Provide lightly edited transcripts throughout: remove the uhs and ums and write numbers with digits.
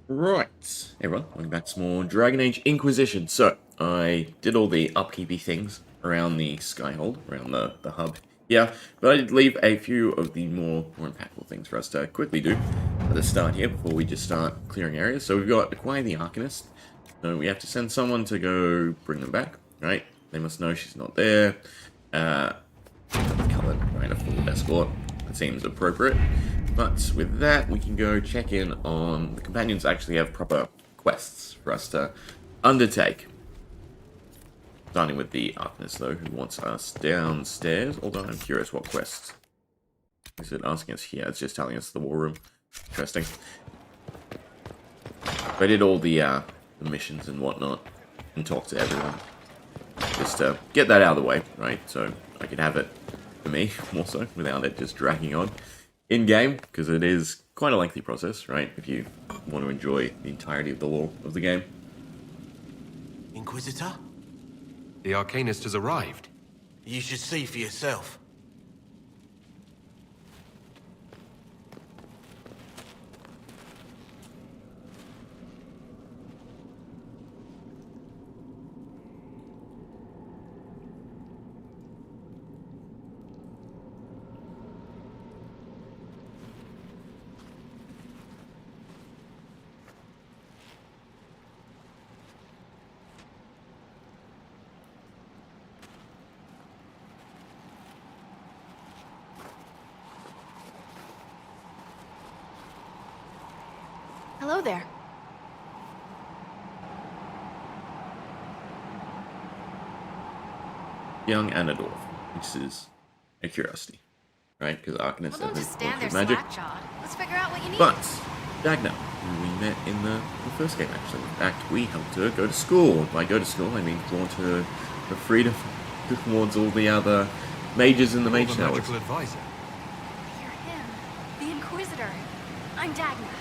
Right, hey everyone, welcome back to some more Dragon Age Inquisition. So, I did all the upkeepy things around the Skyhold, around the hub here, but I did leave a few of the more impactful things for us to quickly do at the start here before we just start clearing areas. So we've got Acquire the Arcanist, so we have to send someone to go bring them back, right? They must know she's not there. Covered, right, a full escort, that seems appropriate. But with that, we can go check in on the companions actually have proper quests for us to undertake. Starting with the Arcanist, though, who wants us downstairs. Although I'm curious what quests. Is it asking us here? It's just telling us the war room. Interesting. I did all the missions and whatnot and talked to everyone. Just to get that out of the way, right? So I could have it for me, more so, without it just dragging on. In-game, because it is quite a lengthy process, right? If you want to enjoy the entirety of the lore of the game. Inquisitor? The Arcanist has arrived. You should see for yourself. Hello there. Young and a dwarf, which is a curiosity, right? Because Arcanist Well, don't just stand there magic. slack-jawed. Let's figure out what you need. But Dagna, who we met in the first game, actually. In fact, we helped her go to school. By go to school, I mean flaunt her freedom towards all the other mages in the Mage The Towers. magical advisor. You're him, the Inquisitor. I'm Dagna.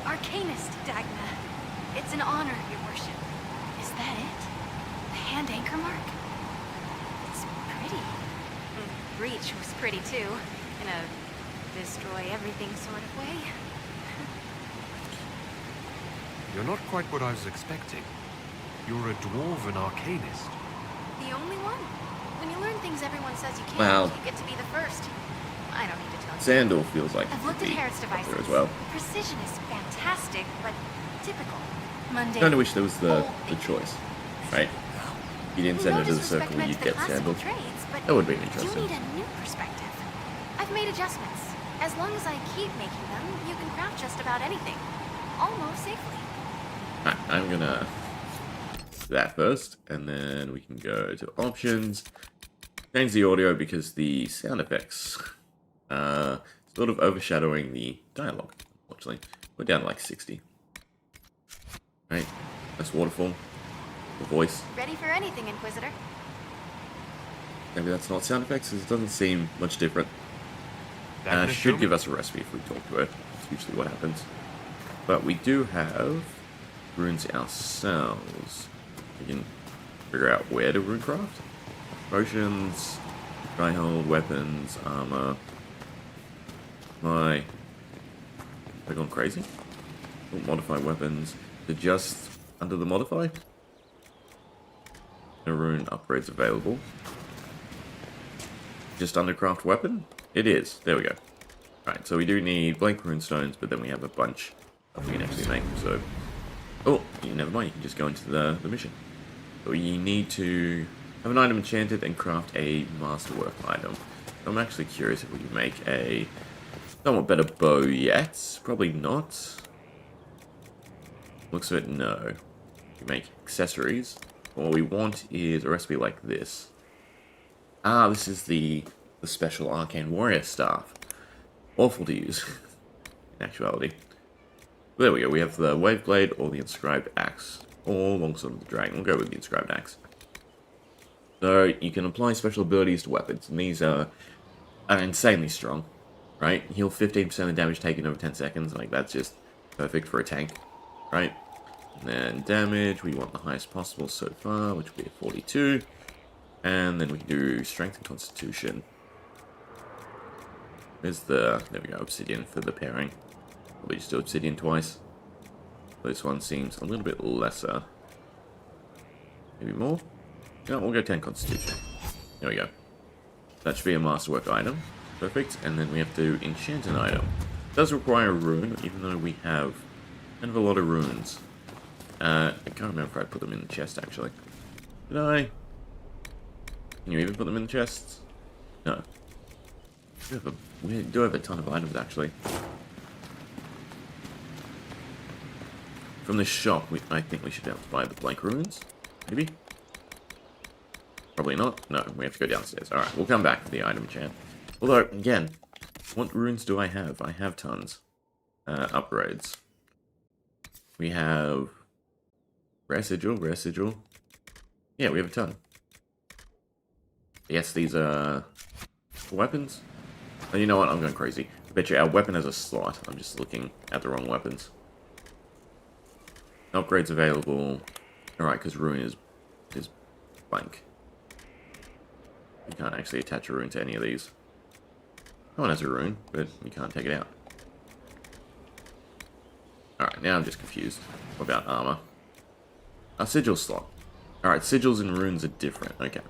Arcanist Dagna. It's an honor, your worship. Is that it? The hand anchor mark? It's pretty. Breach was pretty too, in a destroy everything sort of way. You're not quite what I was expecting. You're a dwarven Arcanist. The only one? When you learn things everyone says you can't, Well, you get to be the first. I don't need to tell you. Sandal feels like I've it looked could at be Harrod's up devices. there as well. Precision is fantastic, but typical. Mundane. Kind of wish there was the Old. choice, right? You didn't send No her to the disrespect circle where meant you'd to the get classical Sandal. trades, but That would be you interesting. need a new perspective. I've made adjustments. As long as I keep making them, you can craft just about anything. Almost safely. Right, I'm gonna do that first, and then we can go to options. Change the audio because the sound effects sort of overshadowing the dialogue, unfortunately. We're down to like 60. Right, that's waterfall. The voice. Ready for anything, Inquisitor. Maybe that's not sound effects, 'cause it doesn't seem much different. Dagna Should Stum? give us a recipe if we talk to her. That's usually what happens. But we do have runes ourselves. We can figure out where to runecraft. Potions, dryhold, weapons, armor. Have I gone crazy? Oh, modify weapons. They're just under the modify. No rune upgrades available. Just under craft weapon? It is. There we go. Right, so we do need blank rune stones, but then we have a bunch that we can actually make. So, oh, never mind. You can just go into the mission. So you need to have an item enchanted and craft a masterwork item. I'm actually curious if we can make a somewhat better bow yet. Probably not. Looks of it, no. We can make accessories. What we want is a recipe like this. Ah, this is the special Arcane Warrior staff. Awful to use, in actuality. There we go, we have the Wave Blade or the Inscribed Axe. Or Longsword of the Dragon. We'll go with the Inscribed Axe. So, you can apply special abilities to weapons, and these are insanely strong, right? Heal 15% of damage taken over 10 seconds, like that's just perfect for a tank, right? And then damage, we want the highest possible so far, which will be at 42. And then we can do Strength and Constitution. There's the, there we go, Obsidian for the pairing. Probably just do Obsidian twice. This one seems a little bit lesser. Maybe more? No, we'll go 10 Constitution. There we go. That should be a Masterwork item. Perfect. And then we have to enchant an item. It does require a rune, even though we have kind of a lot of runes. I can't remember if I put them in the chest, actually. Did I? Can you even put them in the chests? No. We do have a ton of items, actually. From the shop, I think we should be able to buy the blank runes. Maybe? Probably not. No, we have to go downstairs. Alright, we'll come back to the item enchant. Although, again, what runes do I have? I have tons. Upgrades. We have... Rare sigil. Yeah, we have a ton. Yes, these are... weapons? Oh, you know what? I'm going crazy. I bet you our weapon has a slot. I'm just looking at the wrong weapons. Upgrades available. Alright, because rune is blank. You can't actually attach a rune to any of these. No one has a rune, but you can't take it out. Alright, now I'm just confused. What about armor? A sigil slot. Alright, sigils and runes are different. Okay.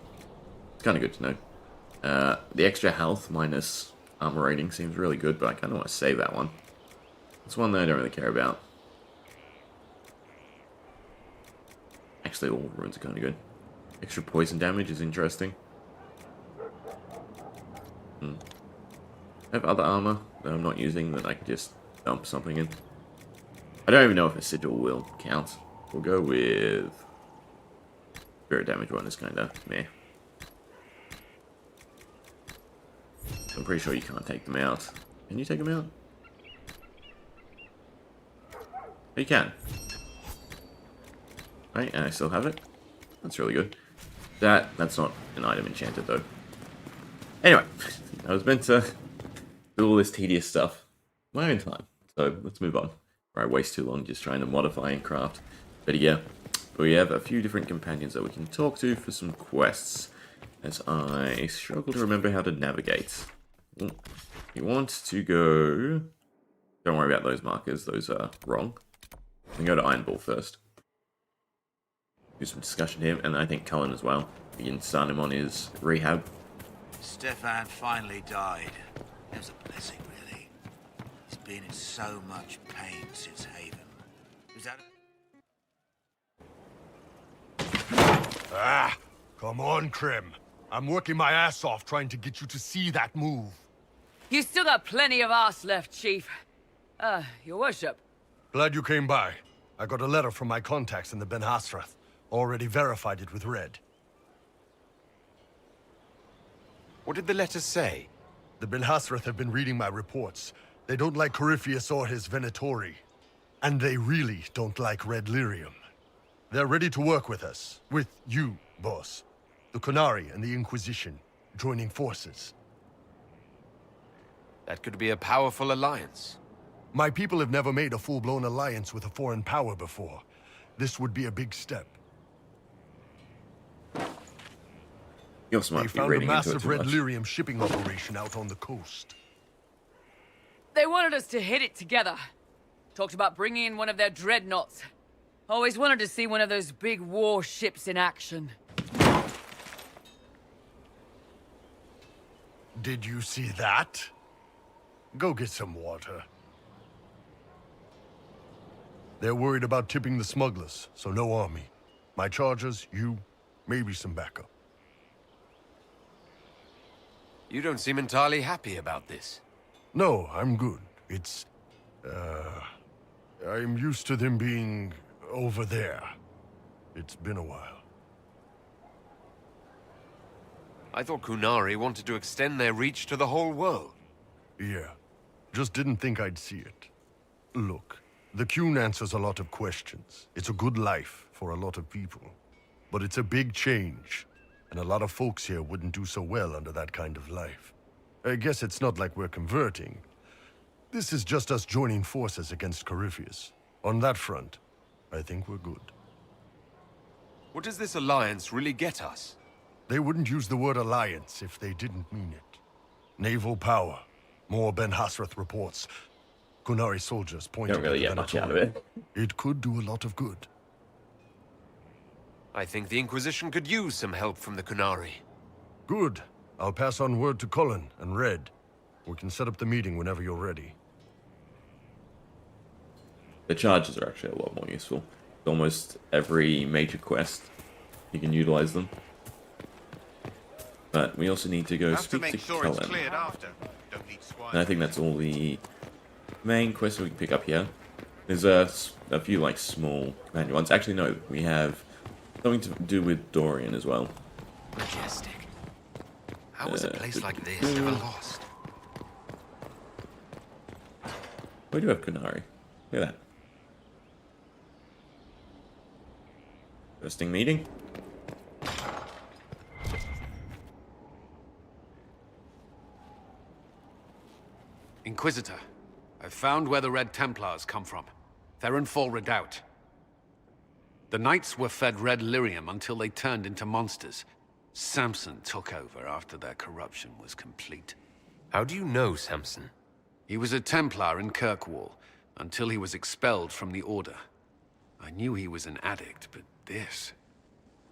It's kind of good to know. The extra health minus armor rating seems really good, but I kind of want to save that one. It's one that I don't really care about. Actually, all runes are kind of good. Extra poison damage is interesting. I have other armor that I'm not using that I can just dump something in. I don't even know if a sigil will count. We'll go with... Spirit damage one is kind of meh. I'm pretty sure you can't take them out. Can you take them out? Oh, you can. Right, and I still have it. That's really good. That's not an item enchanted, though. Anyway, I was meant to do all this tedious stuff my own time. So, let's move on. Or I waste too long just trying to modify and craft. But yeah, we have a few different companions that we can talk to for some quests. As I struggle to remember how to navigate. You want to go... Don't worry about those markers, those are wrong. We can go to Iron Bull first. Do some discussion here, and I think Cullen as well. We can start him on his rehab. Stefan finally died. It was a blessing, really. He's been in so much pain since Haven. Was that... Ah, come on, Krim. I'm working my ass off trying to get you to see that move. You still got plenty of arse left, Chief. Your worship. Glad you came by. I got a letter from my contacts in the Ben Hasrath. Already verified it with Red. What did the letter say? The Ben Hasrath have been reading my reports. They don't like Corypheus or his Venatori. And they really don't like Red Lyrium. They're ready to work with us. With you, boss. The Qunari and the Inquisition, joining forces. That could be a powerful alliance. My people have never made a full-blown alliance with a foreign power before. This would be a big step. You're smart They to be found a reading into it massive too Red much. Lyrium shipping operation out on the coast. They wanted us to hit it together. Talked about bringing in one of their dreadnoughts. Always wanted to see one of those big warships in action. Did you see that? Go get some water. They're worried about tipping the smugglers, so no army. My chargers, you, maybe some backup. You don't seem entirely happy about this. No, I'm good. It's... I'm used to them being over there. It's been a while. I thought Qunari wanted to extend their reach to the whole world. Yeah. Just didn't think I'd see it. Look, the Qun answers a lot of questions. It's a good life for a lot of people. But it's a big change. And a lot of folks here wouldn't do so well under that kind of life. I guess it's not like we're converting. This is just us joining forces against Corypheus. On that front, I think we're good. What does this alliance really get us? They wouldn't use the word alliance if they didn't mean it. Naval power. More Ben Hasrath reports. Kunari soldiers pointed Don't really at get the much out of Venatorium. it. It could do a lot of good. I think the Inquisition could use some help from the Kunari. Good. I'll pass on word to Cullen and Red. We can set up the meeting whenever you're ready. The charges are actually a lot more useful. Almost every major quest, you can utilize them. But we also need to go speak to Cullen. after. Don't need And I think that's all the main quests we can pick up here. There's a few like small companion ones. Actually, no, we have something to do with Dorian as well. Majestic. How was a place like this ever lost? We do have Kunari. Look at that. Interesting meeting. Inquisitor, I've found where the Red Templars come from. Therenfall Redoubt. The Knights were fed red lyrium until they turned into monsters. Samson took over after their corruption was complete. How do you know Samson? He was a Templar in Kirkwall, until he was expelled from the Order. I knew he was an addict, but this...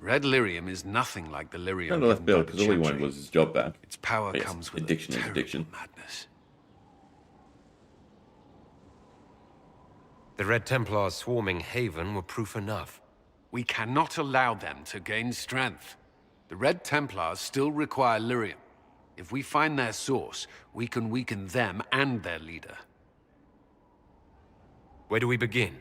Red lyrium is nothing like the lyrium Kind of left given by Bill the because all he wanted Chantry. was his job back. Its power But yes, comes with addiction a is terrible addiction. madness. The Red Templars swarming Haven were proof enough. We cannot allow them to gain strength. The Red Templars still require lyrium. If we find their source, we can weaken them and their leader. Where do we begin?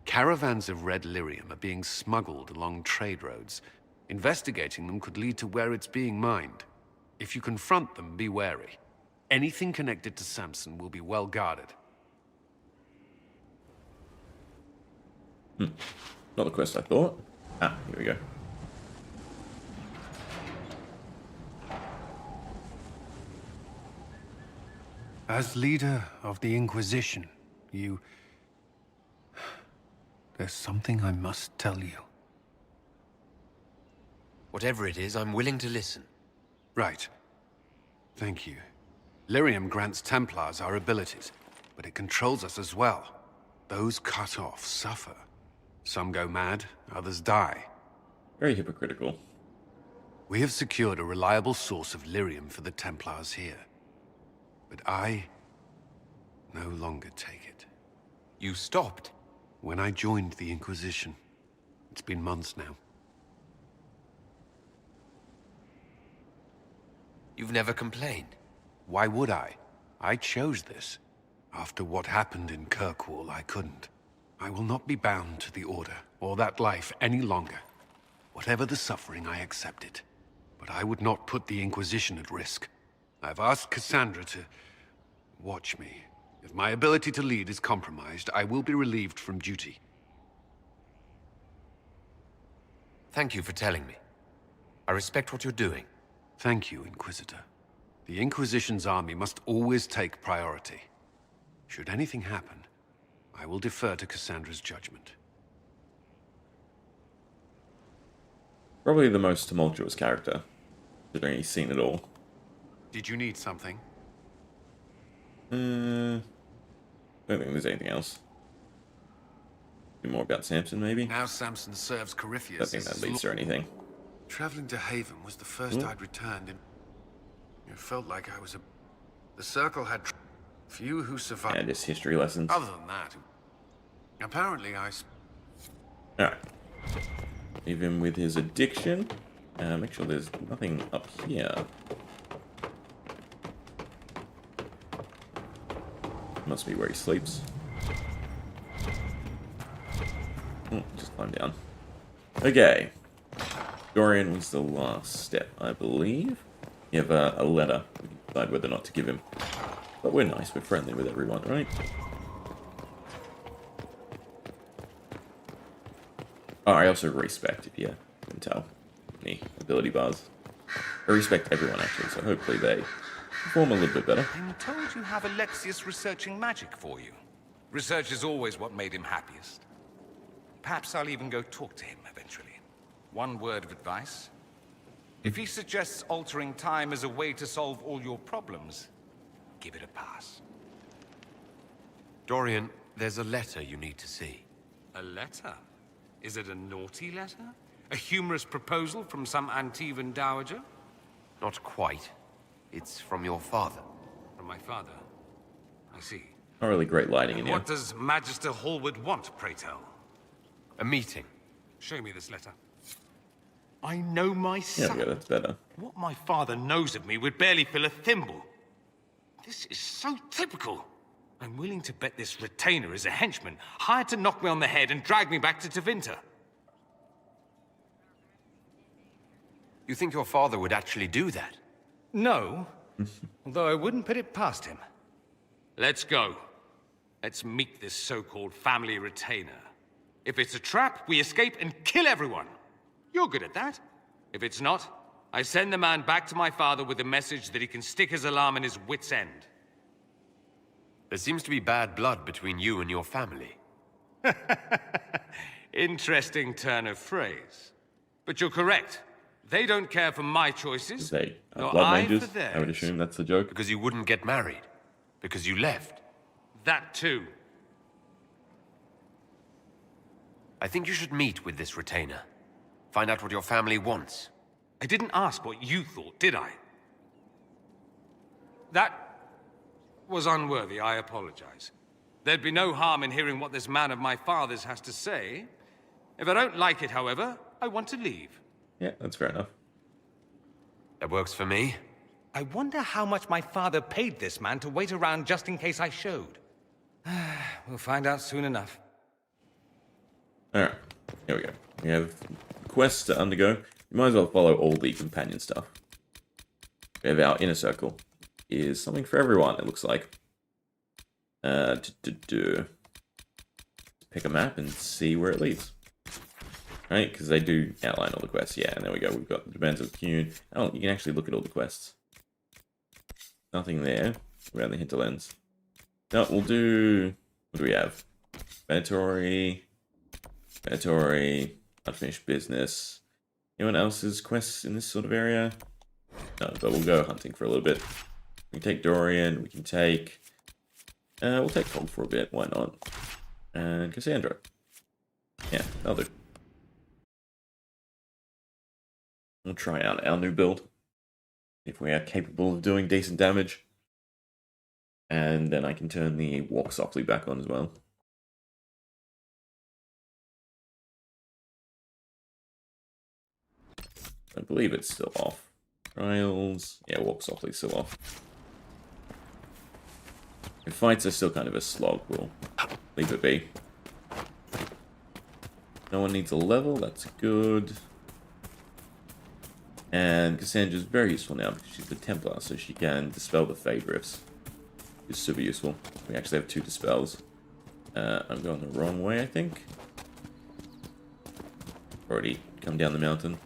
Caravans of red lyrium are being smuggled along trade roads. Investigating them could lead to where it's being mined. If you confront them, be wary. Anything connected to Samson will be well guarded. Not the quest I thought. Ah, here we go. As leader of the Inquisition, there's something I must tell you. Whatever it is, I'm willing to listen. Right. Thank you. Lyrium grants Templars our abilities, but it controls us as well. Those cut off suffer. Some go mad, others die. Very hypocritical. We have secured a reliable source of lyrium for the Templars here. But I no longer take it. You stopped. When I joined the Inquisition, it's been months now. You've never complained. Why would I? I chose this. After what happened in Kirkwall, I couldn't. I will not be bound to the Order, or that life any longer. Whatever the suffering, I accept it. But I would not put the Inquisition at risk. I've asked Cassandra to watch me. If my ability to lead is compromised, I will be relieved from duty. Thank you for telling me. I respect what you're doing. Thank you, Inquisitor. The Inquisition's army must always take priority. Should anything happen, I will defer to Cassandra's judgment. Probably the most tumultuous character, considering he's seen it all. Did you need something? Don't think there's anything else. More about Samson, maybe? Now Samson serves Corypheus. Don't think that leads to anything. Traveling to Haven was the first I'd returned in... It felt like I was a... The Circle had few who survived. And just history lessons. Other than that, apparently Alright. Leave him with his addiction. Make sure there's nothing up here. Must be where he sleeps. Oh, just climb down. Okay. Dorian was the last step, I believe. You have a letter. We can decide whether or not to give him. But we're nice, we're friendly with everyone, right? Oh, I also respect, if you can tell, the ability bars. I respect everyone, actually, so hopefully they perform a little bit better. I'm told you have Alexius researching magic for you. Research is always what made him happiest. Perhaps I'll even go talk to him eventually. One word of advice. If he suggests altering time as a way to solve all your problems, give it a pass. Dorian, there's a letter you need to see. A letter? Is it a naughty letter? A humorous proposal from some Antivan dowager? Not quite. It's from your father. From my father. I see. Not really great lighting in here. What does Magister Hallwood want, pray tell? A meeting. Show me this letter. I know my There son. we go, that's better. What my father knows of me would barely fill a thimble. This is so typical. I'm willing to bet this retainer is a henchman, hired to knock me on the head and drag me back to Tevinter. You think your father would actually do that? No, although I wouldn't put it past him. Let's go. Let's meet this so-called family retainer. If it's a trap, we escape and kill everyone. You're good at that. If it's not, I send the man back to my father with a message that he can stick his alarm in his wit's end. There seems to be bad blood between you and your family. Interesting turn of phrase. But you're correct. They don't care for my choices, They nor blood I mages. for theirs. I would assume that's the joke. Because you wouldn't get married. Because you left. That too. I think you should meet with this retainer. Find out what your family wants. I didn't ask what you thought, did I? That was unworthy, I apologize. There'd be no harm in hearing what this man of my father's has to say. If I don't like it, however, I want to leave. Yeah, that's fair enough. That works for me. I wonder how much my father paid this man to wait around just in case I showed. We'll find out soon enough. Alright, here we go. We have quests to undergo. You might as well follow all the companion stuff. We have our inner circle. Is something for everyone, it looks like. Pick a map and see where it leads. Right, because they do outline all the quests. Yeah, and there we go. We've got the Demands of Klloo. Oh, you can actually look at all the quests. Nothing there around the hinterlands. No, we'll do... What do we have? Mandatory, unfinished business. Anyone else's quests in this sort of area? No, but we'll go hunting for a little bit. We can take Dorian, we can take... we'll take Cold for a bit, why not? And Cassandra. Yeah, that'll do. We'll try out our new build. If we are capable of doing decent damage. And then I can turn the Walk Softly back on as well. I believe it's still off. Trials. Yeah, Walk Softly still off. If fights are still kind of a slog, we'll leave it be. No one needs a level, that's good. And Cassandra's very useful now because she's the Templar, so she can dispel the Fade Rifts. It's super useful. We actually have 2 dispels. I'm going the wrong way, I think. Already come down the mountain.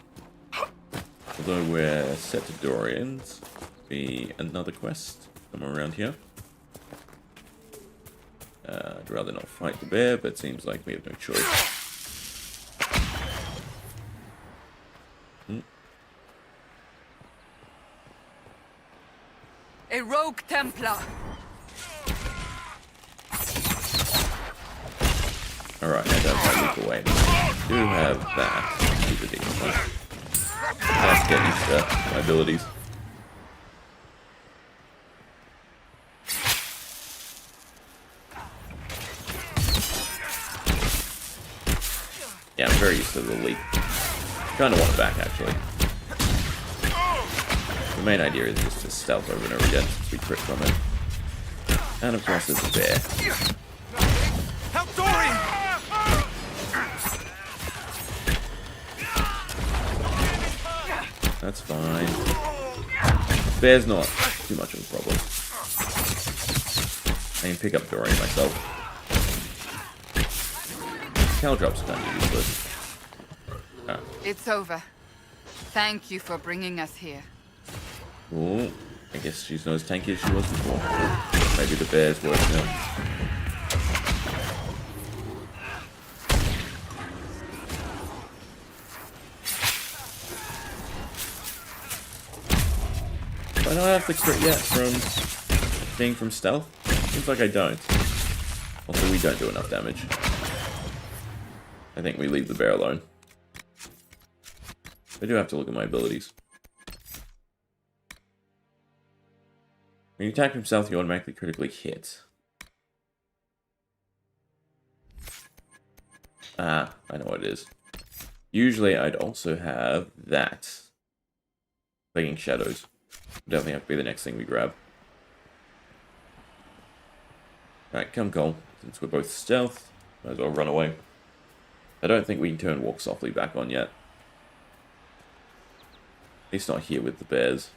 Although we're set to Dorian's, be another quest somewhere around here. I'd rather not fight the bear, but it seems like we have no choice. A rogue Templar. Alright, I don't have leap away. Do have that. These are decent ones. Let's get used to my abilities. Yeah, I'm very used to the leap. Kind of want it back, actually. The main idea is just to stealth over and over again since we crit from it. And of course there's a bear. Help Dorian! That's fine. Bear's not too much of a problem. I can pick up Dorian myself. Caldrop's kind of useless. Ah. It's over. Thank you for bringing us here. Ooh, I guess she's not as tanky as she was before. Maybe the bear's worse now. Do I not have the crit yet from being from stealth? Seems like I don't. Also, we don't do enough damage. I think we leave the bear alone. I do have to look at my abilities. When you attack from stealth, you automatically critically hit. Ah, I know what it is. Usually, I'd also have that. Fleeing Shadows. Definitely have to be the next thing we grab. Alright, come Cole. Since we're both stealth, might as well run away. I don't think we can turn Walk Softly back on yet. At least not here with the bears.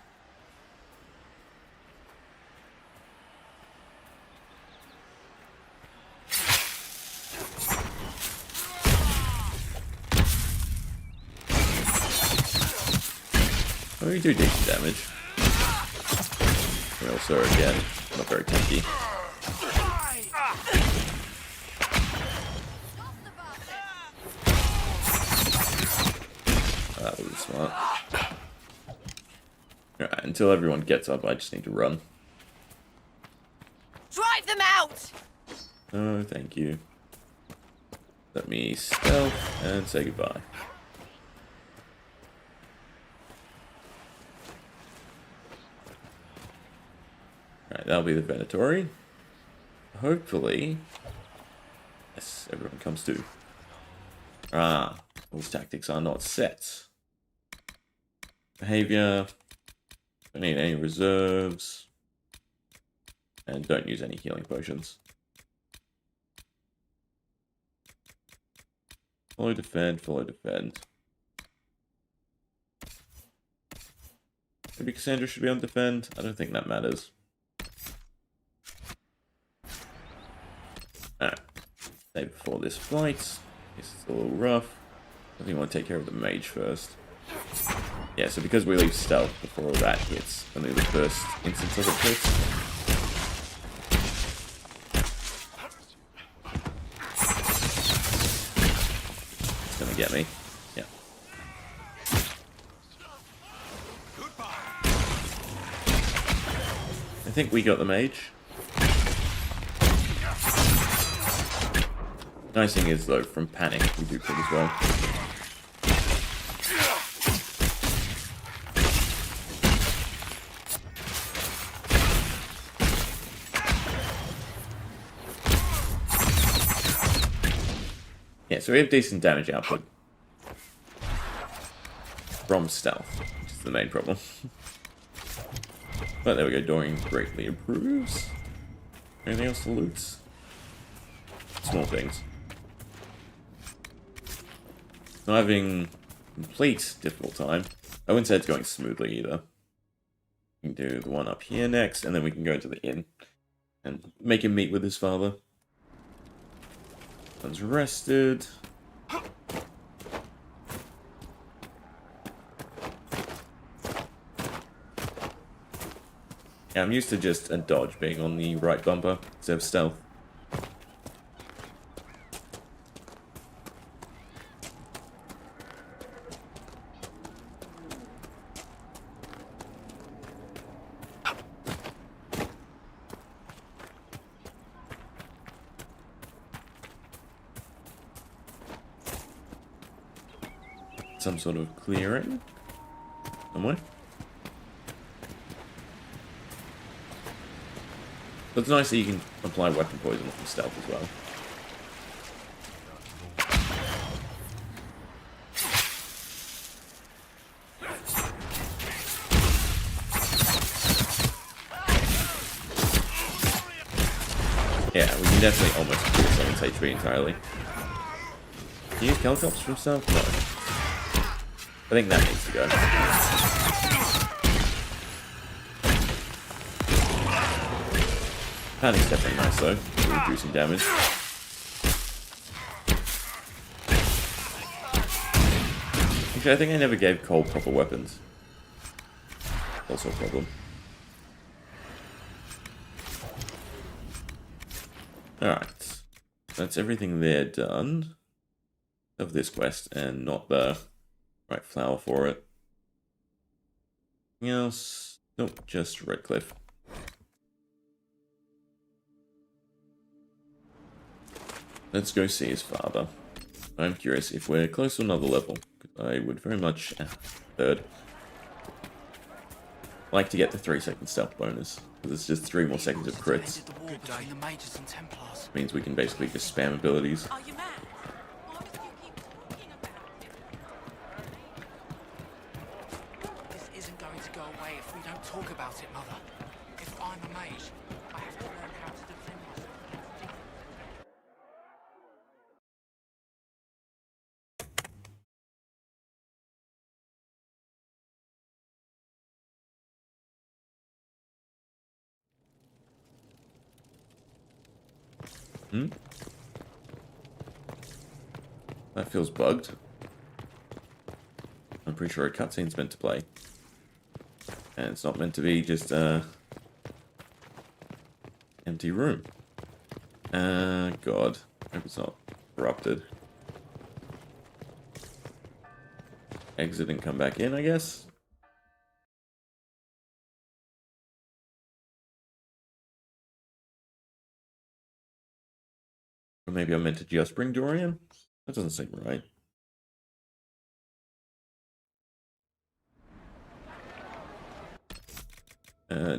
Oh, we do decent damage. We also, again, not very tanky. That was smart. Alright, until everyone gets up, I just need to run. Drive them out! Oh, thank you. Let me stealth and say goodbye. Alright, that'll be the Venatori. Hopefully... Yes, everyone comes to. Ah, those tactics are not set. Behavior. Don't need any reserves. And don't use any healing potions. Follow defend, follow defend. Maybe Cassandra should be on defend? I don't think that matters. Alright. Day before this fight. This is a little rough. I think I want to take care of the mage first. Yeah, so because we leave stealth before all that hits, only the first instance of it hits. It's gonna get me. Yeah. I think we got the mage. Nice thing is, though, from panic, we do pretty as well. Yeah, so we have decent damage output from stealth, which is the main problem. But there we go, Dorian greatly improves. Anything else to loot? Small things. Not having complete difficult time. I wouldn't say it's going smoothly either. We can do the one up here next, and then we can go to the inn and make him meet with his father. One's rested. Yeah, I'm used to just a dodge being on the right bumper instead of stealth. Some sort of clearing somewhere. But it's nice that you can apply weapon poison from stealth as well. Yeah, we can definitely almost clear someone's HP entirely. Can you use Caltrops from stealth? No. I think that needs to go. Panic's definitely nice though, for reducing damage. Actually, I think I never gave Cole proper weapons. Also a problem. Alright. That's everything there done. Of this quest, and not the right flower for it. Anything else? Nope, just Redcliffe. Let's go see his father. I'm curious if we're close to another level. I would very much third. Like to get the 3-second stealth bonus. Because it's just 3 more seconds of crits. Means we can basically just spam abilities. Are you mad? Why do you keep talking about it? This isn't going to go away if we don't talk about it, Mother. If I'm a mage, I have to learn how to defend myself. That feels bugged. I'm pretty sure a cutscene's meant to play. And it's not meant to be just a empty room. God. Hope it's not corrupted. Exit and come back in, I guess. Or maybe I'm meant to just bring Dorian? That doesn't seem right.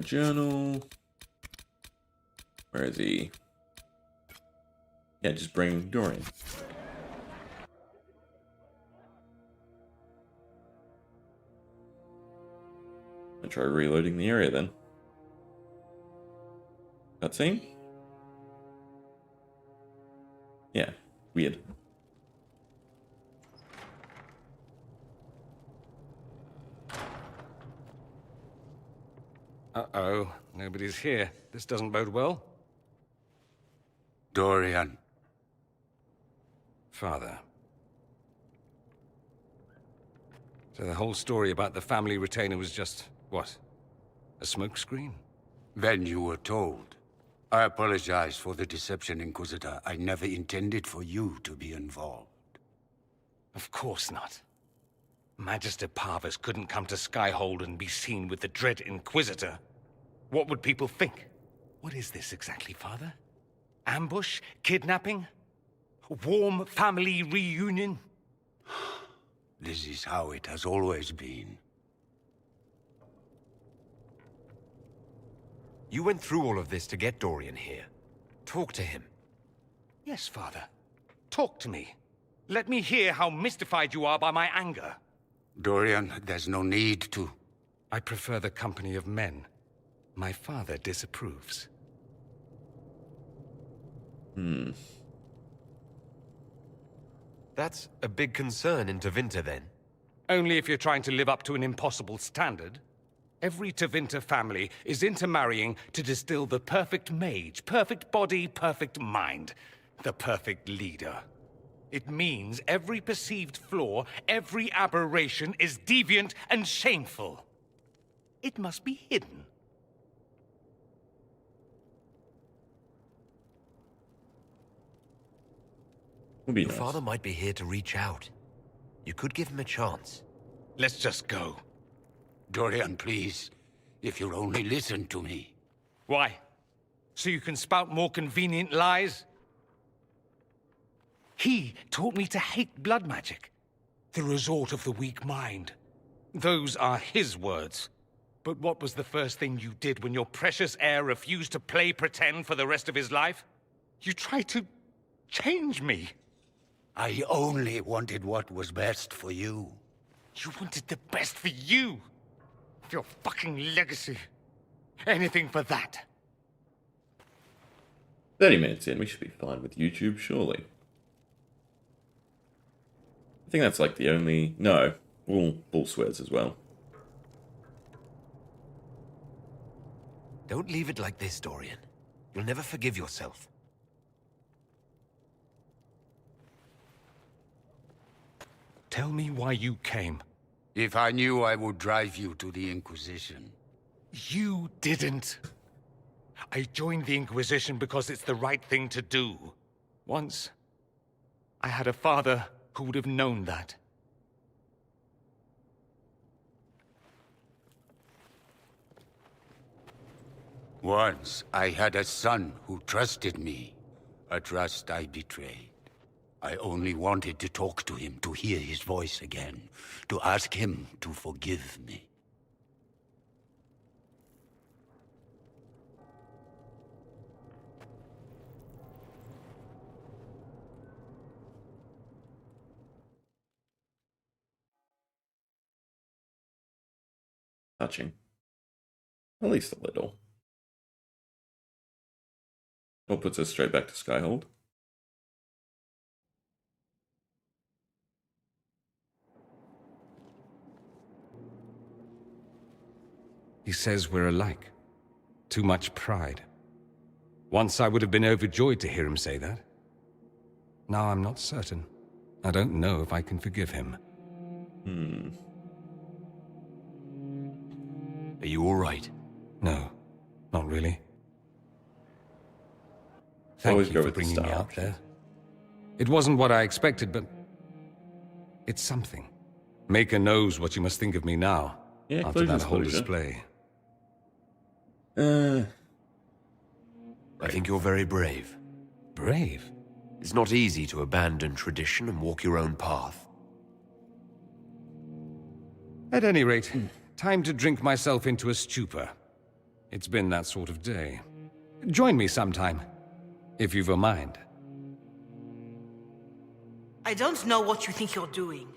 Journal. Where is he? Yeah, just bring Dorian. I'll try reloading the area then. Cutscene? Yeah, weird. Uh-oh, nobody's here. This doesn't bode well. Dorian. Father. So the whole story about the family retainer was just, what? A smokescreen? Then you were told. I apologize for the deception, Inquisitor. I never intended for you to be involved. Of course not. Magister Parvus couldn't come to Skyhold and be seen with the dread Inquisitor. What would people think? What is this exactly, Father? Ambush? Kidnapping? Warm family reunion? This is how it has always been. You went through all of this to get Dorian here. Talk to him. Yes, Father. Talk to me. Let me hear how mystified you are by my anger. Dorian, there's no need to. I prefer the company of men. My father disapproves. That's a big concern in Tevinter, then. Only if you're trying to live up to an impossible standard. Every Tevinter family is intermarrying to distill the perfect mage, perfect body, perfect mind, the perfect leader. It means every perceived flaw, every aberration is deviant and shameful. It must be hidden. Would be Your nice. father might be here to reach out. You could give him a chance. Let's just go. Dorian, please. If you'll only listen to me. Why? So you can spout more convenient lies? He taught me to hate blood magic. The resort of the weak mind. Those are his words. But what was the first thing you did when your precious heir refused to play pretend for the rest of his life? You tried to change me. I only wanted what was best for you. You wanted the best for you. Your fucking legacy. Anything for that. 30 minutes in, we should be fine with YouTube, surely. I think that's like the only... No, Bull swears as well. Don't leave it like this, Dorian. You'll never forgive yourself. Tell me why you came. If I knew, I would drive you to the Inquisition. You didn't. I joined the Inquisition because it's the right thing to do. Once, I had a father who would have known that. Once, I had a son who trusted me. A trust I betrayed. I only wanted to talk to him, to hear his voice again, to ask him to forgive me. Touching. At least a little. Or puts us straight back to Skyhold. He says we're alike. Too much pride. Once I would have been overjoyed to hear him say that. Now I'm not certain. I don't know if I can forgive him. Are you all right? No, not really. Always Thank go you for with the bringing me star out there. It wasn't what I expected, but it's something. Maker knows what you must think of me now, Yeah, after that whole closure. display. I think you're very brave. Brave? It's not easy to abandon tradition and walk your own path. At any rate, time to drink myself into a stupor. It's been that sort of day. Join me sometime, if you've a mind. I don't know what you think you're doing.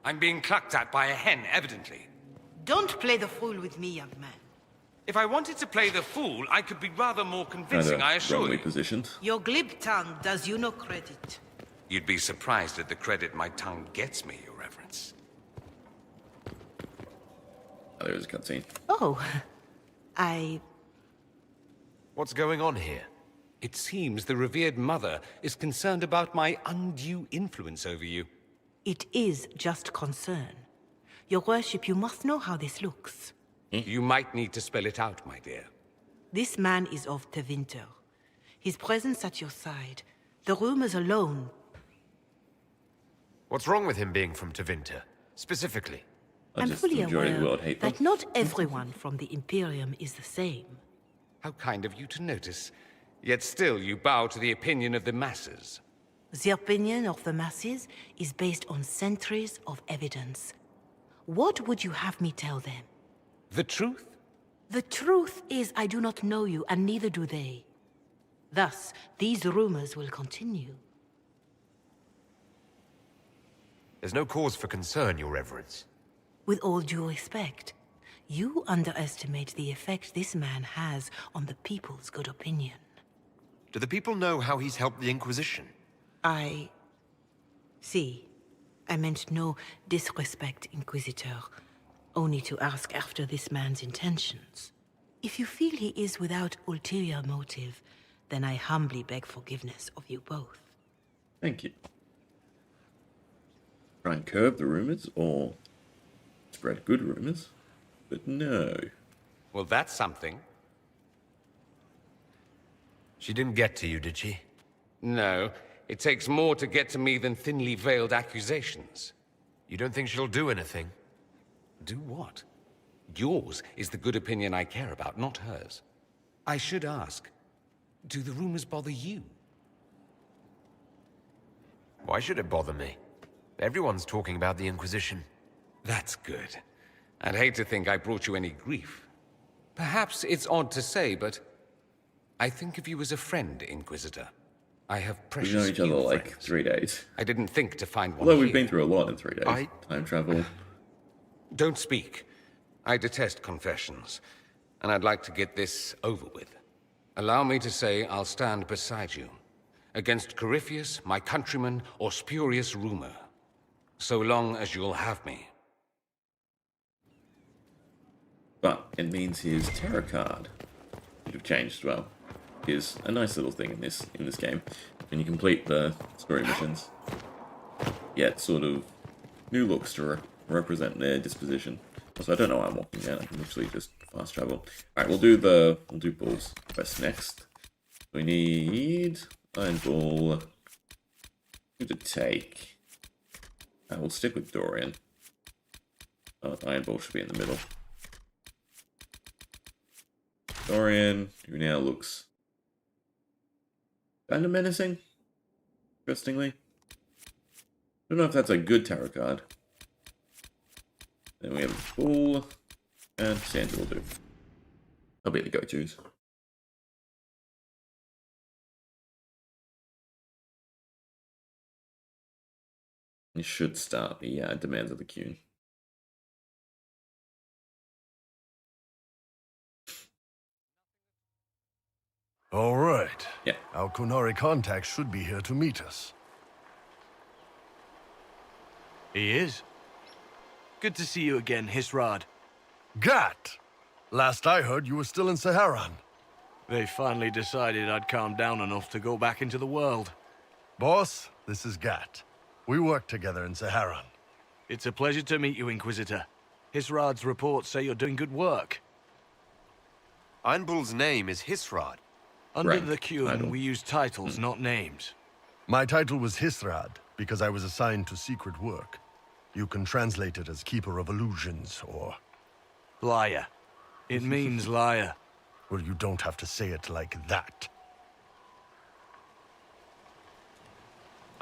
I'm being clucked at by a hen, evidently. Don't play the fool with me, young man. If I wanted to play the fool, I could be rather more convincing, I assure Wrongly you. positioned. Your glib tongue does you no credit. You'd be surprised at the credit my tongue gets me, Your Reverence. Oh, there is a cutscene. Oh, I... What's going on here? It seems the revered mother is concerned about my undue influence over you. It is just concern. Your worship, you must know how this looks. You might need to spell it out, my dear. This man is of Tevinter. His presence at your side, the rumors alone. What's wrong with him being from Tevinter, specifically? I'm just fully enjoy the aware world hate them. that not everyone from the Imperium is the same. How kind of you to notice. Yet still you bow to the opinion of the masses. The opinion of the masses is based on centuries of evidence. What would you have me tell them? The truth? The truth is I do not know you, and neither do they. Thus, these rumors will continue. There's no cause for concern, Your Reverence. With all due respect, you underestimate the effect this man has on the people's good opinion. Do the people know how he's helped the Inquisition? See, I meant no disrespect, Inquisitor. Only to ask after this man's intentions. If you feel he is without ulterior motive, then I humbly beg forgiveness of you both. Thank you. Try and curb the rumors, or spread good rumors, but no. Well, that's something. She didn't get to you, did she? No, it takes more to get to me than thinly veiled accusations. You don't think she'll do anything? Do what? Yours is the good opinion I care about, not hers. I should ask, do the rumors bother you? Why should it bother me? Everyone's talking about the Inquisition. That's good. I'd hate to think I brought you any grief. Perhaps it's odd to say, but I think of you as a friend, Inquisitor. I have precious We've known each other few like friends. 3 days. I didn't think to find one Although we've here. been through a lot in 3 days. Time travel. Don't speak. I detest confessions, and I'd like to get this over with. Allow me to say I'll stand beside you, against Corypheus, my countryman, or spurious rumor, so long as you'll have me. But it means his tarot card, which have changed as well, is a nice little thing in this game. When you complete the story missions, yet sort of new looks to represent their disposition. So I don't know why I'm walking down. I can literally just fast travel. All right, we'll do Bull's quest next. We need Iron Bull. Who to take? We'll stick with Dorian. Iron Bull should be in the middle. Dorian, who now looks Kind of menacing. Interestingly. Don't know if that's a good tarot card. Then we have Bull and Sandra will do. I'll be the go-tos. You should start the demands of the queue. All right. Yeah. Our Qunari contact should be here to meet us. He is. Good to see you again, Hisrad. Gat! Last I heard, you were still in Saharan. They finally decided I'd calmed down enough to go back into the world. Boss, this is Gat. We work together in Saharan. It's a pleasure to meet you, Inquisitor. Hisrad's reports say you're doing good work. Einbul's name is Hisrad. Under the Klloo, we use titles, not names. My title was Hisrad, because I was assigned to secret work. You can translate it as Keeper of Illusions, or... Liar. It means liar. Well, you don't have to say it like that.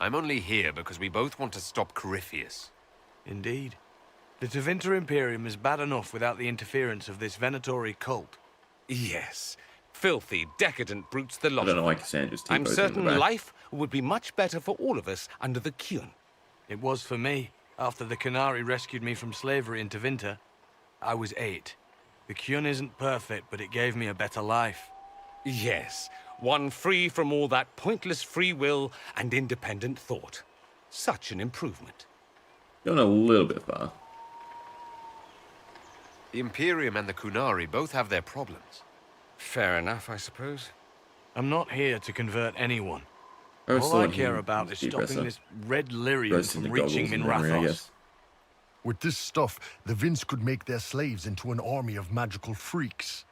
I'm only here because we both want to stop Corypheus. Indeed. The Tevinter Imperium is bad enough without the interference of this Venatori cult. Yes. Filthy, decadent brutes the lot I don't know of why them. Cassandra's I'm T-posing certain in the back. life would be much better for all of us under the Qun. It was for me. After the Qunari rescued me from slavery in Tevinter, I was 8. The Qun isn't perfect, but it gave me a better life. Yes, one free from all that pointless free will and independent thought. Such an improvement. Going a little bit far. The Imperium and the Qunari both have their problems. Fair enough, I suppose. I'm not here to convert anyone. I All I care about is stopping this red lyrium from reaching Minrathos. With this stuff, the Vince could make their slaves into an army of magical freaks.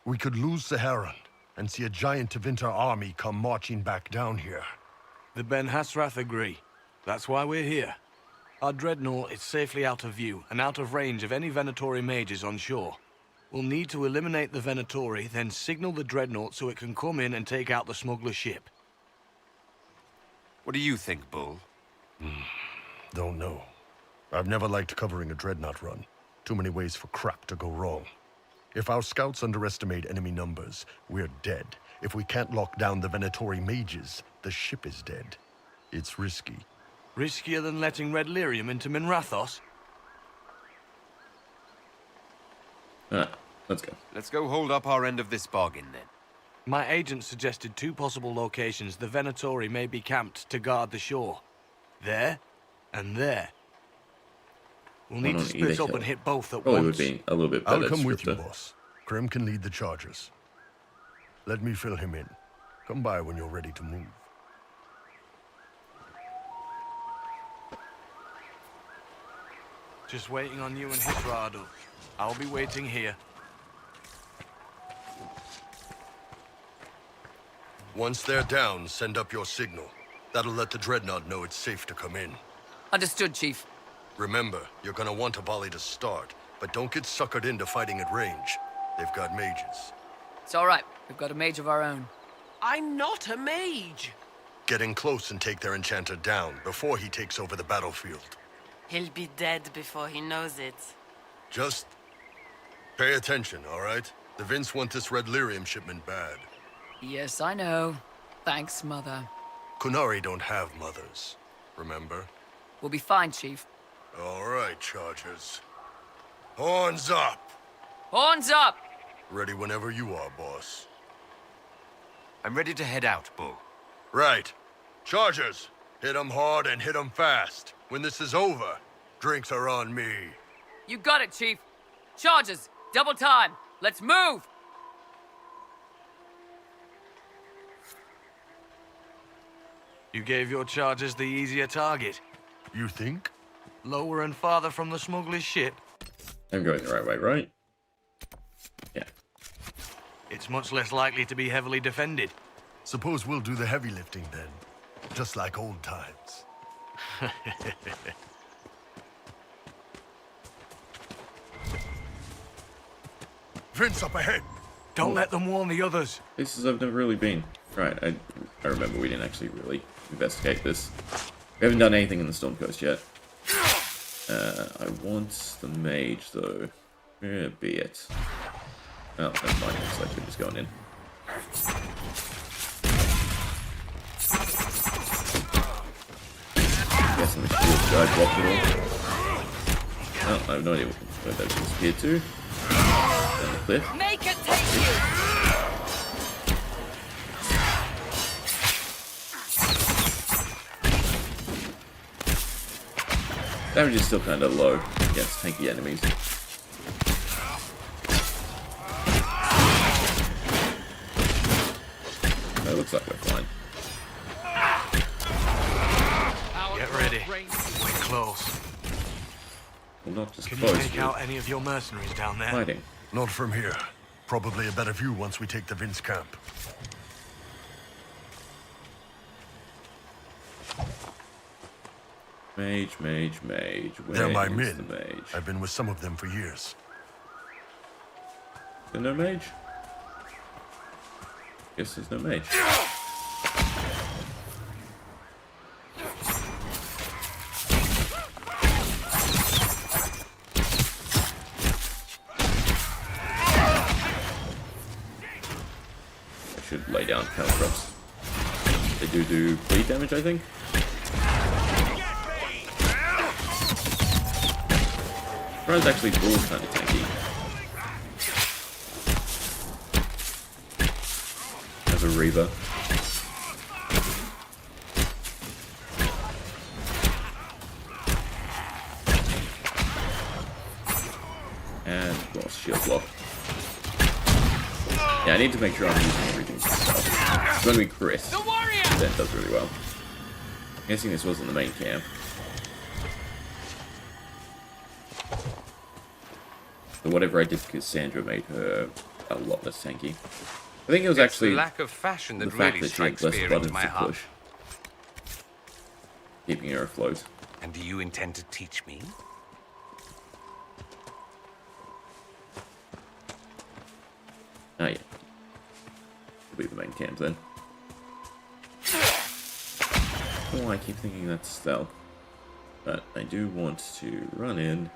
We could lose Saharan and see a giant Tevinter army come marching back down here. The Ben Hasrath agree. That's why we're here. Our dreadnought is safely out of view and out of range of any Venatori mages on shore. We'll need to eliminate the Venatori, then signal the dreadnought so it can come in and take out the smuggler ship. What do you think, Bull? Don't know. I've never liked covering a dreadnought run. Too many ways for crap to go wrong. If our scouts underestimate enemy numbers, we're dead. If we can't lock down the Venatori mages, the ship is dead. It's risky. Riskier than letting red lyrium into Minrathos? Let's go. Let's go hold up our end of this bargain, then. My agent suggested 2 possible locations the Venatori may be camped to guard the shore. There, and there. We'll need to split up and hit both at Probably once. would be a little bit better. I'll come with you, boss. Krem can lead the charges. Let me fill him in. Come by when you're ready to move. Just waiting on you and Hisrado. I'll be waiting here. Once they're down, send up your signal. That'll let the Dreadnought know it's safe to come in. Understood, Chief. Remember, you're gonna want a volley to start, but don't get suckered into fighting at range. They've got mages. It's all right. We've got a mage of our own. I'm not a mage. Get in close and take their enchanter down before he takes over the battlefield. He'll be dead before he knows it. Just pay attention, all right? The Vince want this red lyrium shipment bad. Yes, I know. Thanks, Mother. Qunari don't have mothers, remember? We'll be fine, Chief. All right, Chargers. Horns up! Horns up! Ready whenever you are, boss. I'm ready to head out, Bull. Right. Chargers, hit 'em hard and hit 'em fast. When this is over, drinks are on me. You got it, Chief. Charges, double time. Let's move! You gave your charges the easier target. You think? Lower and farther from the smuggler's ship. I'm going the right way, right? Yeah. It's much less likely to be heavily defended. Suppose we'll do the heavy lifting then. Just like old times. Vince up ahead! Don't let them warn the others. Places I've never really been. Right, I remember we didn't actually really investigate this. We haven't done anything in the Storm Coast yet. I want the mage, though. Where be it? Oh, never mind. Looks like we're just going in. Guessing the shield guy blocked it all. Oh, I have no idea where that disappeared to. Down the cliff. Make it take you! Damage is still kind of low against tanky enemies. It looks like we're fine. Get ready. We're close. Well, not just Can close. you take out any of your mercenaries down there? Fighting. Not from here. Probably a better view once we take the Vince camp. Mage. They're my Where is men. the mage? I've been with some of them for years. There's no mage? Guess there's no mage. I should lay down counter-ups. They do bleed damage, I think. Surprised actually Bull's kind of tanky. As a Reaver. And, well, shield block. Yeah, I need to make sure I'm using everything for stuff. It's going to be Chris. That does really well. I'm guessing this wasn't the main camp. But whatever I did to Cassandra made her a lot less tanky. I think it was actually the lack of fashion that the fact really that she had strikes less fear buttons into my to heart. push. Keeping her afloat. And do you intend to teach me? Ah, yeah. Will be the main camp then. Oh, I keep thinking that's stealth. But I do want to run in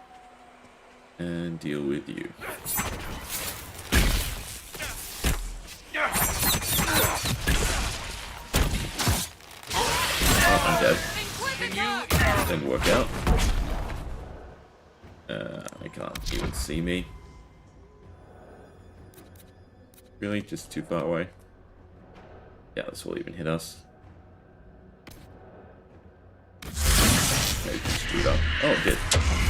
and deal with you. Oh, I'm dead. Didn't work out. I can't even see me. Really? Just too far away? Yeah, this will even hit us. Maybe just shoot up. Oh, it did.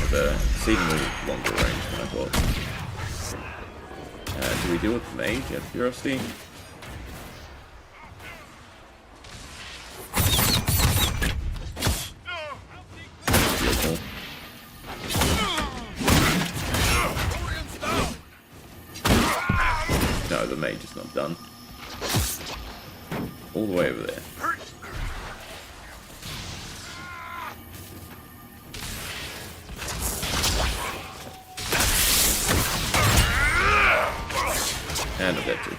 With a exceedingly longer range than I thought. Do we deal with the mage out of curiosity? Beautiful. No, the mage is not done. All the way over there. And I'm dead too.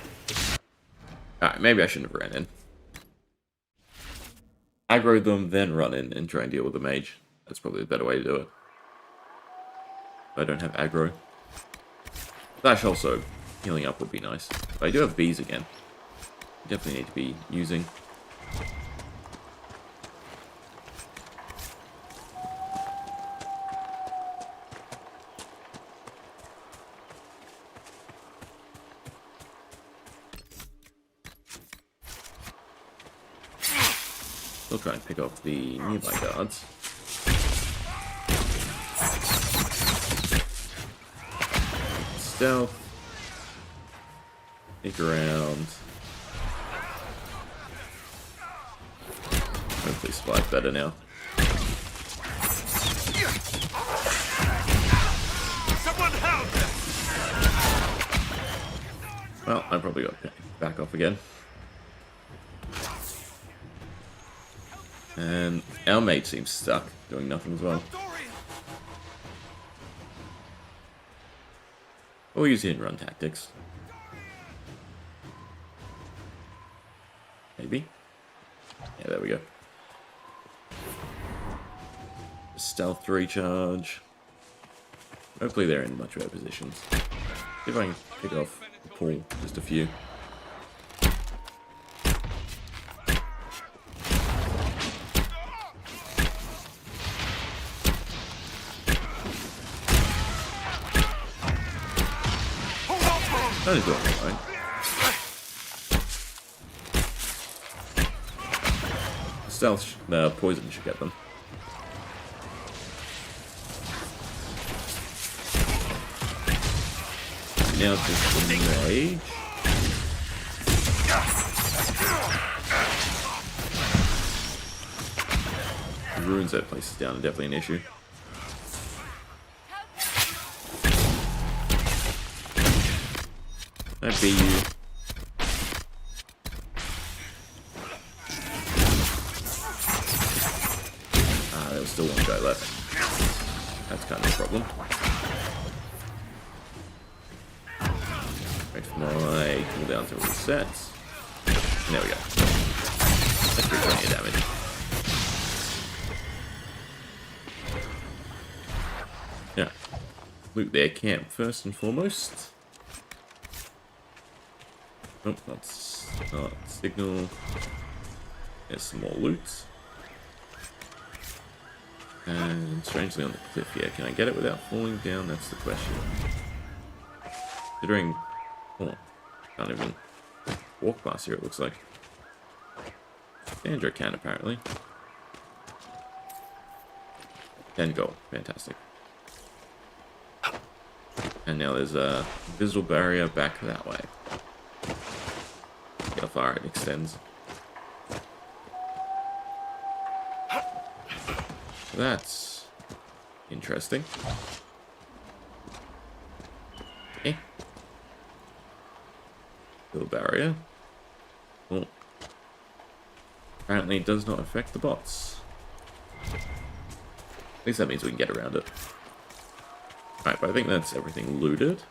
Alright, maybe I shouldn't have ran in. Aggro them, then run in and try and deal with the mage. That's probably the better way to do it. If I don't have aggro. Slash also, healing up would be nice. But I do have bees again. Definitely need to be using. Still try and pick off the nearby guards. Stealth. Sneak around. Hopefully Spy's better now. Well, I probably got to back off again. And our mate seems stuck, doing nothing as well. We'll use hit and run tactics. Maybe. Yeah, there we go. Stealth recharge. Hopefully they're in much better positions. See if I can pick off Paul, just a few. That is doing alright. Stealth, poison should get them. Now just the rage. The ruins that place is down are definitely an issue. That'd be you. There was still one guy left. That's kind of a problem. Wait for my cooldown to reset. There we go. That's pretty plenty of damage. Yeah. Loot their camp first and foremost. Oh, that's not signal. There's some more loot. And strangely on the cliff here. Can I get it without falling down? That's the question. Considering... Oh, can't even walk past here, it looks like. Sandra can, apparently. 10 gold. Fantastic. And now there's a visible barrier back that way. See how far it extends. That's interesting. Okay. Little barrier. Oh. Apparently it does not affect the bots. At least that means we can get around it. Alright, but I think that's everything looted.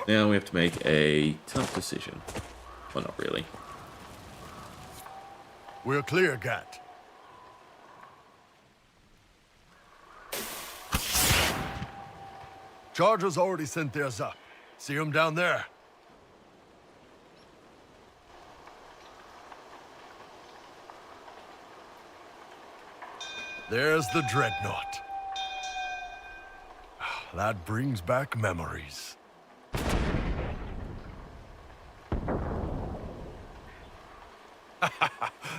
Now we have to make a tough decision. Well, not really. We're clear, Gat. Chargers already sent theirs up. See them down there? There's the Dreadnought. That brings back memories.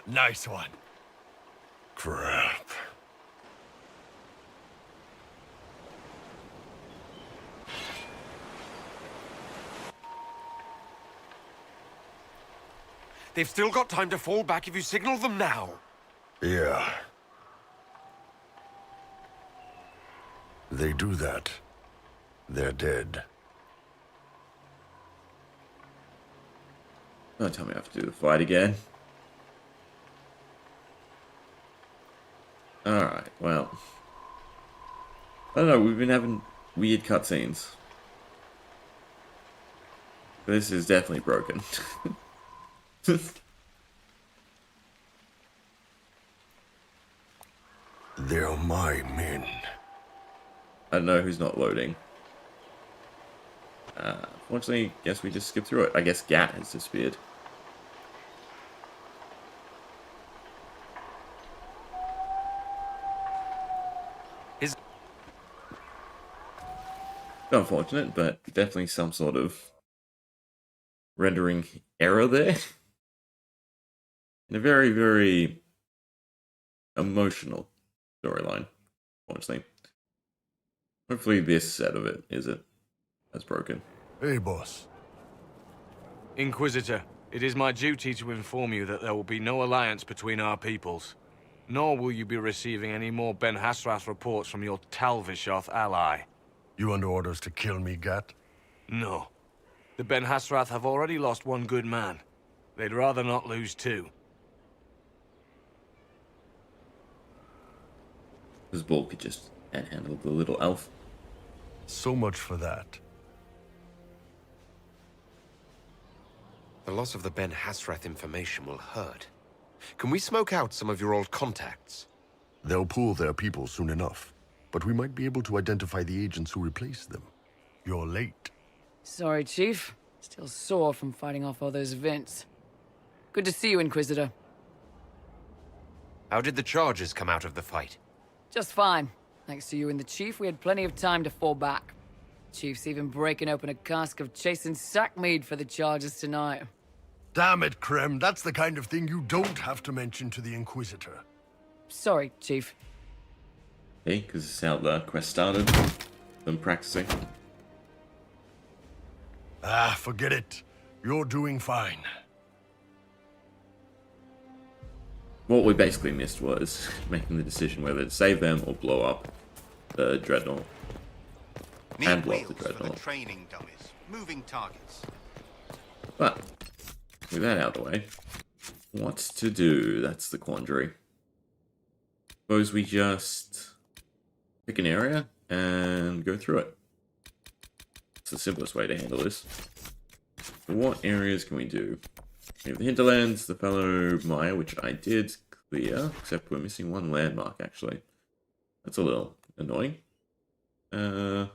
Nice one. Crap. They've still got time to fall back if you signal them now. Yeah. They do that. They're dead. Don't tell me I have to do the fight again. Alright, well. I don't know, we've been having weird cutscenes. This is definitely broken. They're my men. I don't know who's not loading. Fortunately, guess we just skip through it. I guess Gat has disappeared. Unfortunate, but definitely some sort of rendering error there. In a very, very emotional storyline, honestly. Hopefully this set of it isn't as broken. Hey, boss. Inquisitor, it is my duty to inform you that there will be no alliance between our peoples. Nor will you be receiving any more Ben Hasrath reports from your Talvishoth ally. You under orders to kill me, Gat? No. The Ben Hasrath have already lost one good man. They'd rather not lose two. This bull could just handle the little elf. So much for that. The loss of the Ben Hasrath information will hurt. Can we smoke out some of your old contacts? They'll pull their people soon enough, but we might be able to identify the agents who replaced them. You're late. Sorry, Chief. Still sore from fighting off all those vents. Good to see you, Inquisitor. How did the charges come out of the fight? Just fine. Thanks to you and the Chief, we had plenty of time to fall back. Chief's even breaking open a cask of chasing sackmead for the charges tonight. Damn it, Krem. That's the kind of thing you don't have to mention to the Inquisitor. Sorry, Chief. Hey, because it's how the quest started. Them practicing. Ah, forget it. You're doing fine. What we basically missed was making the decision whether to save them or blow up the dreadnought. And blow up the dreadnought. Training dummies, moving targets. But with that out of the way, what to do? That's the quandary. Suppose we just pick an area and go through it. It's the simplest way to handle this. So what areas can we do? We have the hinterlands, the fellow Maya, which I did clear, except we're missing one landmark, actually. That's a little annoying. Well,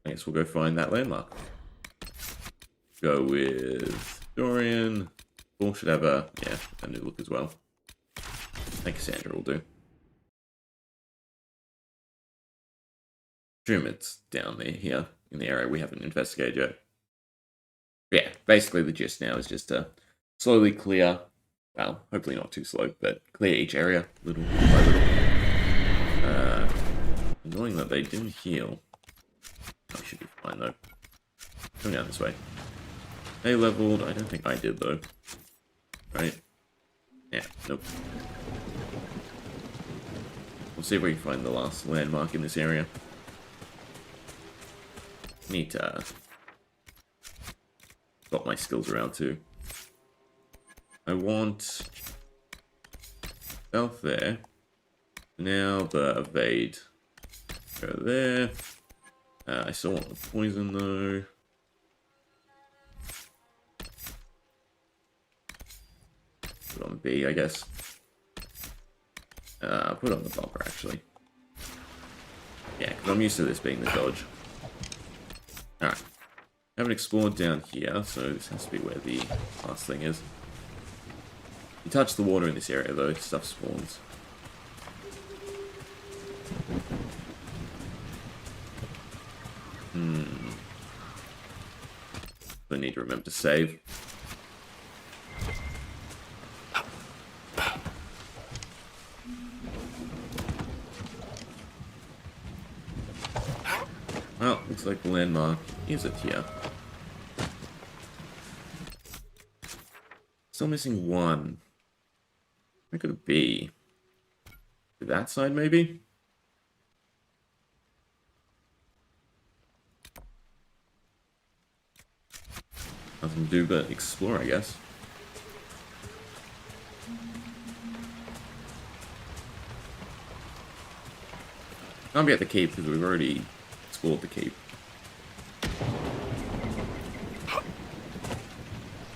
I guess we'll go find that landmark. Go with Dorian. Paul should have a new look as well. I think Cassandra will do. Assume it's down there here in the area we haven't investigated yet. Yeah, basically the gist now is just to slowly clear, well, hopefully not too slow, but clear each area little by little. Annoying that they didn't heal. I should be fine though. Come down this way. They leveled, I don't think I did though. Right? Yeah, nope. We'll see if we can find the last landmark in this area. Need to got my skills around too. I want stealth there. Now the evade. Go there. I still want the poison though. Put on B, I guess. Put on the bumper actually. Yeah, because I'm used to this being the dodge. Alright. Haven't explored down here, so this has to be where the last thing is. You touch the water in this area though, stuff spawns. I need to remember to save. Well, looks like the landmark is it here. Still missing one. Where could it be? To that side, maybe? Nothing to do but explore, I guess. Can't be at the keep because we've already explored the keep. I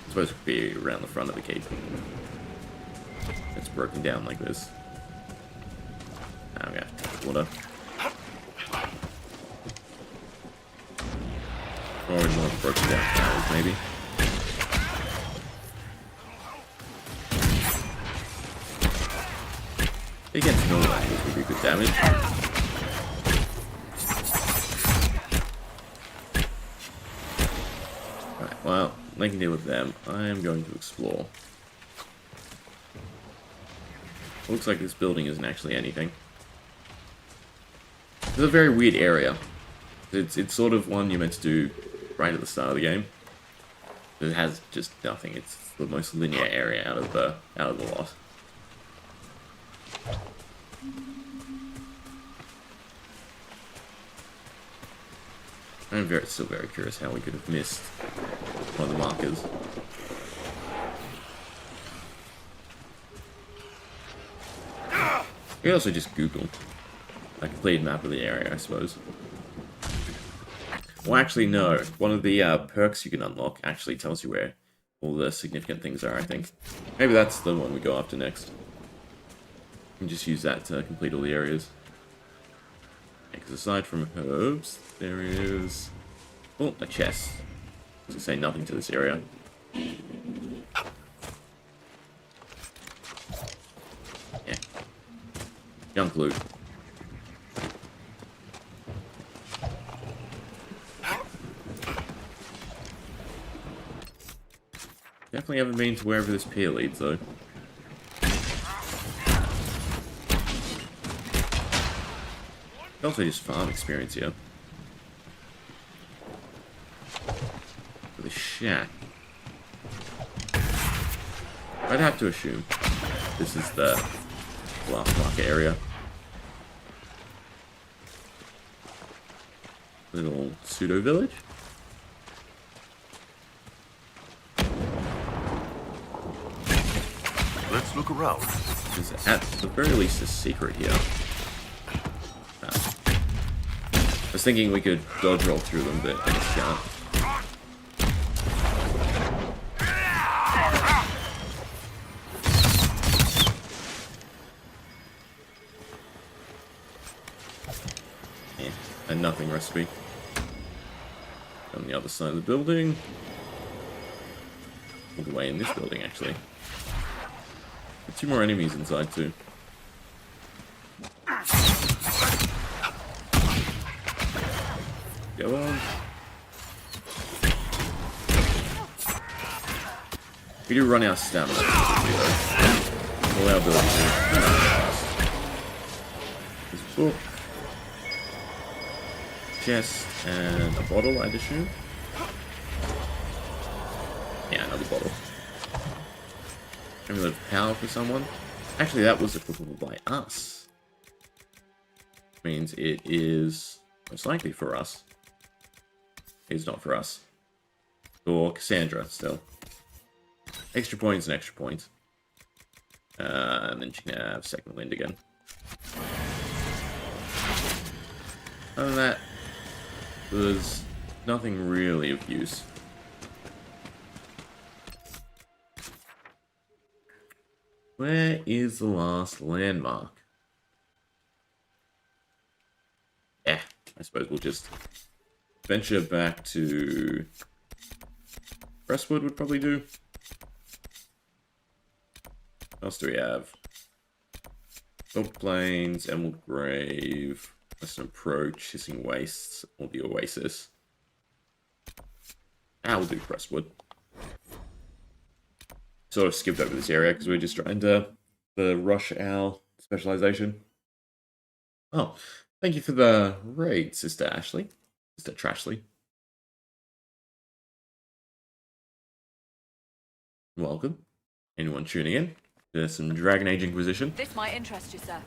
suppose it could be around the front of the keep. It's broken down like this. Now we have to take water. Or in one of the broken down towers, maybe. Against normal angles would be good damage. Right, well, I can deal with them. I am going to explore. Looks like this building isn't actually anything. It's a very weird area. It's sort of one you're meant to do right at the start of the game. It has just nothing. It's the most linear area out of the lot. I'm still very curious how we could have missed one of the markers. You could also just Google a complete map of the area, I suppose. Well, actually, no. One of the perks you can unlock actually tells you where all the significant things are, I think. Maybe that's the one we go after next. And just use that to complete all the areas. Because aside from herbs, there is... oh, a chest. To say nothing to this area. Yeah. Junk loot. Definitely haven't been to wherever this pier leads, though. Also just farm experience here. For the shack. I'd have to assume this is the last market area. Little pseudo village. Let's look around. There's at the very least a secret here. I was thinking we could dodge roll through them, but I just can't. Yeah, a nothing recipe. On the other side of the building. All the way in this building, actually. Two more enemies inside, too. Go on. We do run out of stamina. All our abilities are this book. Chest and a bottle, I'd assume. Yeah, another bottle. Amulet of power for someone. Actually, that was equipable by us. Means it is most likely for us. It's not for us. Or Cassandra, still. Extra points and extra points. And then she can have second wind again. Other than that, there's nothing really of use. Where is the last landmark? Yeah, I suppose we'll just venture back to Crestwood would probably do. What else do we have? Salt Plains, Emerald Grave, Western Approach, Hissing Wastes, or the Oasis. We'll do Crestwood. Sort of skipped over this area because we're just trying to rush our specialization. Oh, thank you for the raid, Sister Ashley. Sister Trashley. Welcome. Anyone tuning in? There's some Dragon Age Inquisition. This might interest you, sir.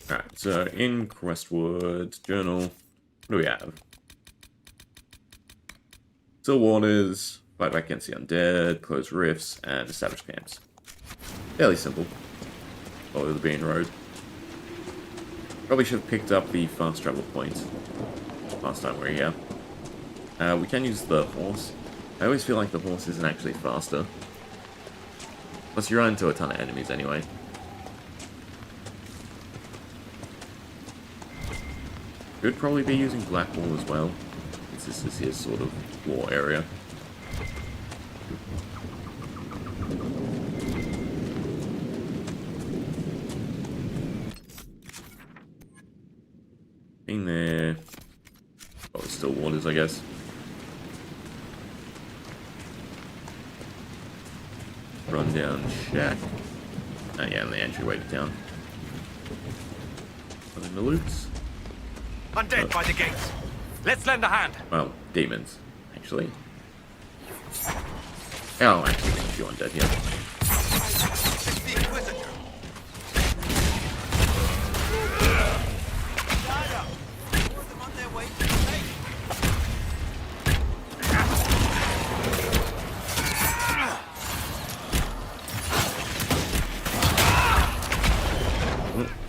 Alright, so in Crestwood Journal, what do we have? Still Waters, fight back against the undead, close rifts, and establish camps. Fairly simple. Follow the Bean Road. Probably should have picked up the fast travel point last time we were here. We can use the horse. I always feel like the horse isn't actually faster. Plus you run into a ton of enemies anyway. Could probably be using Blackwall as well. This is his sort of war area. Being there. Oh, it's still Waters, I guess. Run down shack. Oh yeah, and the entryway to town. Running the loots. Undead by the gates. Let's lend a hand. Well, demons, actually. Oh, actually, there's a few undead here. It's the Inquisitor. Put them on their way to the lake.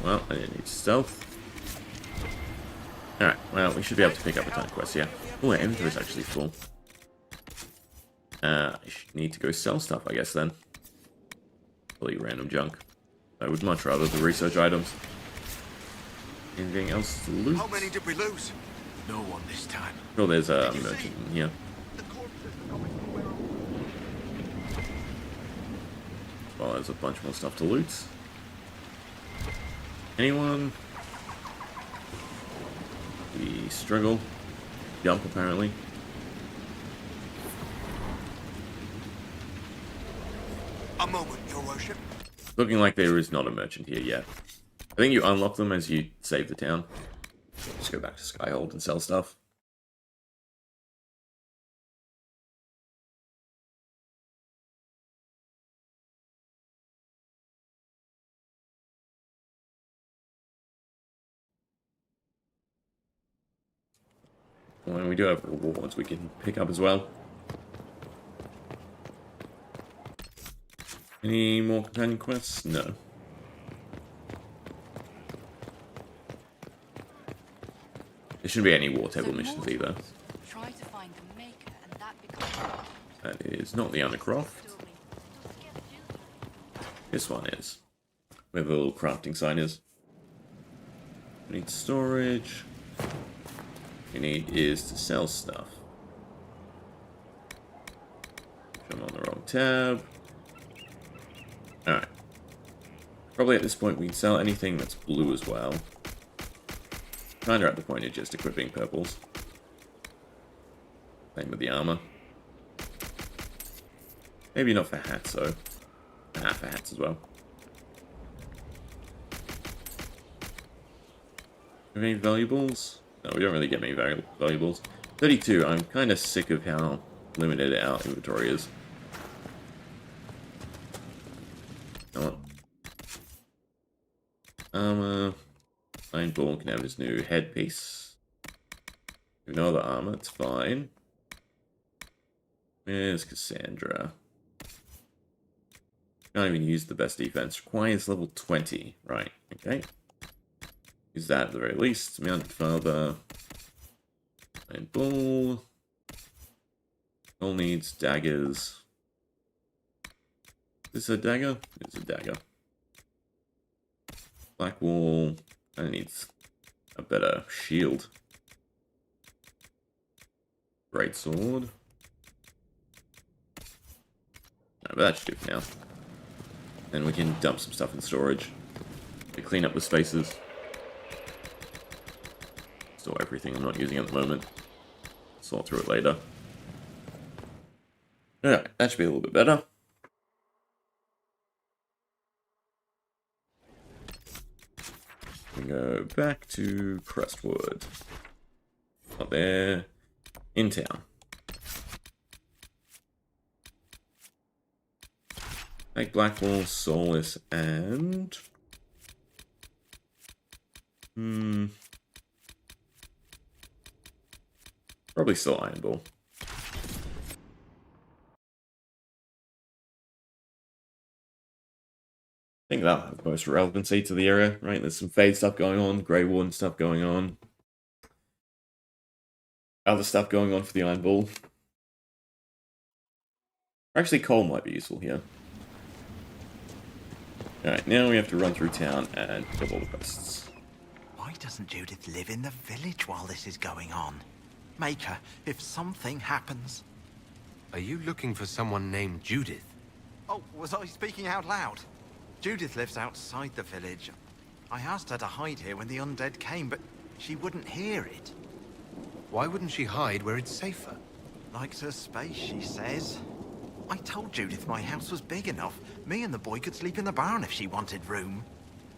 Well, I didn't need stealth. Alright, well, we should be able to pick up a ton of quests, yeah. Oh, our inventory's actually full. I need to go sell stuff, I guess, then. Probably random junk. I would much rather the research items. Anything else to loot? How many did we lose? No one this time. Oh, there's a merchant in here. Well, there's a bunch more stuff to loot. Anyone? We struggle. Jump, apparently. A moment, your worship. Looking like there is not a merchant here yet. I think you unlock them as you save the town. Just go back to Skyhold and sell stuff. Well, and we do have rewards we can pick up as well. Any more companion quests? No. There shouldn't be any war table missions either. Try to find the maker, and that becomes. That is not the Undercroft. This one is. Where the little crafting sign is. We need storage. We need is to sell stuff. I'm on the wrong tab. Alright. Probably at this point we can sell anything that's blue as well. Kinda at the point of just equipping purples. Same with the armor. Maybe not for hats though. Ah, for hats as well. Have any valuables? No, we don't really get many valuables. 32, I'm kind of sick of how limited our inventory is. Come on. Armor. Ironborn can have his new headpiece. We have no other armor, it's fine. Where's Cassandra? Can't even use the best defense. Requires level 20. Right, okay. Use that at the very least. Mounted Father. And Bull. All needs daggers. Is this a dagger? It's a dagger. Black Wall. I needs a better shield. Great sword. No, but that should do for now. Then we can dump some stuff in storage to clean up the spaces. Store everything I'm not using at the moment. Sort through it later. Alright, that should be a little bit better. We go back to Crestwood. Not there. In town. Make Blackwall, Solace, and... Probably still Iron Ball. I think that'll have the most relevancy to the area, right? There's some Fade stuff going on, Grey Warden stuff going on. Other stuff going on for the Iron Ball. Actually, coal might be useful here. Alright, now we have to run through town and pick up all the quests. Why doesn't Judith live in the village while this is going on? Make her, if something happens. Are you looking for someone named Judith? Oh, was I speaking out loud? Judith lives outside the village. I asked her to hide here when the undead came, but she wouldn't hear it. Why wouldn't she hide where it's safer? Likes her space, she says. I told Judith my house was big enough. Me and the boy could sleep in the barn if she wanted room.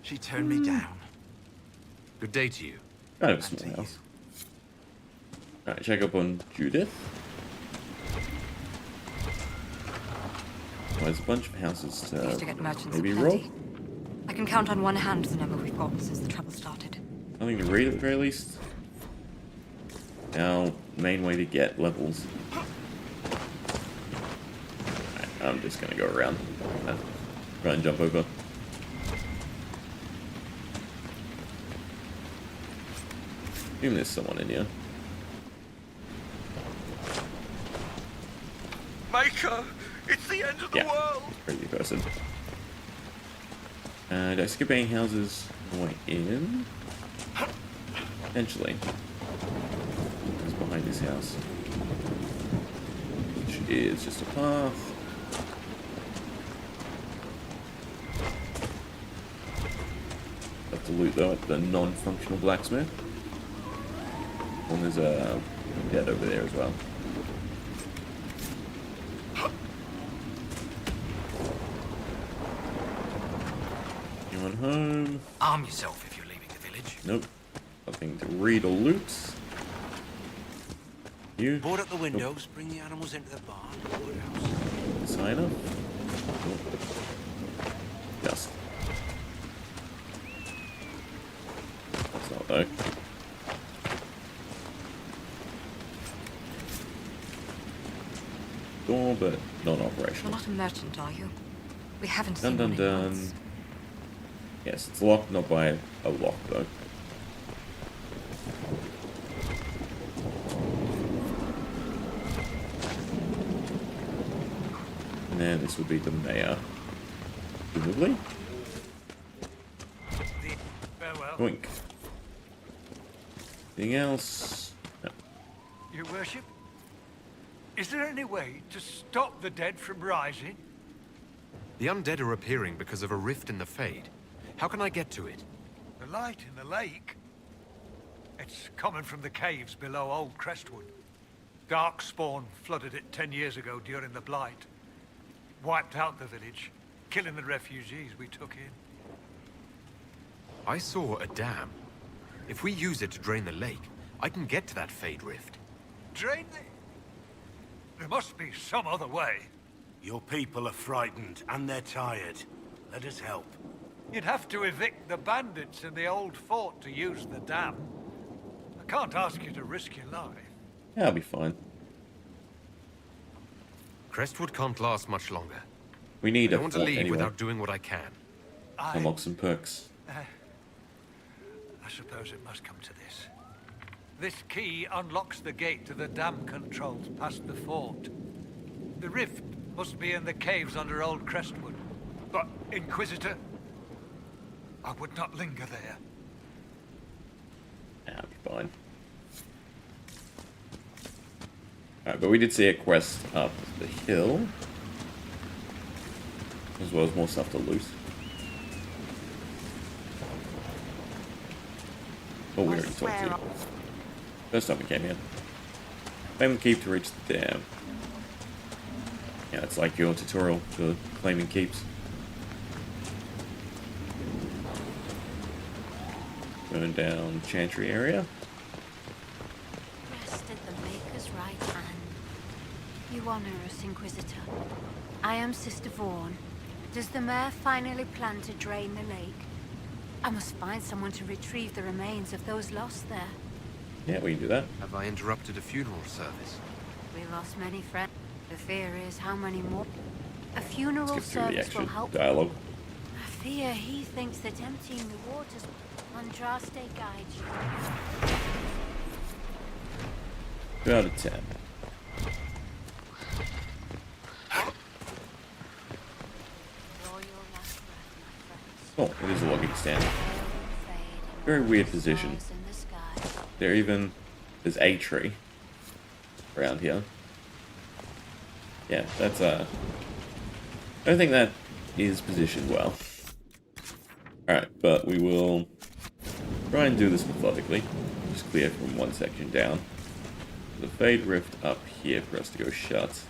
She turned me down. Good day to you. Kind of a small house. Alright, check up on Judith. Oh, there's a bunch of houses Used to get merchants maybe aplenty. rob. I can count on one hand the number we've gotten since the trouble started. Something to read at the very least. Our main way to get levels. Right, I'm just gonna go around and try and jump over. assume there's someone in here. Maker, it's the end of the world. Crazy person. Did I skip any houses on the way in? Potentially. What's behind this house? Which is just a path. Have to loot though at the non-functional blacksmith. And there's a dead over there as well. Anyone home? Arm yourself if you're leaving the village. Nope. Nothing to read or loot. You? Board up the windows, bring the animals into the barn. What else? Sign up. Yes. That's not though. Door, but You're non-operational. not a merchant, are you? We haven't Dun seen dun one in dun. months. Yes, it's locked, not by a lock though. And then this would be the mayor. Presumably. Farewell. Boink. Anything else? No. Your worship, is there any way to stop the dead from rising? The undead are appearing because of a rift in the Fade. How can I get to it? The light in the lake? It's coming from the caves below Old Crestwood. Darkspawn flooded it 10 years ago during the Blight. Wiped out the village, killing the refugees we took in. I saw a dam. If we use it to drain the lake, I can get to that Fade rift. Drain the... There must be some other way. Your people are frightened, and they're tired. Let us help. You'd have to evict the bandits in the old fort to use the dam. I can't ask you to risk your life. Yeah, I'll be fine. Crestwood can't last much longer. We need I a don't want to fort leave anyway. without doing what I can. Unlock some perks. I suppose it must come to this. This key unlocks the gate to the dam controls past the fort. The rift must be in the caves under Old Crestwood. But, Inquisitor, I would not linger there. Yeah, I'll be fine. Alright, but we did see a quest up the hill. As well as more stuff to loot. Oh, we already talked to you. First time we came here. Claim the keep to reach the dam. Yeah, it's like your tutorial for claiming keeps. Burn down Chantry area. Rest at the Maker's right hand. You honor us, Inquisitor. I am Sister Vaughn. Does the mayor finally plan to drain the lake? I must find someone to retrieve the remains of those lost there. Yeah, we can do that. Have I interrupted a funeral service? We lost many friends. The fear is how many more. A funeral Let's get through the service will extra help. dialogue. I fear he thinks that emptying the waters on Draste guides you. 2 out of 10. Oh, it is a logging stand. Very weird position. There's a tree around here. Yeah, that's I don't think that is positioned well. Alright, but we will try and do this methodically. Just clear from one section down. The Fade Rift up here for us to go shut.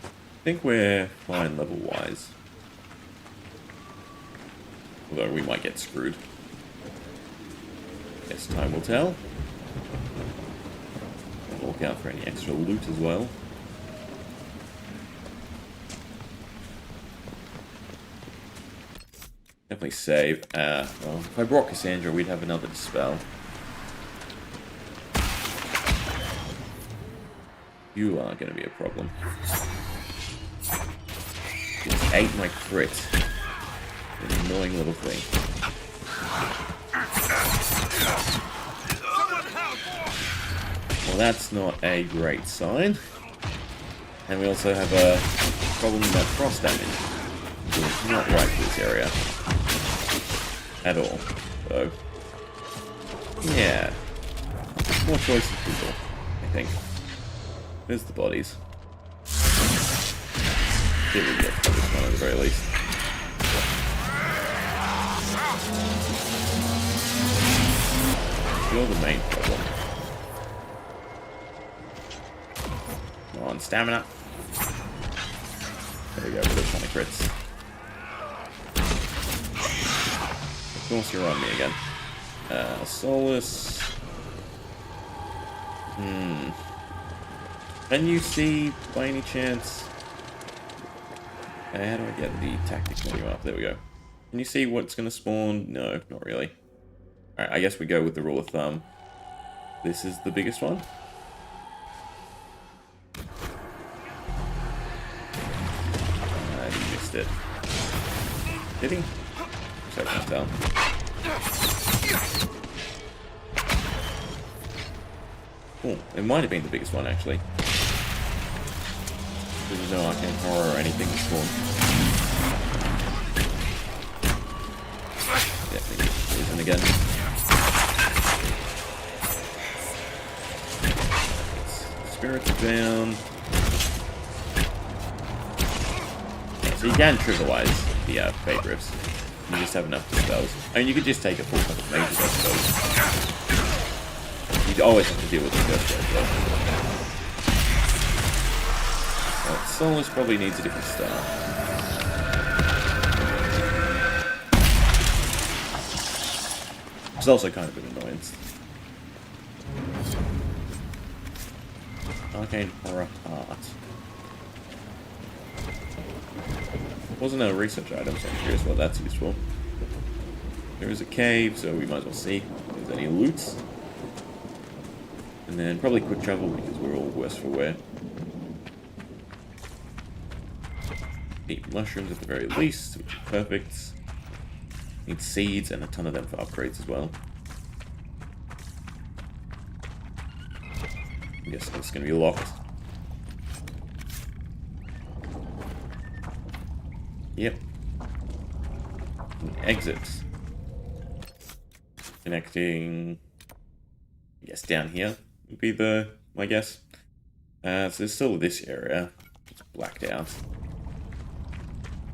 I think we're fine level-wise. Although we might get screwed. Guess time will tell. And look out for any extra loot as well. Definitely save. Well, if I brought Cassandra, we'd have another dispel. You are going to be a problem. Just ate my crit. An annoying little thing. Well, that's not a great sign. And we also have a problem with that frost damage. It's not right for this area. At all. So, yeah. More choice of people, I think. Where's the bodies? Here we get this one at the very least. You're the main problem. Come on, stamina. There we go, with a ton of crits. Of course you're on me again. Solus. Can you see, by any chance... how do I get the tactics menu up? There we go. Can you see what's going to spawn? No, not really. Alright, I guess we go with the rule of thumb. This is the biggest one. He missed it. Did he? So I can't tell. Oh, it might have been the biggest one actually. There's no arcane horror or anything to spawn. Definitely poison again. Spirits down. Yeah, so you can trivialize the fate rifts. You just have enough dispels. I mean, you could just take a full couple of mages, I suppose. You'd always have to deal with the ghost as well. Well, Solus probably needs a different start. It's also kind of an annoyance. Arcane Horror Art. Wasn't a research item, so I'm curious what that's used for. There is a cave, so we might as well see if there's any loot. And then probably quick travel because we're all worse for wear. Need mushrooms at the very least, which is perfect. Need seeds and a ton of them for upgrades as well. I guess it's going to be locked. Yep. Exits. Connecting, I guess, down here would be my guess. So there's still this area. It's blacked out.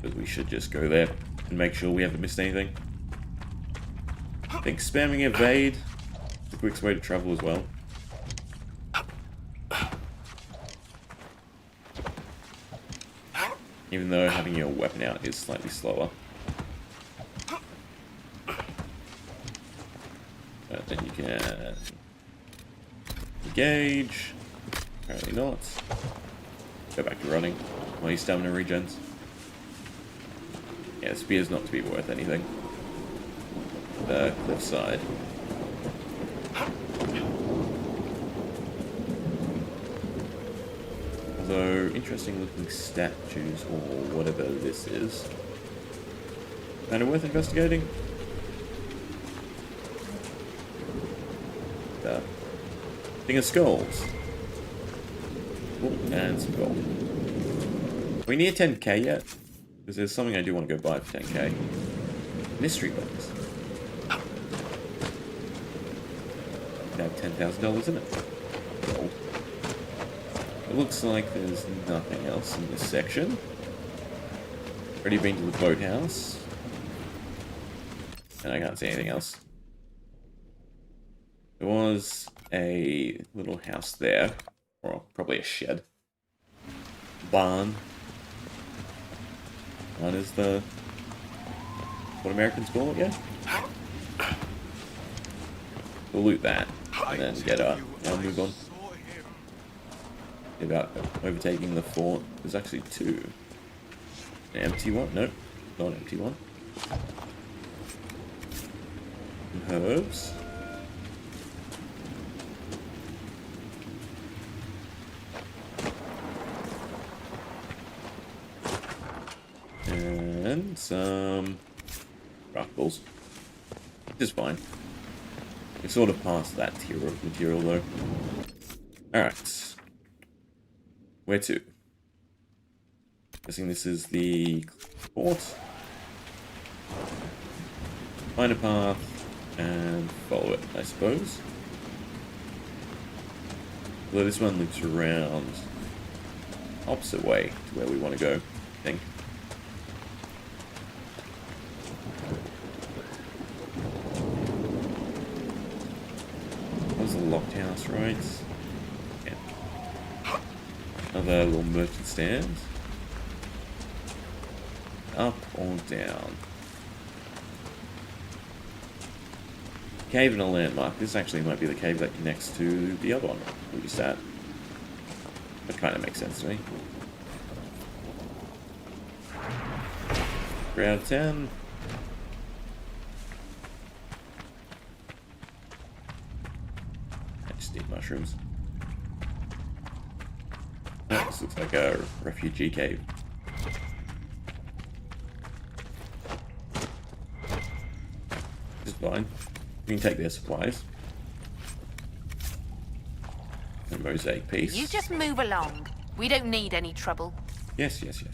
But we should just go there and make sure we haven't missed anything. I think spamming evade is the quickest way to travel as well. Even though having your weapon out is slightly slower. But then you can engage. Apparently not. Go back to running while your stamina regens. Yeah, spear's not to be worth anything. The cliffside. Although, interesting looking statues or whatever this is. Kind of worth investigating. Thing of skulls. Oh, and some gold. Are we near 10k yet? Because there's something I do want to go buy for 10k. Mystery box. Could have $10,000 in it. Gold. It looks like there's nothing else in this section. Already been to the boathouse. And I can't see anything else. There was a little house there. Or probably a shed. Barn. What is what Americans call it, yeah? We'll loot that. And then get up. Now move on. About overtaking the fort. There's actually two. An empty one? Nope. Not an empty one. Some herbs. And some rock balls. Which is fine. We're sort of past that tier of material, though. Alright. Where to? Guessing this is the fort. Find a path and follow it, I suppose. Although this one loops around opposite way to where we want to go, I think. That was a locked house, right? Yeah. Another little merchant stand. Up or down? Cave and a landmark. This actually might be the cave that connects to the other one we just at. That kind of makes sense to me. 3 out of 10. I just need mushrooms. Oh, this looks like a refugee cave. Just fine. We can take their supplies. A mosaic piece. You just move along. We don't need any trouble. Yes, yes, yes.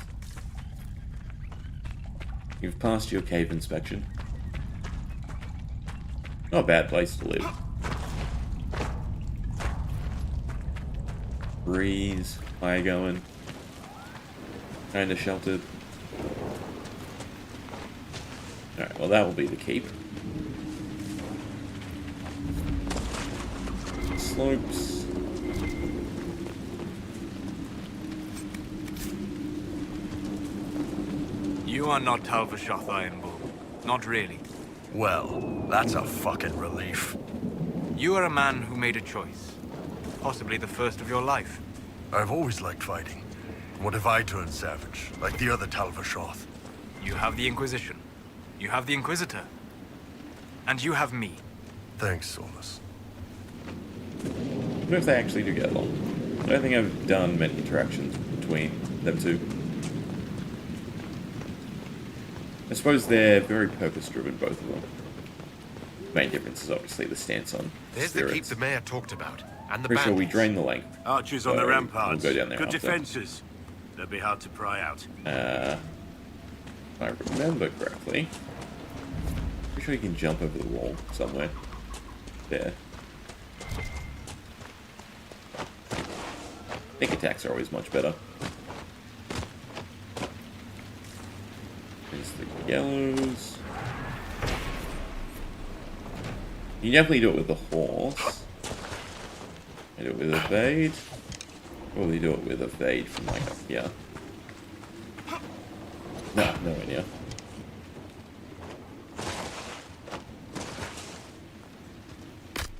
You've passed your cave inspection. Not a bad place to live. Breeze, fire going. Kinda sheltered. Alright, well that will be the keep. Slopes. You are not Talvashoth Ironbull. Not really. Well, that's a fucking relief. You are a man who made a choice. Possibly the first of your life. I've always liked fighting. What if I turned savage, like the other Talvashoth? You have the Inquisition. You have the Inquisitor. And you have me. Thanks, Solus. I wonder if they actually do get along. I don't think I've done many interactions between them two. I suppose they're very purpose-driven, both of them. The main difference is obviously the stance on There's spirits. the keep the mayor talked about, and the Pretty sure we bandits. drain the lake. Archers on the ramparts. We'll go down there Good after. defenses. They'll be hard to pry out. If I remember correctly. Pretty sure you can jump over the wall somewhere. There. I think attacks are always much better. There's the yellows. You definitely do it with the horse. I do it with a Vade. Probably do it with a Vade from like up here. No, nowhere near.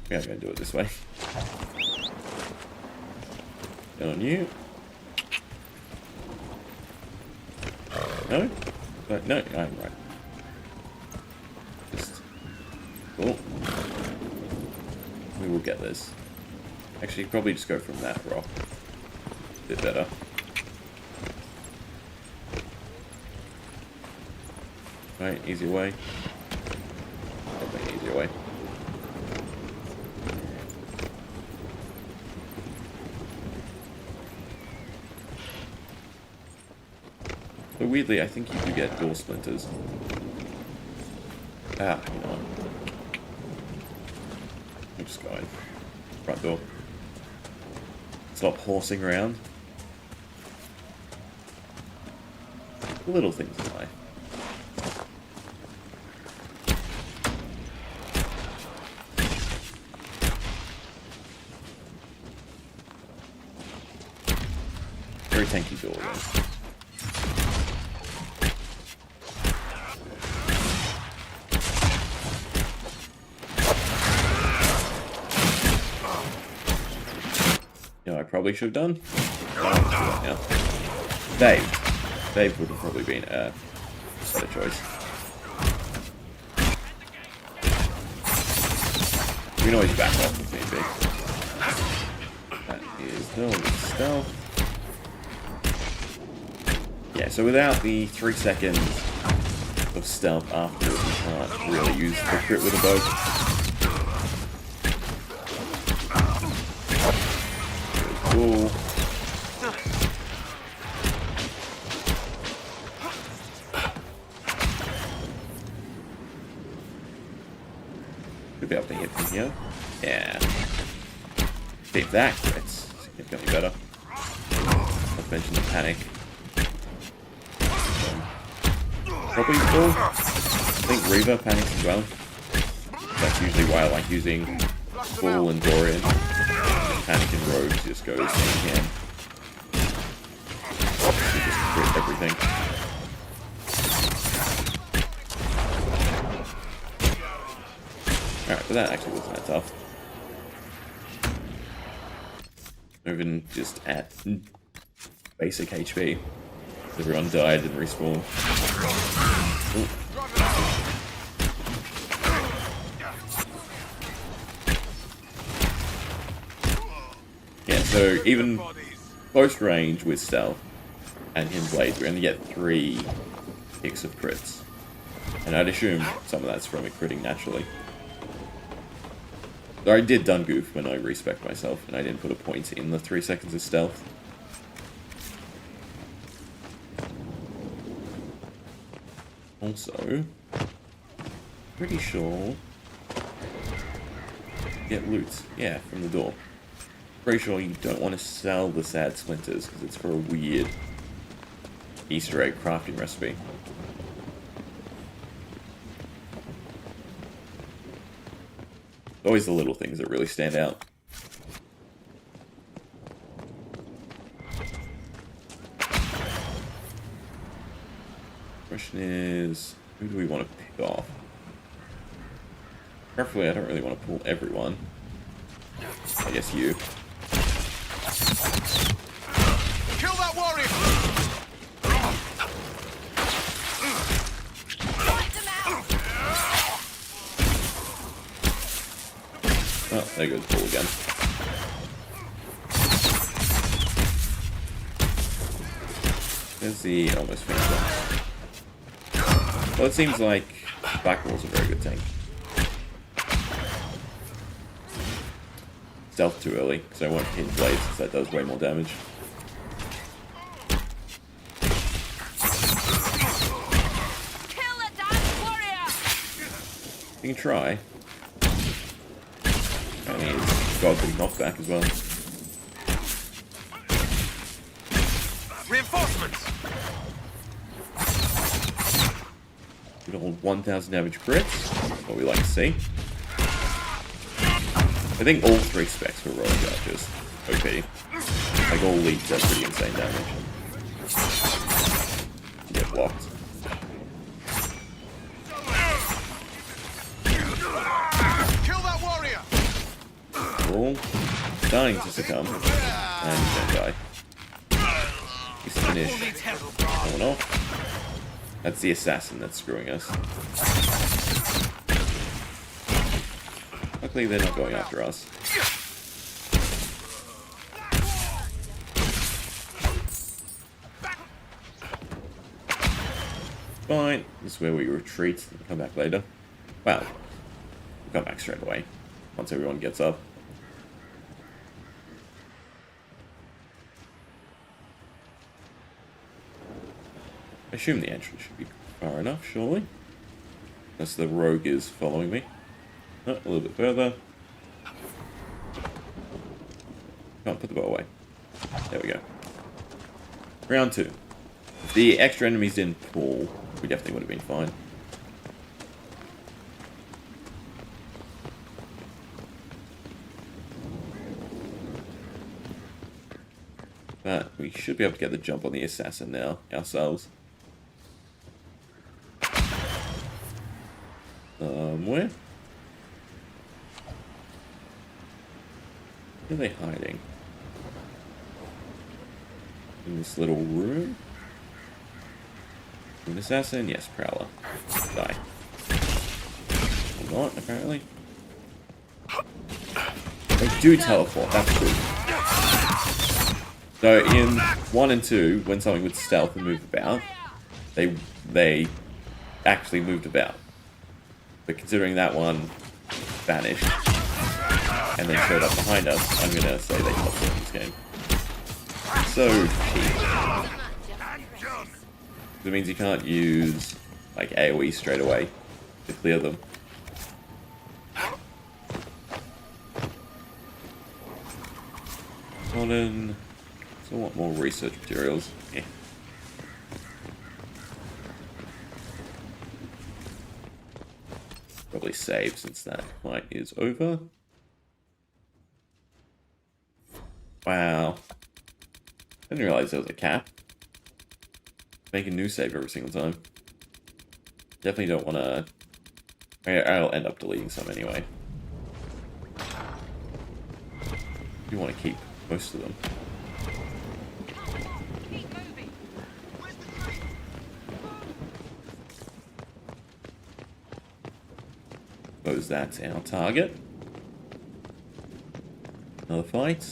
Yeah, I'm gonna do it this way. On you. No? No, I'm right. Just... Cool. We will get this. Actually, probably just go from that rock. A bit better. Right, easier way. Definitely easier way. But weirdly, I think you do get door splinters. Ah, you know what? I'm just going. Front door. Stop horsing around. Little things in life. Very tanky door, though. Probably should have done. Yeah. Dave would have probably been a better choice. We can always back off if need be. That is no stealth. Yeah, so without the 3 seconds of stealth after, we can't really use the crit with a bow. Should be able to hit from here. Yeah. Keep that crits. Significantly better. Not to mention the panic. Probably full. I think Reaver panics as well. That's usually why I like using Full and Dorian. Panic and Rogue just goes hand in hand. You just crit everything. Alright, but that actually wasn't that tough. Moving just at basic HP. Everyone died and respawned. Ooh. Yeah, so even close range with stealth and hidden blades, we only get 3 hits of crits. And I'd assume some of that's from it critting naturally. Though I did done goof when I respec myself and I didn't put a point in the 3 seconds of stealth. Also, pretty sure get loot, yeah, from the door. Pretty sure you don't want to sell the sad splinters because it's for a weird Easter egg crafting recipe. Always the little things that really stand out. Question is, who do we want to pick off? Preferably, I don't really want to pull everyone. I guess you. Kill that warrior! Oh, there goes Paul again. There's the almost finished one. Well, it seems like Blackwall's a very good tank. Stealth too early, so I won't hit blades because that does way more damage. Kill a damn warrior! You can try. I mean, it's got a big knockback as well. Reinforcements! Good old 1000 damage crits. That's what we like to see. I think all 3 specs for Royal Archers. OP. Like all leads are pretty insane damage. Get blocked. Kill that warrior! All starting to succumb. And he's gonna die. He's finished. Going off. That's the assassin that's screwing us. Luckily, they're not going after us. Fine. This is where we retreat and come back later. Well, we'll come back straight away once everyone gets up. I assume the entrance should be far enough, surely. Unless the rogue is following me. Oh, a little bit further. Come on, put the bow away. There we go. Round 2. If the extra enemies didn't pull, we definitely would have been fine. But we should be able to get the jump on the assassin now, ourselves. Where? Where are they hiding? In this little room? An assassin? Yes, Prowler. Die. Or not, apparently. They do teleport, that's good. So in 1 and 2, when something would stealth and move about, they actually moved about. But considering that one vanished and then showed up behind us, I'm gonna say they teleport in this game. So cheap. It means you can't use like AoE straight away to clear them. modern. So I want more research materials. Yeah. Probably save since that fight is over. Wow. I didn't realize there was a cap. Make a new save every single time. Definitely don't want to... I'll end up deleting some anyway. You want to keep most of them. Suppose that's our target. Another fight.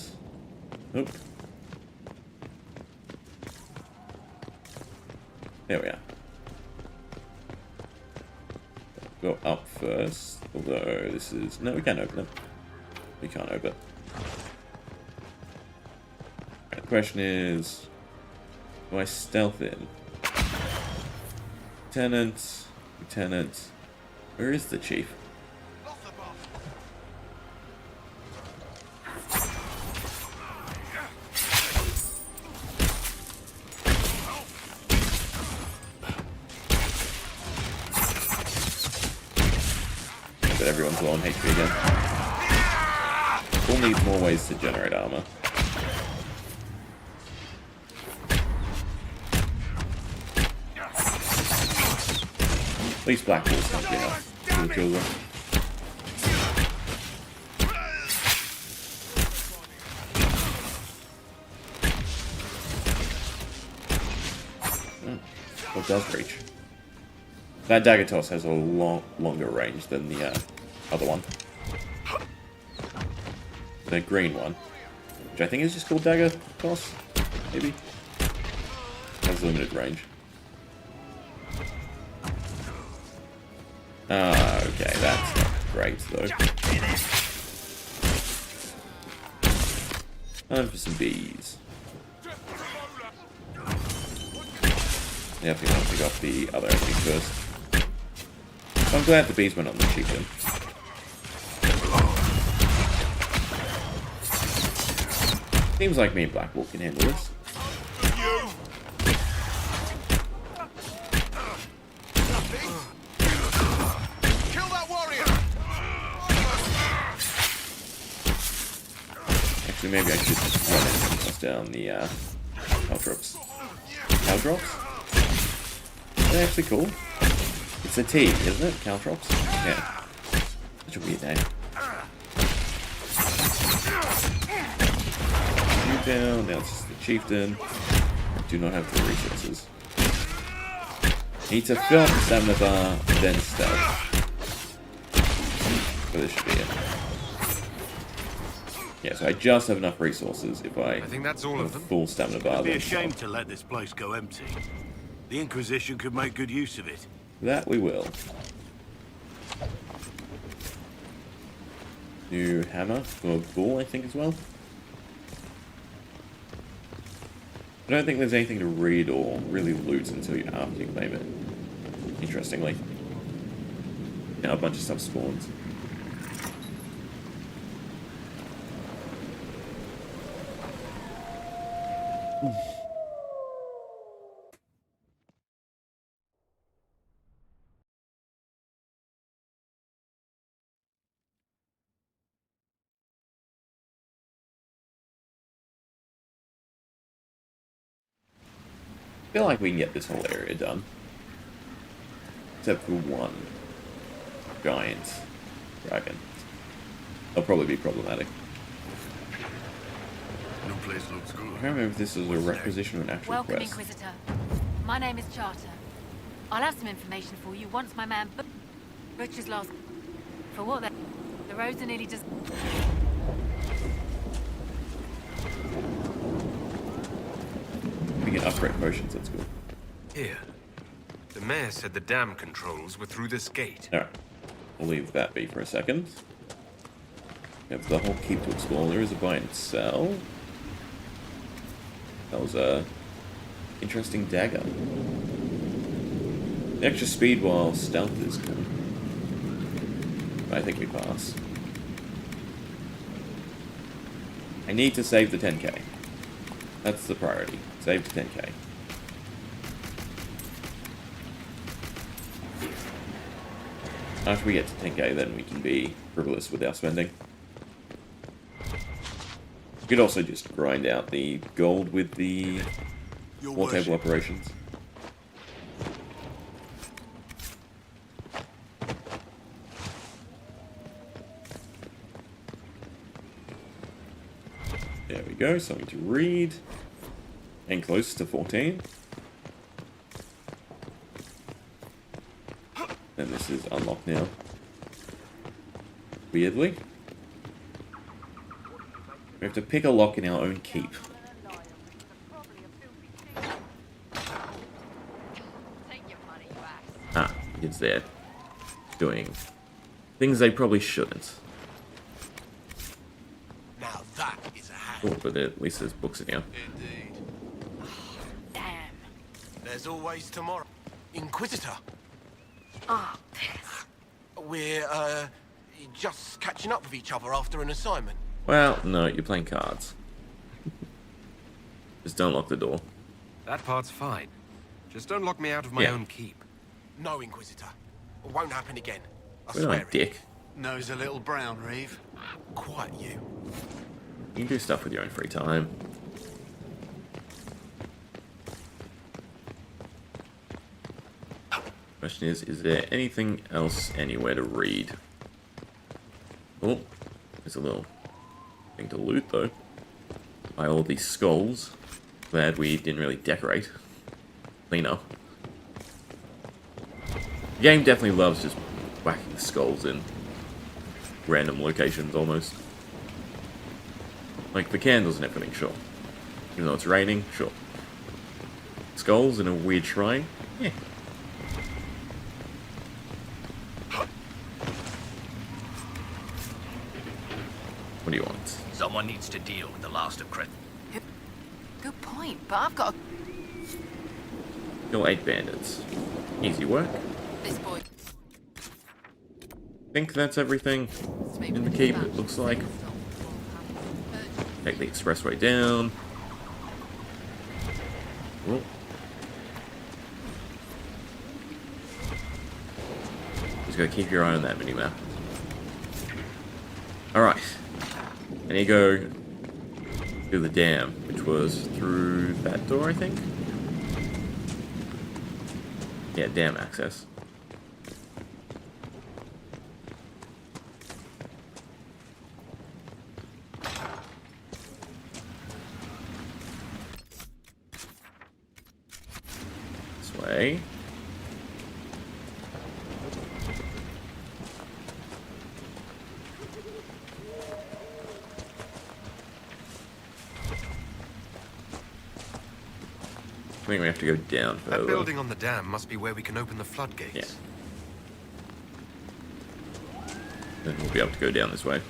Nope. There we are. Go up first. Although this is... No, we can't open it. We can't open it. Right, the question is... Do I stealth in? Lieutenant. Lieutenant. Where is the chief? But everyone's low on HP again. We'll need more ways to generate armor. At least Black Wolf's not good enough to kill them. Well, it does reach. That dagger toss has a longer range than the other one. The green one, which I think is just called dagger toss, maybe? Has limited range. Okay, that's not great though. Time for some bees. Definitely want to pick off the other enemy first. I'm glad the bees went on the chieftain. Seems like me and Black Wolf can handle this. Kill that warrior! Actually, maybe I should just run in and toss down the caltrops. Caltrops? They're actually cool. It's a T, isn't it? Caltrops? Yeah. Such a weird name. You down, now it's just the chieftain. I do not have the resources. Need to fill up the stamina bar, then stealth. So this should be it. Yeah, so I just have enough resources if I think that's all of them. Full stamina bar. It'd be a shame to let this place go empty. The Inquisition could make good use of it. That we will. New hammer for Bull, I think, as well. I don't think there's anything to read or really loot until after you claim it. Interestingly. Now a bunch of stuff spawns. I feel like we can get this whole area done. Except for one giant dragon. They'll probably be problematic. No place looks good. I can't remember if this is a requisition or an actual Welcome, quest. Inquisitor. My name is Charter. I'll have some information for you once my man Butcher's lost. For what? The roads are nearly just... We can upgrade potions, that's cool. Here. The mayor said the dam controls were through this gate. Alright. We'll leave that be for a second. We have the whole keep to explore. There is a buy and sell. That was a interesting dagger. The extra speed while stealth is cool. But I think we pass. I need to save the 10k. That's the priority. Save the 10k. After we get to 10k, then we can be frivolous with our spending. You could also just grind out the gold with the war table operations. There we go, something to read. And close to 14. And this is unlocked now. Weirdly. We have to pick a lock in our own keep. Ah, kids there. Doing things they probably shouldn't. Now that is a hand. Oh, but at least there's books in here. Indeed. Damn. There's always tomorrow. Inquisitor. Ah, We're, just catching up with each other after an assignment. Well, no, you're playing cards. Just don't lock the door. That part's fine. Just don't lock me out of my own keep. No, Inquisitor. It won't happen again. I We're swear like dick. Nose a little brown, Reeve. Quite you. You can do stuff with your own free time. Question is there anything else anywhere to read? Oh, there's a little thing to loot though. By all these skulls. Glad we didn't really decorate. Clean up. The game definitely loves just whacking skulls in random locations almost. Like the candles and everything, sure. Even though it's raining, sure. Skulls in a weird shrine? Yeah. What do you want? Someone needs to deal with the last of Crit. Good point, but I've got Kill 8 bandits. Easy work. this boy. Think that's everything in the keep, it looks like. Take the expressway down. Oh. Just gotta keep your eye on that minimap. Alright. And you go to the dam, which was through that door, I think? Yeah, dam access. This way. I think we have to go down further. That building on the dam must be where we can open the floodgates. Yeah. Then we'll be able to go down this way.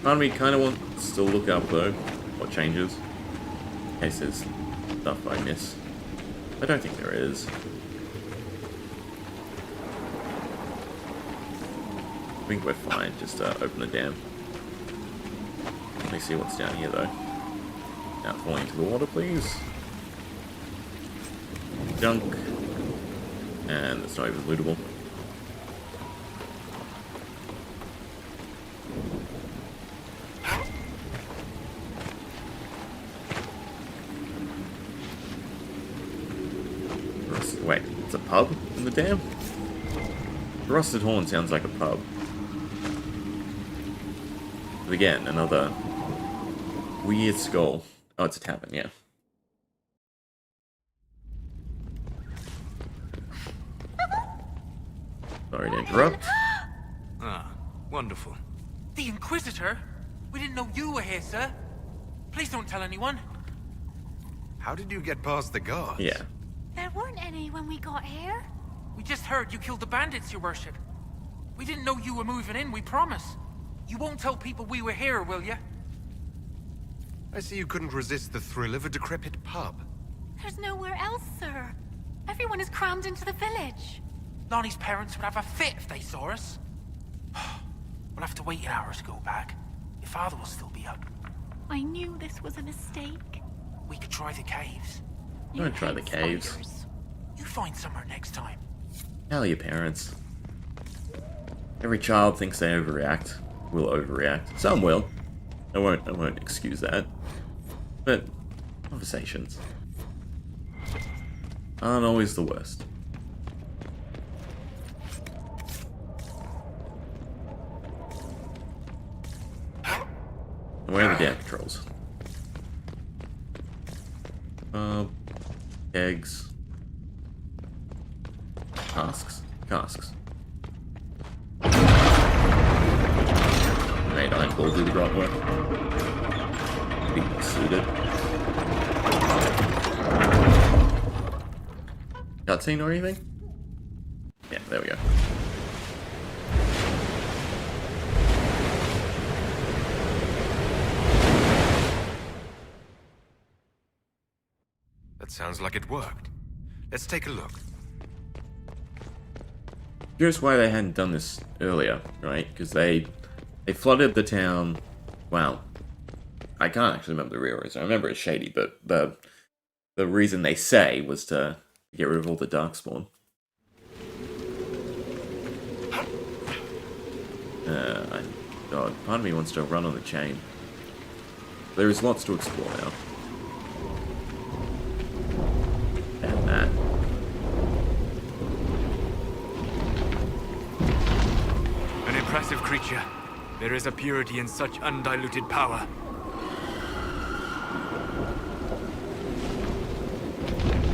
Part of me kind of wants to look up though what changes, in case there's stuff I miss. I don't think there is. I think we're fine. Just open the dam. Let me see what's down here though. Now falling into the water, please. Junk. And it's not even lootable. Wait, it's a pub in the dam? The Rusted Horn sounds like a pub. But again, another weird skull. Oh, it's a tavern, yeah. Sorry to interrupt. Ah, wonderful. The Inquisitor? We didn't know you were here, sir. Please don't tell anyone. How did you get past the guards? Yeah. There weren't any when we got here. We just heard you killed the bandits, your worship. We didn't know you were moving in, we promise. You won't tell people we were here, will you? I see you couldn't resist the thrill of a decrepit pub. There's nowhere else, sir. Everyone is crammed into the village. Lonnie's parents would have a fit if they saw us. We'll have to wait an hour to go back. Your father will still be up. I knew this was a mistake. We could try the caves. I'm gonna try the caves. You find somewhere next time. Tell your parents. Every child thinks they overreact. Will overreact. Some will. I won't excuse that. But conversations aren't always the worst. Where are the dam controls? Eggs. Casks. Made iron ball do the grunt work. Be suited. Cutscene or anything? Yeah, there we go. That sounds like it worked. Let's take a look. Curious why they hadn't done this earlier, right? Because they flooded the town. Wow. I can't actually remember the real reason. I remember it's shady, but the reason they say was to get rid of all the darkspawn. God, part of me wants to run on the chain. There is lots to explore now. And that. An impressive creature. There is a purity in such undiluted power.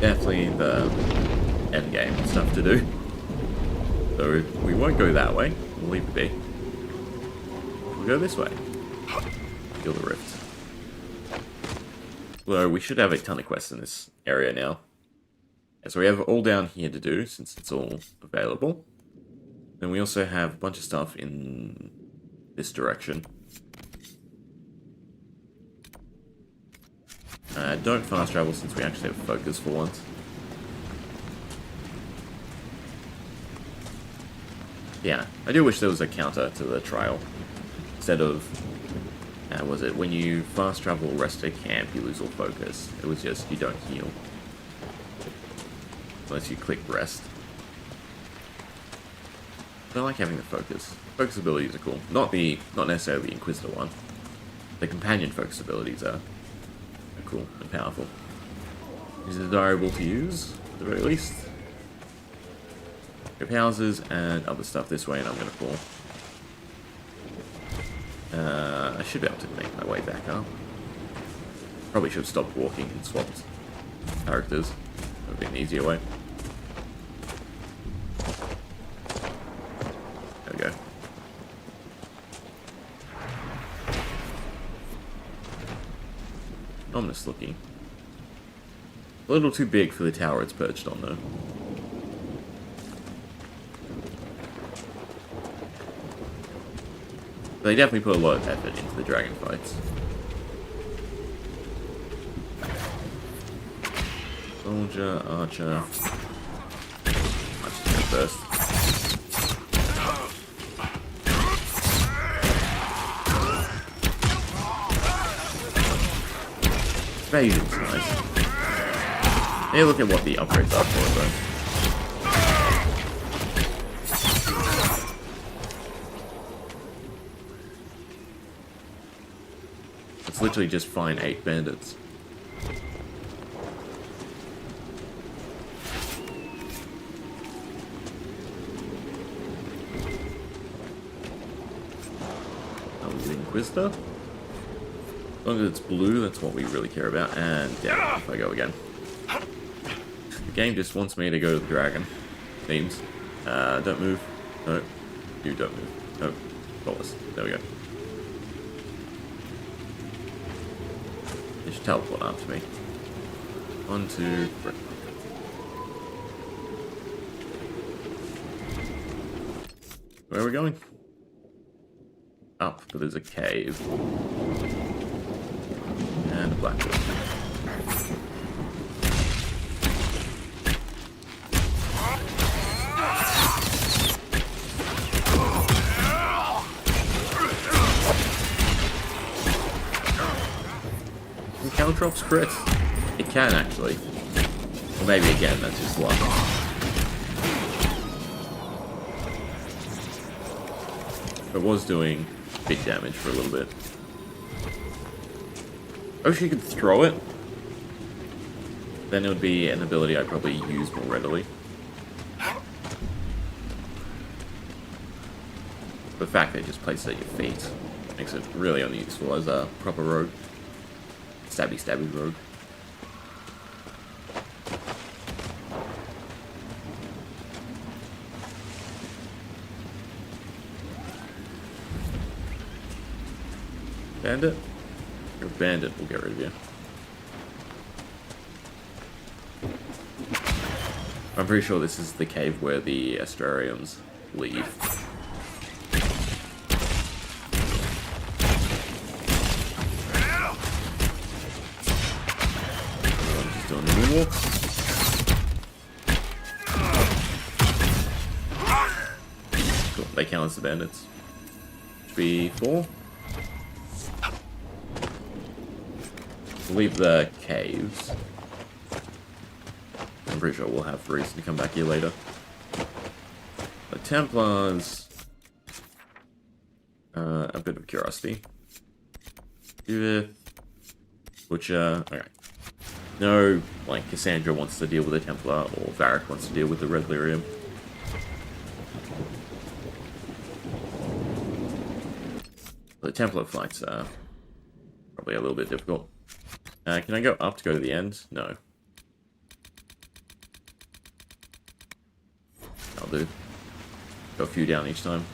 Definitely the endgame stuff to do. So we won't go that way. We'll leave it be. We'll go this way. Kill the rift. Well, we should have a ton of quests in this area now. So we have all down here to do, since it's all available. Then we also have a bunch of stuff in this direction. Don't fast travel since we actually have focus for once. Yeah, I do wish there was a counter to the trial. Instead of, was it when you fast travel rest at camp, you lose all focus. It was just, you don't heal. Unless you click rest. I like having the focus. Focus abilities are cool. Not necessarily the Inquisitor one. The companion focus abilities are cool and powerful. Is it desirable to use, at the very least? Grip houses and other stuff this way, and I'm gonna fall. I should be able to make my way back up. Probably should have stopped walking and swapped characters. That would be an easier way. There we go. Ominous looking. A little too big for the tower it's perched on, though. They definitely put a lot of effort into the dragon fights. Soldier, archer. First. Evasion's nice. Hey, look at what the upgrades are for, though. It's literally just find 8 bandits. The Inquisitor? As long as it's blue, that's what we really care about. And down if I go again. The game just wants me to go to the dragon. Seems. Don't move. No. You don't move. No. Flawless. There we go. It should teleport after me. 1, 2, 3. Where are we going? Up, but there's a cave. And a blackwood. Can Caltrops crits? It can, actually. Or maybe again, that's just luck. It was doing big damage for a little bit. I wish you could throw it. Then it would be an ability I'd probably use more readily. The fact that it just places at your feet makes it really only useful as a proper rogue. Stabby rogue. Bandit? You're a bandit, we'll get rid of you. I'm pretty sure this is the cave where the Astrarians leave. I'm just doing the moonwalk. Cool, they count as the bandits. B4. Leave the caves. I'm pretty sure we'll have reason to come back here later. The Templars. A bit of curiosity. Judith. Butcher. Okay. No, like, Cassandra wants to deal with the Templar, or Varric wants to deal with the Red Lyrium. The Templar fights are probably a little bit difficult. Can I go up to go to the end? No. I'll do. Go a few down each time.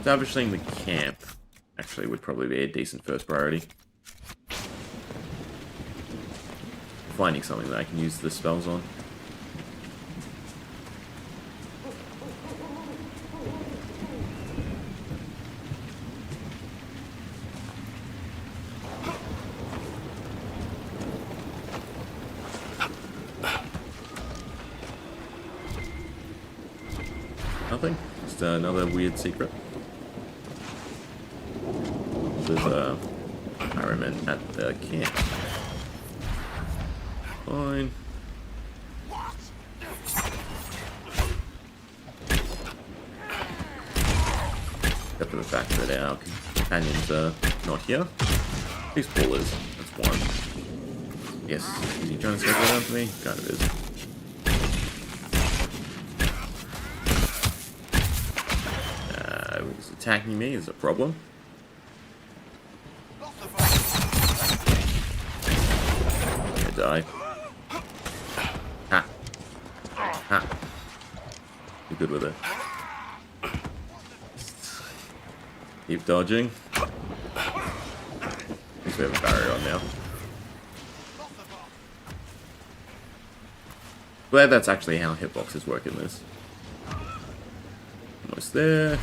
Establishing the camp actually would probably be a decent first priority. Finding something that I can use the spells on. Nothing. Just another weird secret. There's a Ironman at the camp. Fine. Except for the fact that our companions are not here. These ballers. That's one. Yes. Is he trying to circle around for me? Kind of is. He's attacking me is a problem. I die. Ha. Ha. You're good with it. Keep dodging. At least we have a barrier on now. Glad that's actually how hitboxes work in this. Almost there.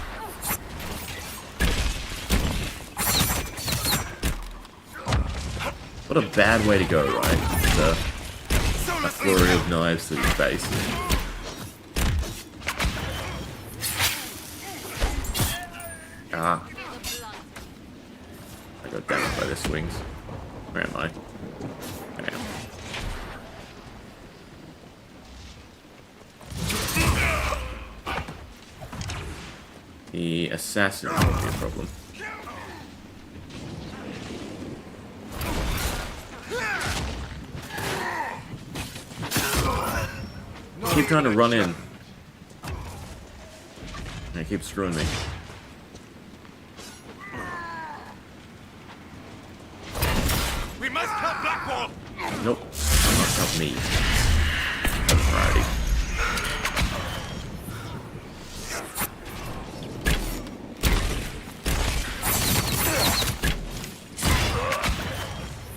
What a bad way to go, right? Just a flurry of knives to his face. Ah. I got damaged by their swings. Where am I? I am. The assassin will be a problem. Keep trying to run in. They keep screwing me. We must cut Blackwall. Nope, not me. Alrighty.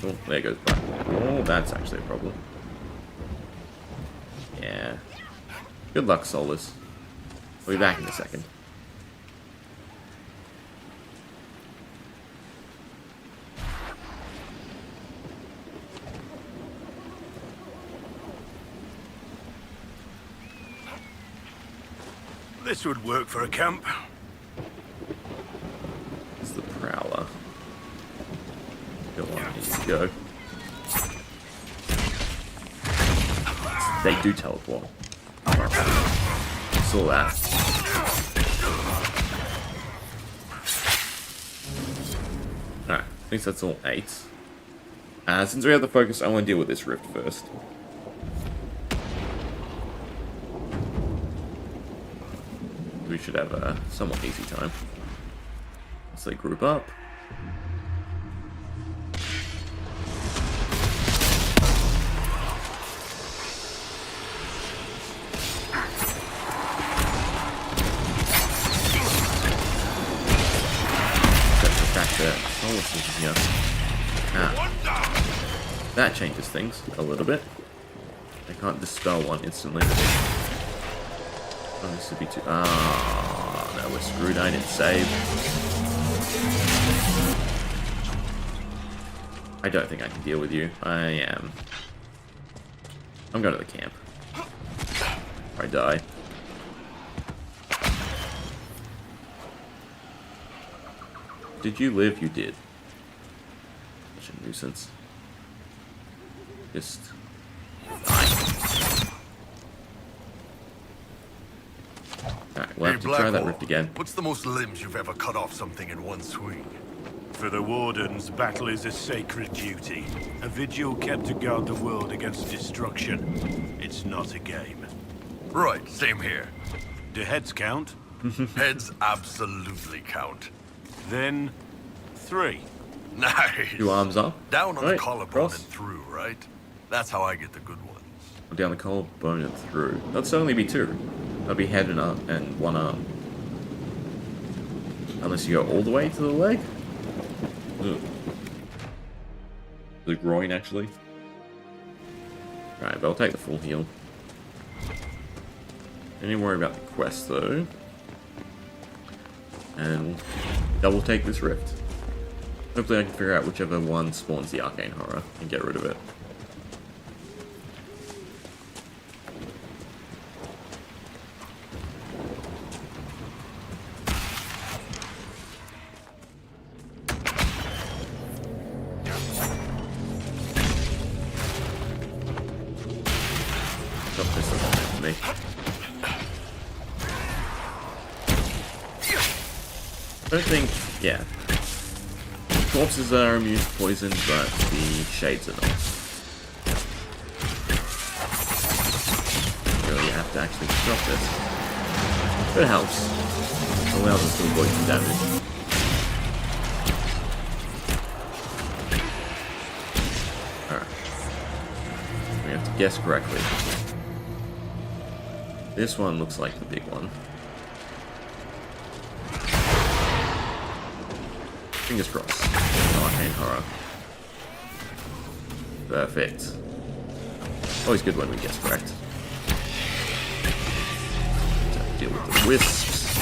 Oh, there goes back. Oh, that's actually a problem. Yeah. Good luck, Solus. We'll be back in a second. This would work for a camp. It's the Prowler. Go on, needs to go. They do teleport. Saw that. Alright, I think that's all 8. Since we have the focus, I want to deal with this rift first. We should have a somewhat easy time. Let's say group up. Here. That changes things a little bit. I can't dispel one instantly. Oh, this would be too... Ah, no, we're screwed. I didn't save. I don't think I can deal with you. I'm going to the camp. Or I die. Did you live? You did. Such a nuisance. Just die. Alright, we'll have to try that rift again. What's the most limbs you've ever cut off something in one swing? For the Wardens, battle is a sacred duty. A vigil kept to guard the world against destruction. It's not a game. Right, same here. Do heads count? Heads absolutely count. Then 3. Nice. 2 arms up. Down on right, the collarbone cross. and through, right? That's how I get the good ones. Down the collarbone and through. That'd only be 2. That'd be head and arm and 1 arm. Unless you go all the way to the leg. Ugh. The groin, actually. Right, but I'll take the full heal. Don't need to worry about the quest, though. And we'll double take this rift. Hopefully I can figure out whichever one spawns the arcane horror and get rid of it. Drop this on me. I don't think, yeah. Corpses are immune to poison, but the shades are not. So you have to actually drop this. But it helps. It allows us to avoid some damage. Alright. We have to guess correctly. This one looks like the big one. Fingers crossed. Arcane horror. Perfect. Always good when we guess correct. Deal with the wisps.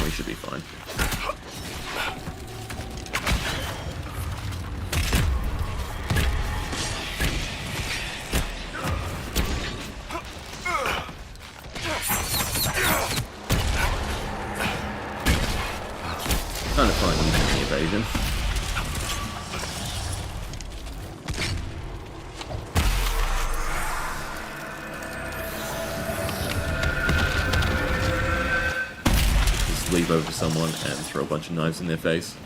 We should be fine. Kind of fun using the evasion. Just leap over someone and throw a bunch of knives in their face.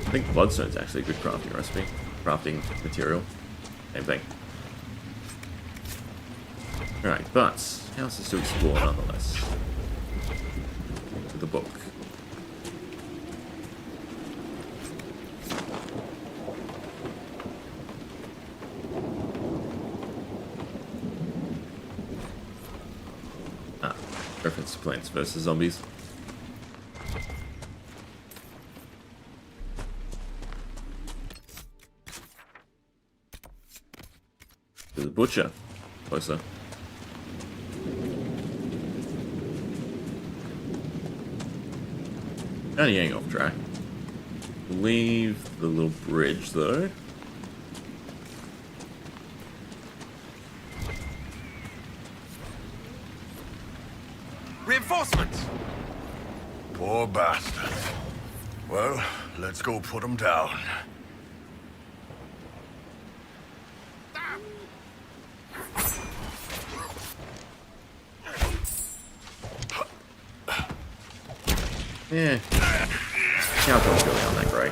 I think bloodstone's actually a good crafting recipe. Crafting material. Same thing. Alright, but houses to explore nonetheless. To the book. Reference to Plants vs. Zombies. To the butcher. Closer. Kind of getting off track. Leave the little bridge though. Reinforcements! Poor bastards. Well, let's go put them down. Yeah. Outdoors really aren't that great.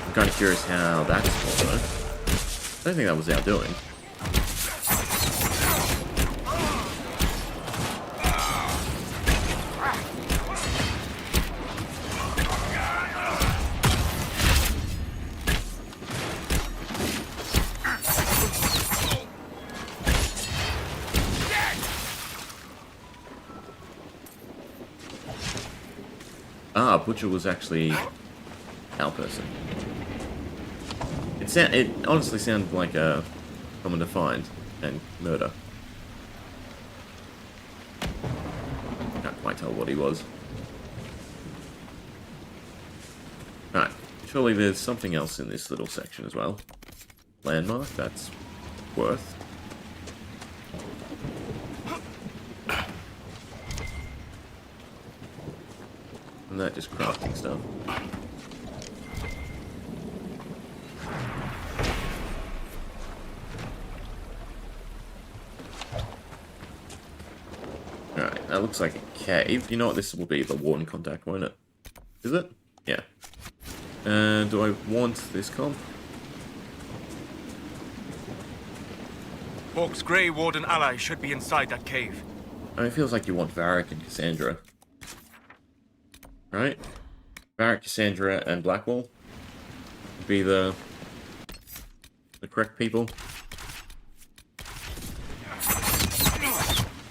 I'm kind of curious how that's for, though. I don't think that was our doing. Ah, Butcher was actually our person. It honestly sounded like someone to find and murder. Can't quite tell what he was. Alright, surely there's something else in this little section as well. Landmark, that's worth. And that just crafting stuff. Alright, that looks like a cave. You know what, this will be the warden contact, won't it? Is it? Yeah. Do I want this comp? Hawk's Grey Warden ally should be inside that cave. I mean, it feels like you want Varric and Cassandra. Right? Varric, Cassandra, and Blackwall would be the correct people.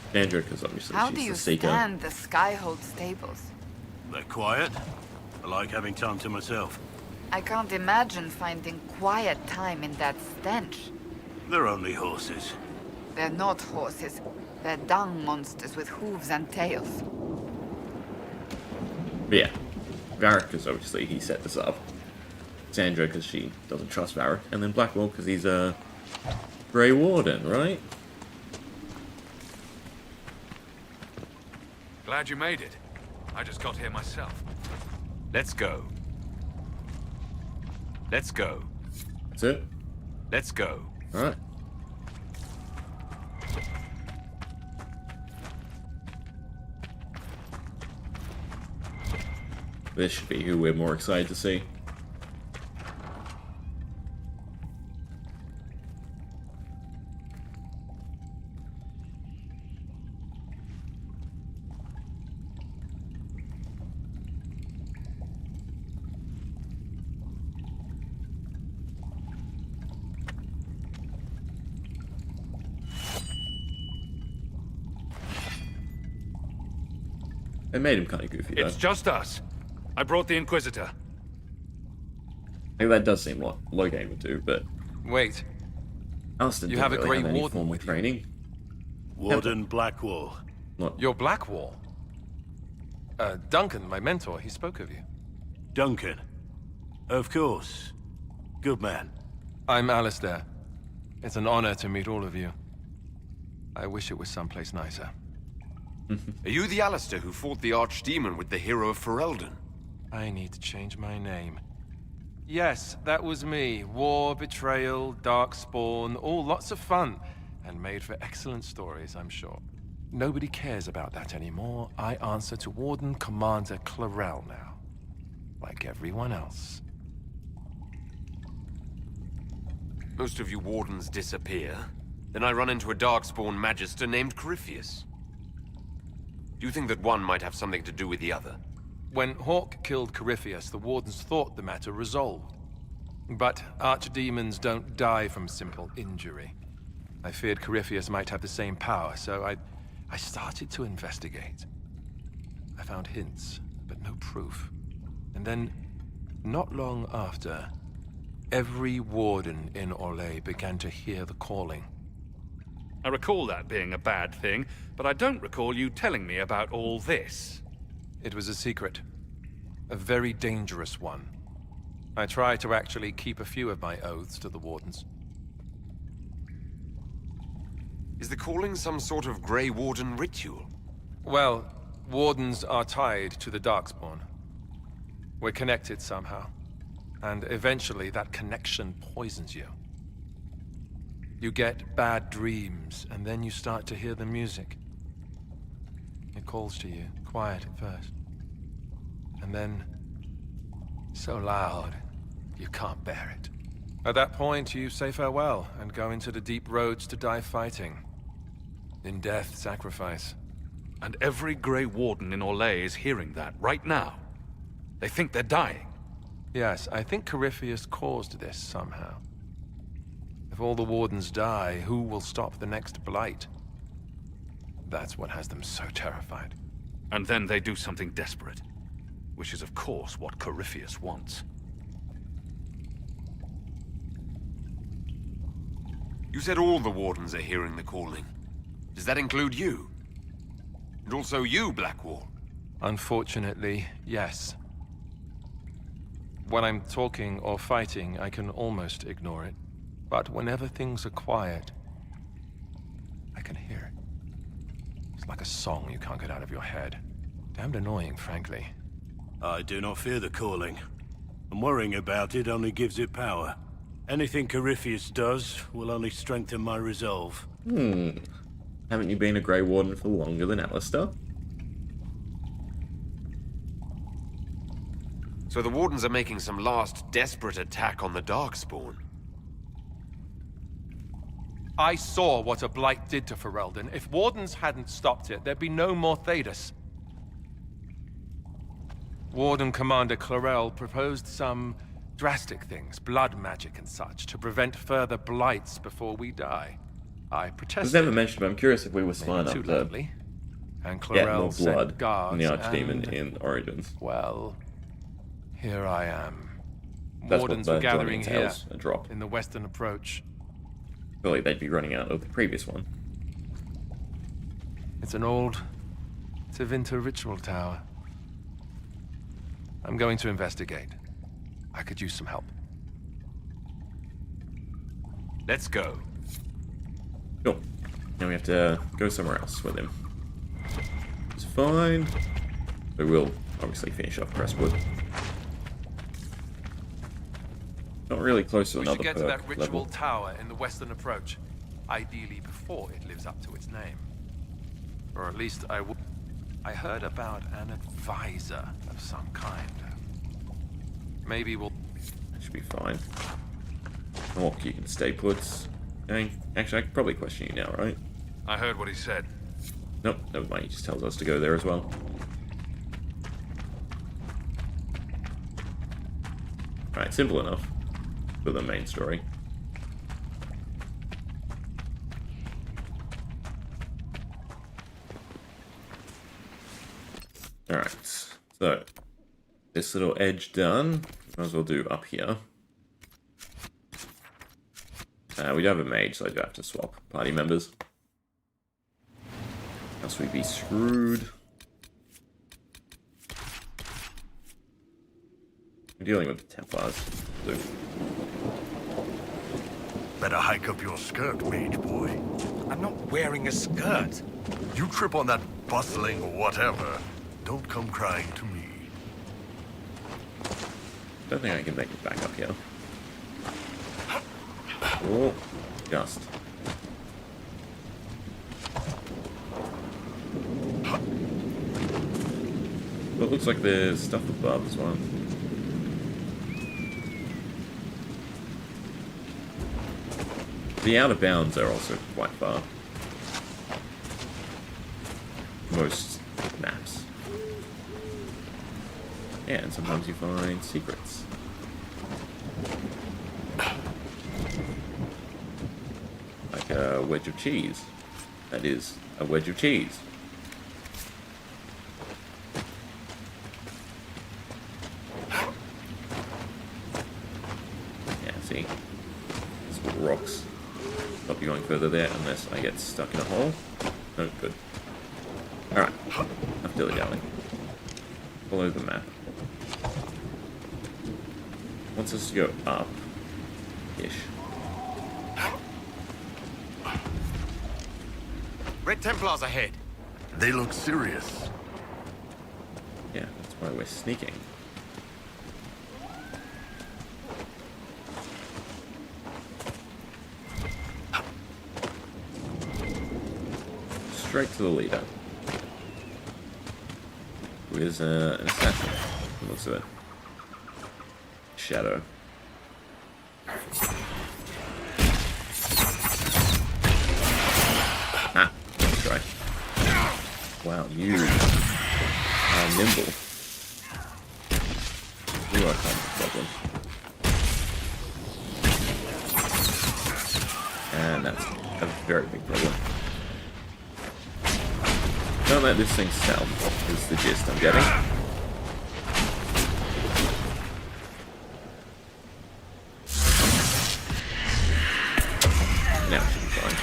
Cassandra, because obviously How she's do you the seeker. stand the Skyhold stables? They're quiet. I like having time to myself. I can't imagine finding quiet time in that stench. They're only horses. They're not horses. They're dung monsters with hooves and tails. But yeah, Varric, because obviously he set this up. Cassandra, because she doesn't trust Varric. And then Blackwall, because he's a Grey Warden, right? Glad you made it. I just got here myself. Let's go. Let's go. That's it? Let's go. Alright. This should be who we're more excited to see. It made him kind of goofy, though. It's just us. I brought the Inquisitor. I think that does seem what Logan would do, but... Wait. Alistair You didn't have a really Grey have any Warden formal with you. training. Warden Blackwall. You're Blackwall? Duncan, my mentor, he spoke of you. Duncan. Of course. Good man. I'm Alistair. It's an honor to meet all of you. I wish it was someplace nicer. Are you the Alistair who fought the Archdemon with the hero of Ferelden? I need to change my name. Yes, that was me. War, betrayal, darkspawn, all lots of fun. And made for excellent stories, I'm sure. Nobody cares about that anymore. I answer to Warden Commander Klloo now. Like everyone else. Most of you Wardens disappear. Then I run into a Darkspawn Magister named Corypheus. Do you think that one might have something to do with the other? When Hawk killed Corypheus, the Wardens thought the matter resolved. But archdemons don't die from simple injury. I feared Corypheus might have the same power, so I started to investigate. I found hints, but no proof. And then, not long after, every Warden in Orlais began to hear the calling. I recall that being a bad thing, but I don't recall you telling me about all this. It was a secret. A very dangerous one. I try to actually keep a few of my oaths to the Wardens. Is the calling some sort of Grey Warden ritual? Well, wardens are tied to the Darkspawn. We're connected somehow. And eventually that connection poisons you. You get bad dreams, and then you start to hear the music. It calls to you, quiet at first. And then, so loud, you can't bear it. At that point, you say farewell, and go into the deep roads to die fighting. In death, sacrifice. And every Grey Warden in Orlais is hearing that right now. They think they're dying. Yes, I think Corypheus caused this somehow. If all the Wardens die, who will stop the next Blight? That's what has them so terrified. And then they do something desperate. Which is, of course, what Corypheus wants. You said all the Wardens are hearing the calling. Does that include you? And also you, Blackwall? Unfortunately, yes. When I'm talking or fighting, I can almost ignore it. But whenever things are quiet, I can hear it. It's like a song you can't get out of your head. Damned annoying, frankly. I do not fear the calling. And worrying about it only gives it power. Anything Corypheus does will only strengthen my resolve. Haven't you been a Grey Warden for longer than Alistair? So the Wardens are making some last desperate attack on the Darkspawn. I saw what a Blight did to Ferelden. If Wardens hadn't stopped it, there'd be no more Thedas. Warden Commander Clarel proposed some drastic things, blood magic and such, to prevent further Blights before we die. I protested. It was never mentioned, but I'm curious if we were smart enough to and get Clarel more sent blood guards from the Archdemon and, in Origins. Well, here I am. That's Wardens what were the gathering here entails, a drop. in the western approach. I feel like they'd be running out of the previous one. It's an old Tevinter ritual tower. I'm going to investigate. I could use some help. Let's go. Cool. Now we have to go somewhere else with him. It's fine. We will obviously finish off Crestwood. Not really close to We another should get to that ritual level. tower in the western approach. Ideally before it lives up to its name. Or at least I heard about an advisor of some kind. Maybe we'll... That should be fine. Oh, you can stay put. Okay. Actually, I could probably question you now, right? I heard what he said. Nope, never mind. He just tells us to go there as well. Alright, simple enough for the main story. Alright, so this little edge done. Might as well do up here. We do have a mage, so I do have to swap party members. Else we'd be screwed. We're dealing with the Templars. So. Better hike up your skirt, mage boy. I'm not wearing a skirt. You trip on that bustling whatever. Don't come crying to me. Don't think I can make it back up here. Oh, just. But it looks like there's stuff above as well. The outer bounds are also quite far. Most maps. Yeah, and sometimes you find secrets. Like a wedge of cheese. That is a wedge of cheese. Yeah, see? These little rocks. Stop you going further there unless I get stuck in a hole. No, good. Alright, enough dilly-dally. Follow the map. Wants us to go up-ish. Red Templars ahead. They look serious. Yeah, that's why we're sneaking. Straight to the leader. Who is an assassin. From the looks of it. Shadow. Ah, let's try. Wow, you are nimble. You are kind of a problem. And that's a very big problem. Don't let this thing sell, is the gist I'm getting. Now it should be fine.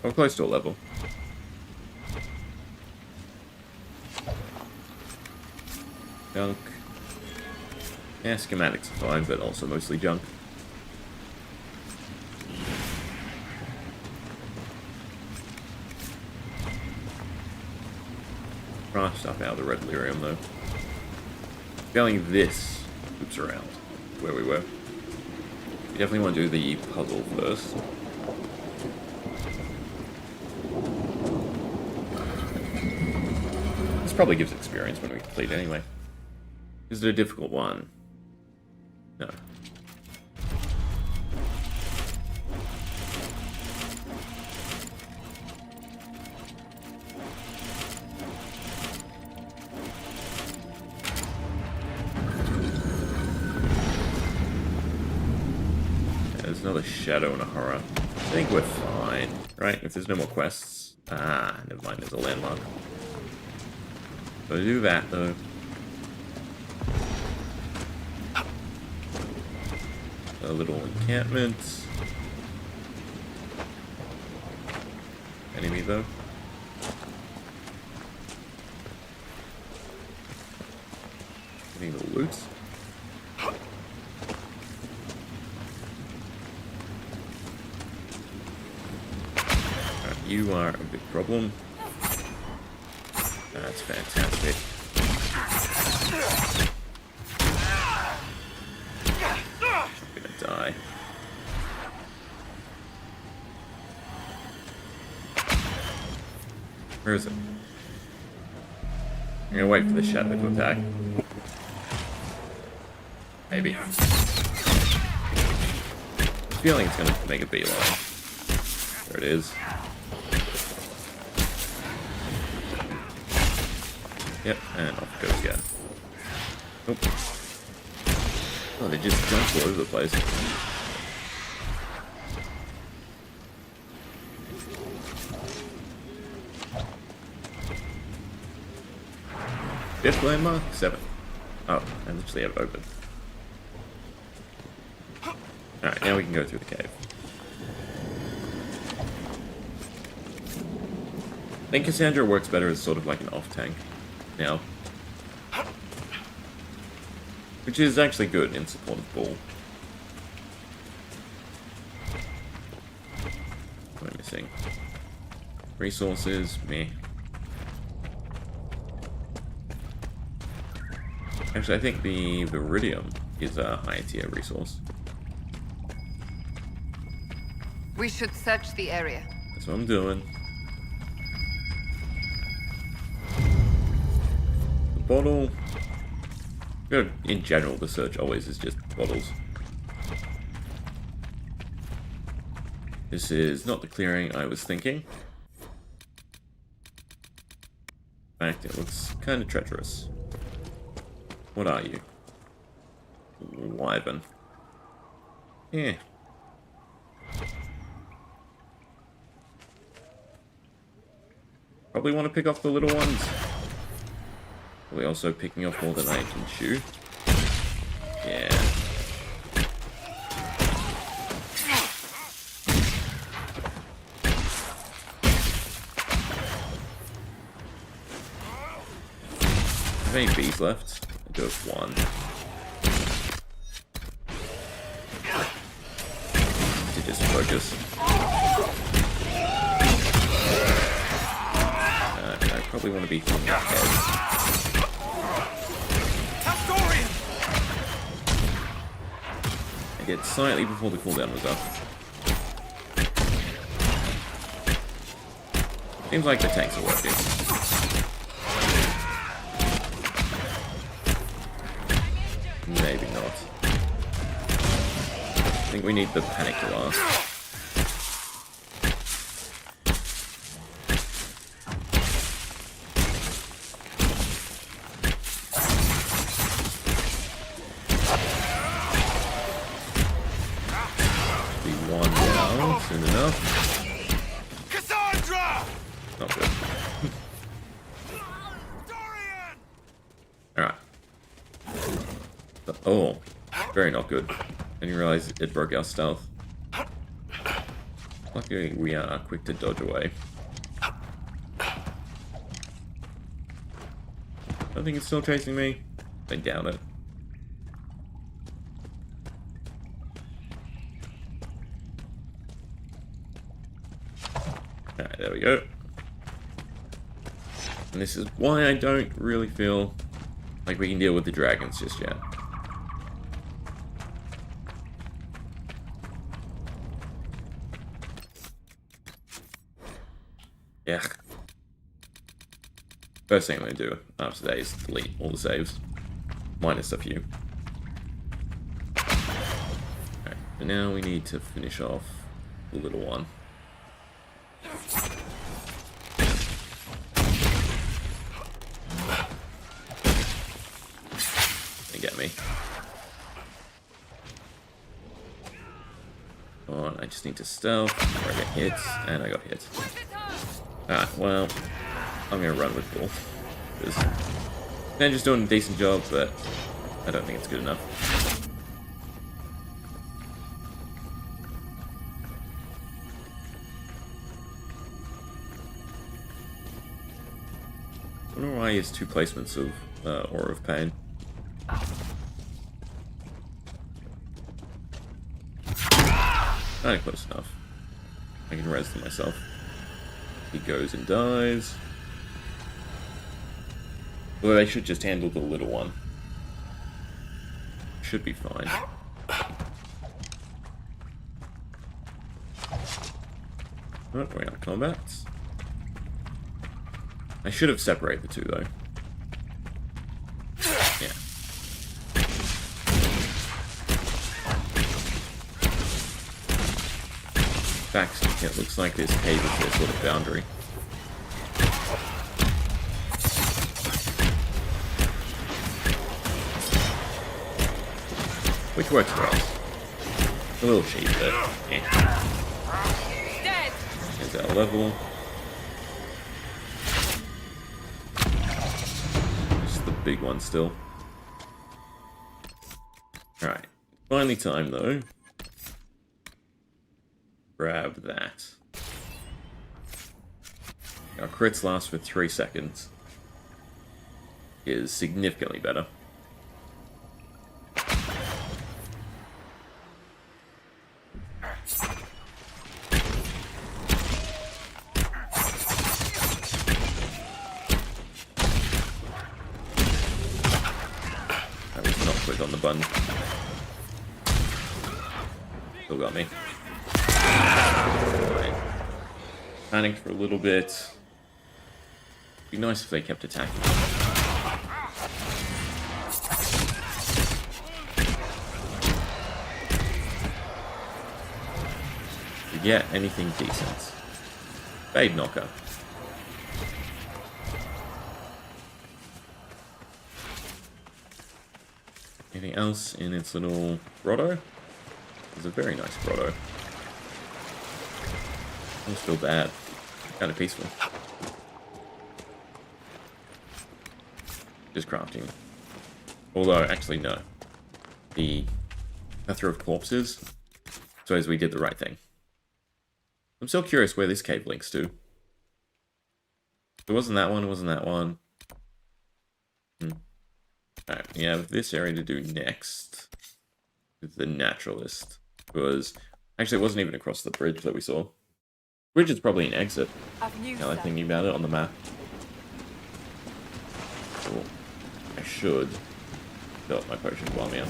I'm close to a level. Junk. Yeah, schematics are fine, but also mostly junk. Craft stuff out of the red lyrium though. Feeling this loops around where we were. We definitely want to do the puzzle first. This probably gives experience when we complete anyway. Is it a difficult one? No. There's another shadow and a horror. I think we're fine, right? If there's no more quests. Ah, never mind, there's a landmark. Gotta do that though. A little encampment. Enemy though. Getting the loot. You are a big problem. That's fantastic. I'm gonna die. Where is it? I'm gonna wait for the shadow to attack. Maybe. I have a feeling it's gonna make a beeline. There it is. Yep, and off it goes again. Oh. Oh, they just jumped all over the place. Fifth landmark? 7. Oh, I literally have it open. Alright, now we can go through the cave. I think Cassandra works better as sort of like an off-tank now. Which is actually good in support of Bull. What am I missing? Resources, meh. Actually, I think the Viridium is a higher tier resource. We should search the area. That's what I'm doing. The bottle. Good. In general, the search always is just bottles. This is not the clearing I was thinking. In fact, it looks kind of treacherous. What are you? Wyvern. Yeah. Probably want to pick off the little ones. Probably also picking off more than I can chew. Yeah. Have any bees left? I do have one. just focus. I probably want to be from that head. I get slightly before the cooldown was up. Seems like the tanks are working. Maybe not. I think we need the panic to last. Be one down soon enough. Not good. Alright. Oh, very not good. Didn't realize it broke our stealth. Luckily, we are quick to dodge away. I think it's still chasing me. I doubt it. Alright, there we go. And this is why I don't really feel like we can deal with the dragons just yet. Yeah. First thing I'm going to do after today is delete all the saves. Minus a few. Alright, but now we need to finish off the little one. They get me. Come on, I just need to stealth before I get hit, and I got hit. Alright, well, I'm gonna run with Bull. Because they're just doing a decent job, but I don't think it's good enough. I wonder why he has 2 placements of Aura of Pain. Kinda close enough. I can res them myself. He goes and dies. Well, they should just handle the little one. Should be fine. Alright, we're out of combat. I should have separated the two, though. Yeah. In fact, it looks like this cave is their sort of boundary. Which works for us. A little cheap, but eh. Here's our level. Just the big one still. Alright. Finally time, though. Grab that. Our crits last for 3 seconds. Is significantly better. That was not quick on the button. Still got me. Right. Panicked for a little bit. It'd be nice if they kept attacking. To get anything decent. Fade knocker. Anything else in its little grotto? It's a very nice grotto. I almost feel bad. Kind of peaceful. Just crafting. Although, actually, no. The plethora of corpses shows we did the right thing. I'm still curious where this cave links to. It wasn't that one, it wasn't that one. Alright, we have this area to do next. With the naturalist. Because Actually, it wasn't even across the bridge that we saw. Bridge is probably an exit. Avenue, Now I'm sir. thinking about it on the map. Oh, I should fill up my potion while I'm here.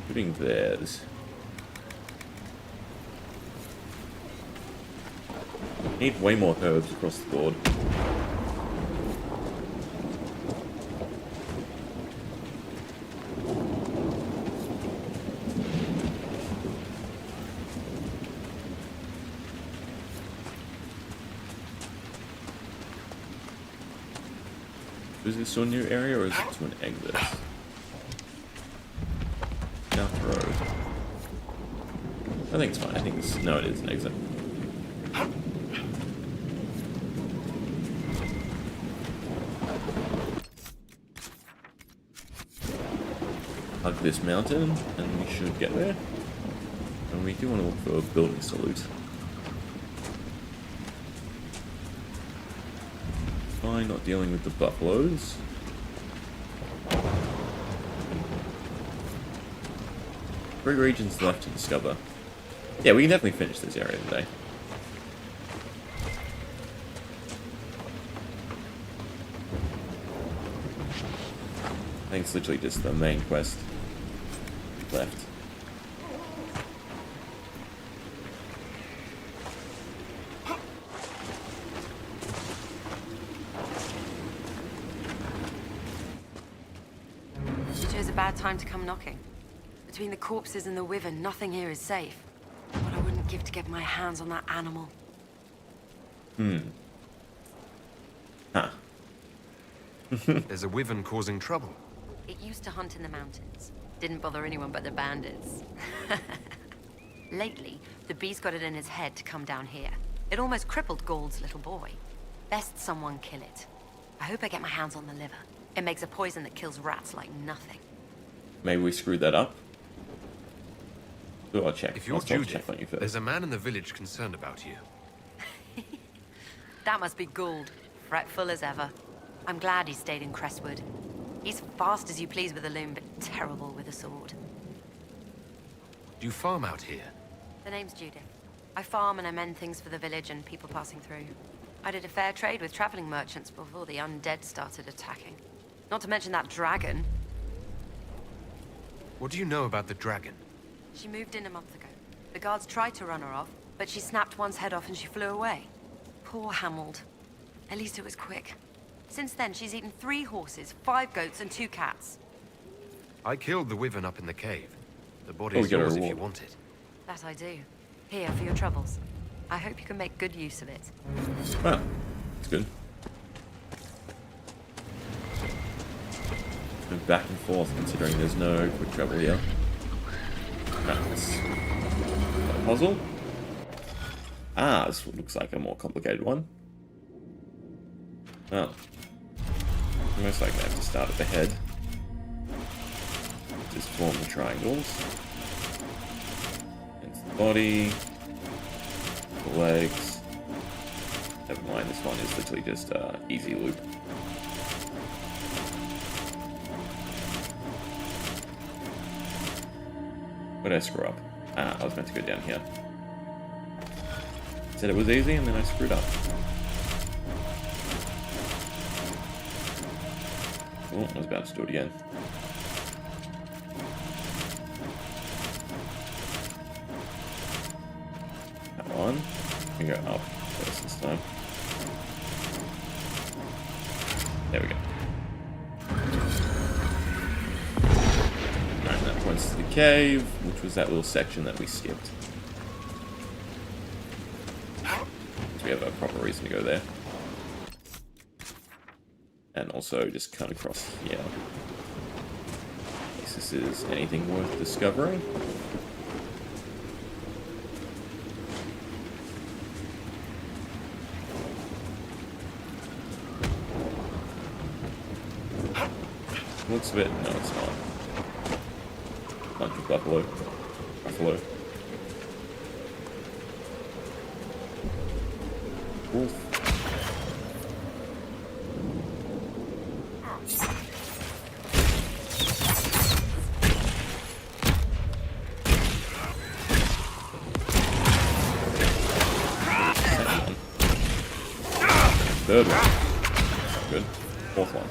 Shooting theirs. Need way more herbs across the board. Is this to a new area or is it to an exit? South Road. I think it's fine. I think this. No, it is an exit. Hug this mountain, and we should get there. And we do want to look for a building salute. Fine, not dealing with the buffaloes. Three regions left to discover. Yeah, we can definitely finish this area today. I think it's literally just the main quest left. You chose a bad time to come knocking. Between the corpses and the wyvern, nothing here is safe. What I wouldn't give to get my hands on that animal. Huh. There's a wyvern causing trouble. It used to hunt in the mountains. Didn't bother anyone but the bandits. Lately, the beast got it in his head to come down here. It almost crippled Gauld's little boy. Best someone kill it. I hope I get my hands on the liver. It makes a poison that kills rats like nothing. Maybe we screwed that up. So I'll check. If you're I'll Judith, check on you first. there's a man in the village concerned about you. That must be Gould. Fretful as ever. I'm glad he stayed in Crestwood. He's fast as you please with a loom, but terrible with a sword. Do you farm out here? The name's Judith. I farm and I mend things for the village and people passing through. I did a fair trade with traveling merchants before the undead started attacking. Not to mention that dragon. What do you know about the dragon? She moved in a month ago. The guards tried to run her off, but she snapped one's head off and she flew away. Poor Hamold. At least it was quick. Since then, she's eaten 3 horses, 5 goats, and 2 cats. I killed the wyvern up in the cave. The Oh, body's we got a yours if you reward. want it. That I do. Here for your troubles. I hope you can make good use of it. Well, that's good. Move back and forth considering there's no quick travel here. That's a puzzle. Ah, this looks like a more complicated one. Oh. Most likely I have to start at the head. Just form the triangles. It's the body. The legs. Never mind, this one is literally just easy loop. What did I screw up? Ah, I was meant to go down here. Said it was easy and then I screwed up. Oh, I was about to do it again. That one. We go up first this time. There we go. Alright, that points to the cave, which was that little section that we skipped. So we have a proper reason to go there. And also just cut across here. If this is anything worth discovering. Looks a bit... no, it's not. Bunch of buffalo. Buffalo. Wolf. Third one. Good. Fourth one.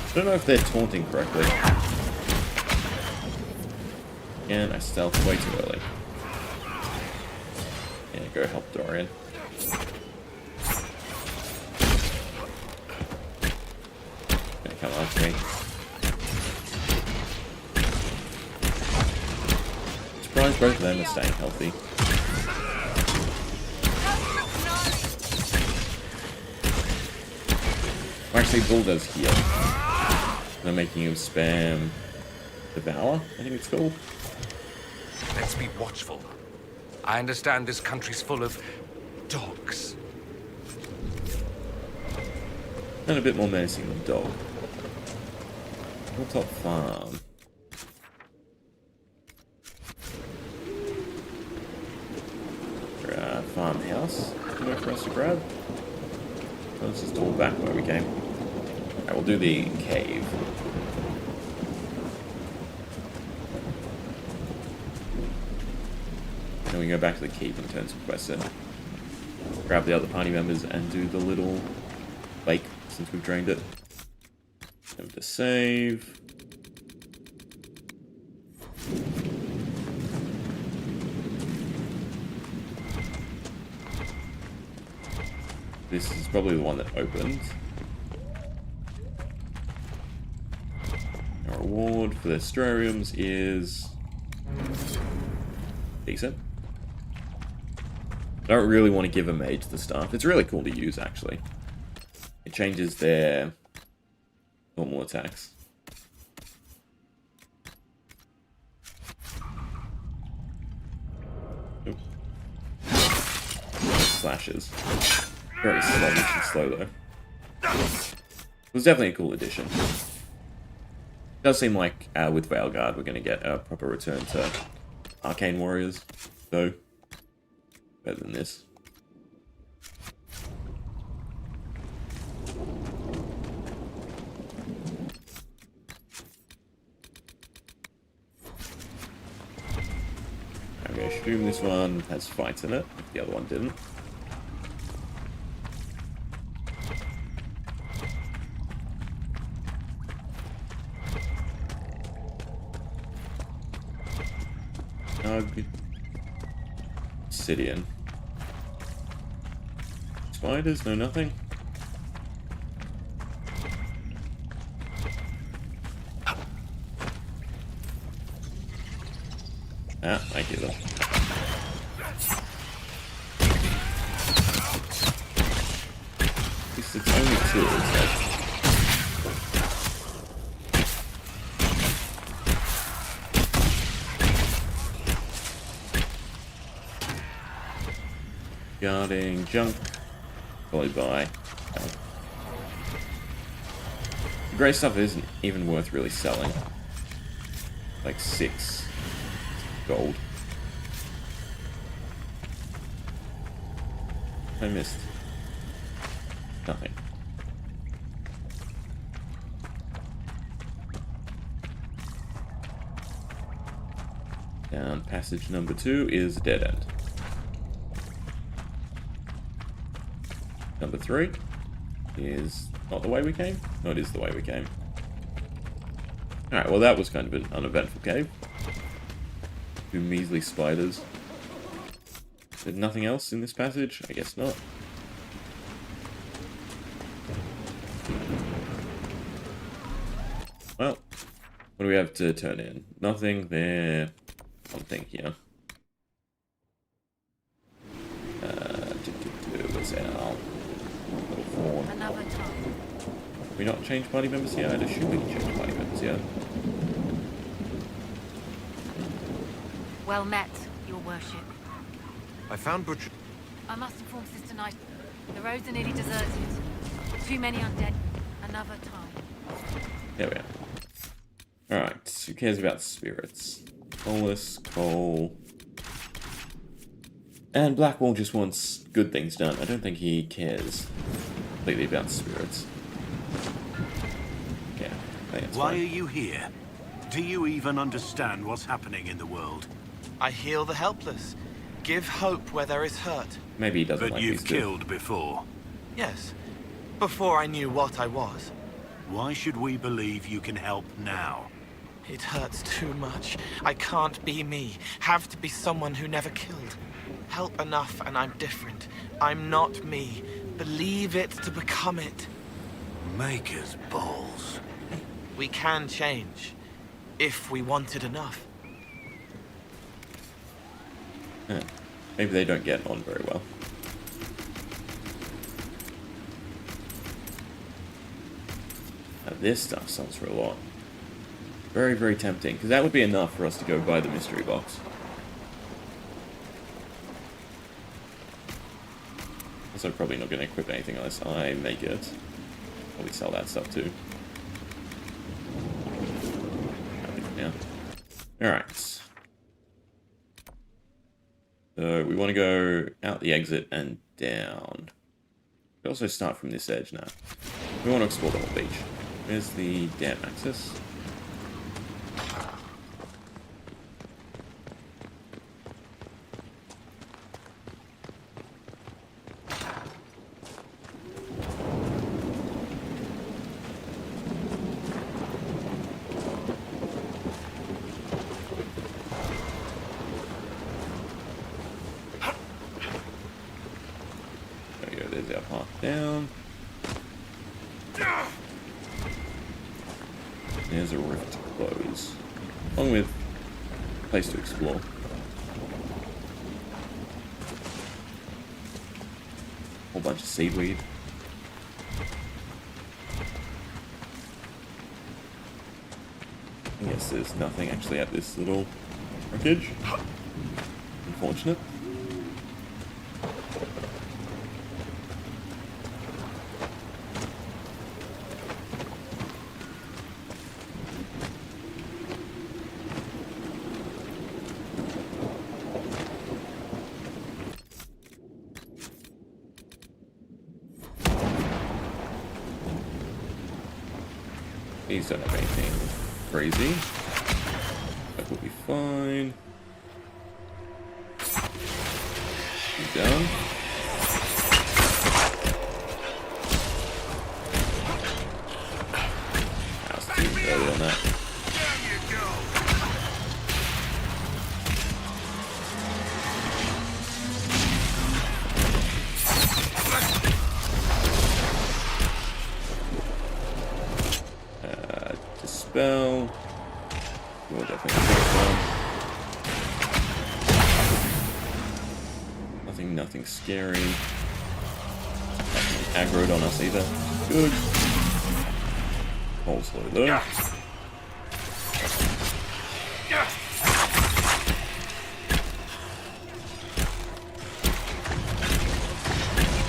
I don't know if they're taunting correctly. And I stealthed way too early. Yeah, go help Dorian. Okay, come after me. Surprised both of them are staying healthy. Actually, Bull does heal. I'm making him spam Devour, I think it's called. Let's be watchful. I understand this country's full of dogs. And a bit more menacing than dog. Hilltop Farm. Farmhouse. Somewhere for us to grab. So let's just turn back where we came. Alright, we'll do the cave. Then we go back to the keep and turn some quests in. Grab the other party members and do the little lake since we've drained it. Time to save. This is probably the one that opened. Our reward for the Astrariums is decent. I don't really want to give a mage the staff. It's really cool to use, actually. It changes their normal attacks. Nope. Slashes. Very sluggish and slow, though. It was definitely a cool addition. It does seem like with Veilguard we're going to get a proper return to Arcane Warriors, though. Better than this. I'm going to assume this one has fights in it, if the other one didn't. Obsidian. Spiders? No, nothing? Ah, thank you though. At least it's only two, it's like... Guarding junk, followed by the grey stuff isn't even worth really selling. Like 6 gold. I missed nothing. Down passage number 2 is dead end. Number 3 is not the way we came. No, it is the way we came. Alright, well that was kind of an uneventful cave. 2 measly spiders. There's nothing else in this passage? I guess not. Well, what do we have to turn in? Nothing there. One thing here. What's our little fawn? Another time. Can we not change party members here? I'd assume we can change party members here. Well met, your worship. I found Butcher. I must inform Sister Knight. The roads are nearly deserted. Too many undead. Another time. There we are. Alright, who cares about spirits? Colas, Cole. And Blackwall just wants good things done. I don't think he cares completely about spirits. Yeah, I think it's Why fine. are you here? Do you even understand what's happening in the world? I heal the helpless. Give hope where there is hurt. Maybe he doesn't But like you've these two. killed before. Yes. Before I knew what I was. Why should we believe you can help now? It hurts too much. I can't be me. Have to be someone who never killed. Help enough and I'm different. I'm not me. Believe it to become it. Maker's balls. We can change. If we want it enough. Huh. Maybe they don't get on very well. Now this stuff sells for a lot. Very, very tempting, because that would be enough for us to go buy the mystery box. Also, probably not going to equip anything unless I make it. Probably sell that stuff too. Yeah. Alright. So we want to go out the exit and down. We also start from this edge now. We want to explore the whole beach. Where's the dam access? There we go, there's our path down. There's a rift to close, along with a place to explore. Whole bunch of seaweed. I guess there's nothing actually at this little wreckage. Unfortunate. These don't have anything crazy. That will be fine. Keep down. I was too early on that. Dispel. We'll definitely take one. Nothing scary. Nothing aggroed on us either. Good. Hold slow there.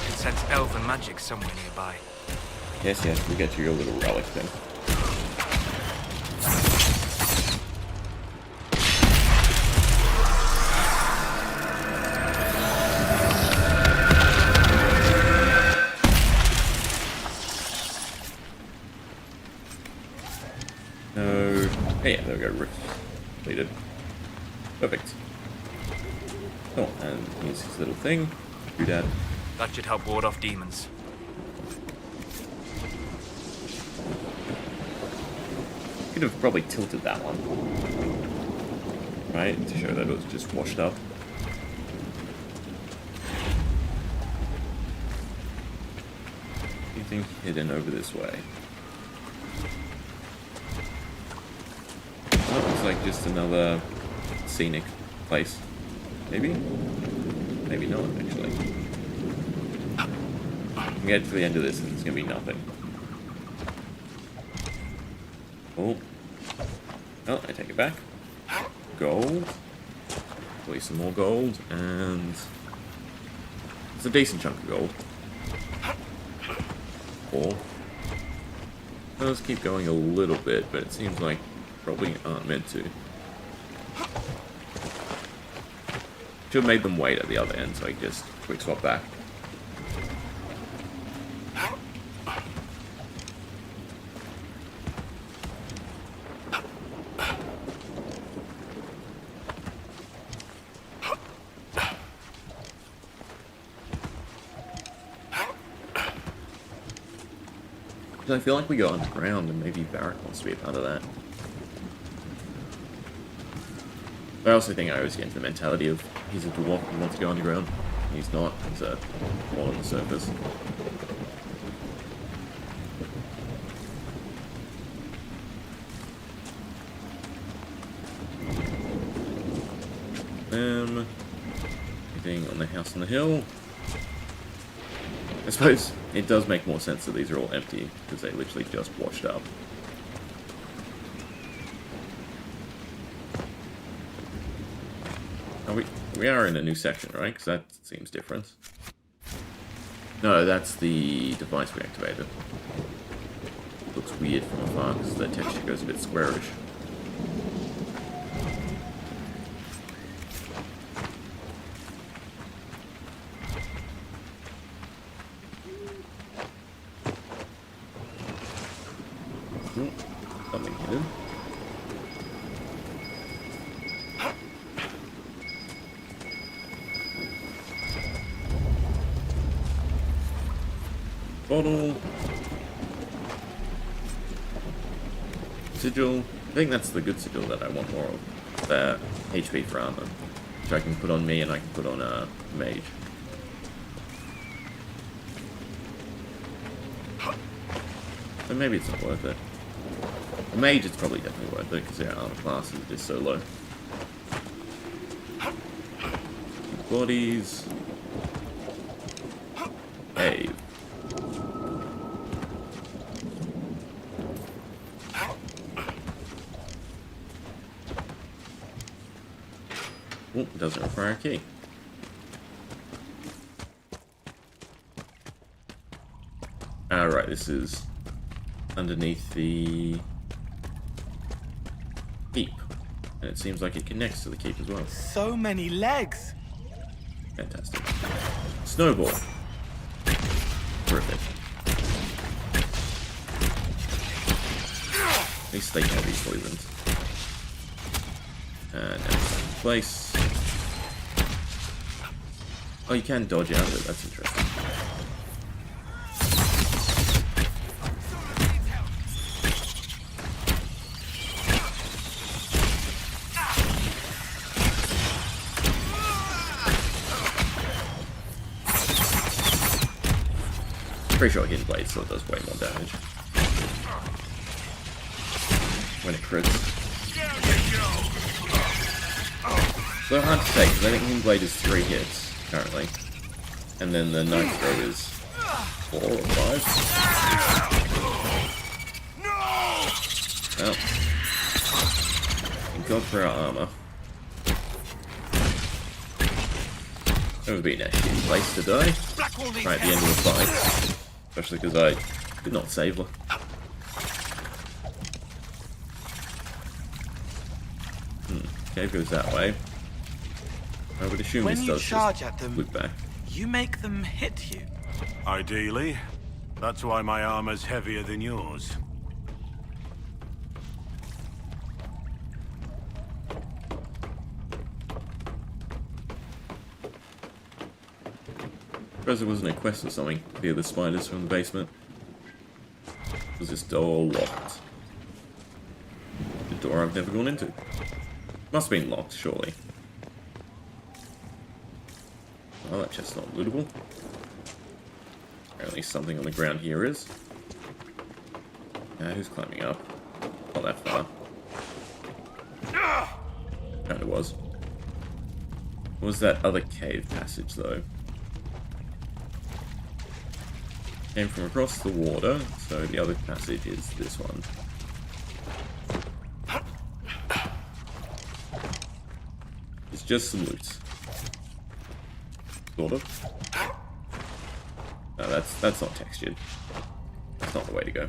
Can sense elven magic somewhere nearby. Yes, we get you your little relic thing. No. Oh yeah, there we go. Rift completed. Perfect. Oh, and here's his little thing. Doodad. That should help ward off demons. Could have probably tilted that one. Right? To show that it was just washed up. Anything hidden over this way? That looks like just another scenic place. Maybe? Maybe not, actually. We can get to the end of this and it's going to be nothing. Oh. Oh, I take it back. Gold. Please some more gold, and it's a decent chunk of gold. 4. Let's keep going a little bit, but it seems like probably aren't meant to. Should have made them wait at the other end, so I just quick swap back. I feel like we go underground and maybe Barrack wants to be a part of that. But I also think I always get into the mentality of he's a dwarf who wants to go underground. He's not. He's a wall on the surface. Anything on the house on the hill? I suppose it does make more sense that these are all empty, because they literally just washed up. We are in a new section, right? Because that seems different. No, that's the device we activated. Looks weird from afar, because the texture goes a bit squarish. Something hidden. Bottle. Sigil. I think that's the good sigil that I want more of. The HP for armor. Which I can put on me and I can put on a mage. So maybe it's not worth it. A mage it's probably definitely worth it because their armor class is just so low. Bodies. Cave. Oh, doesn't require a key. Alright, this is underneath the keep. And it seems like it connects to the keep as well. So many legs! Fantastic. Snowball. Terrific. At least they can't be poisoned. And now it's in place. Oh, you can dodge out of it. That's interesting. Pretty sure Hidden Blade still does way more damage when it crits. So hard to say, because I think Hidden Blade is 3 hits currently, and then the Knife Throw is 4 or 5. Well, thank God for our armor. It would be an actually place to die right at the end of the fight. Especially because I did not save her. Cave goes that way. I would assume When this you does charge just at them, loop back. you make them hit you. Ideally. That's why my armor's heavier than yours. Suppose there wasn't a quest or something via the spiders from the basement. Was this door locked? The door I've never gone into. Must have been locked, surely. Oh, that chest's not lootable. Apparently something on the ground here is. Who's climbing up? Not that far. Kinda was. What was that other cave passage, though? Came from across the water, so the other passage is this one. It's just some loot. Sort of. No, that's not textured. That's not the way to go.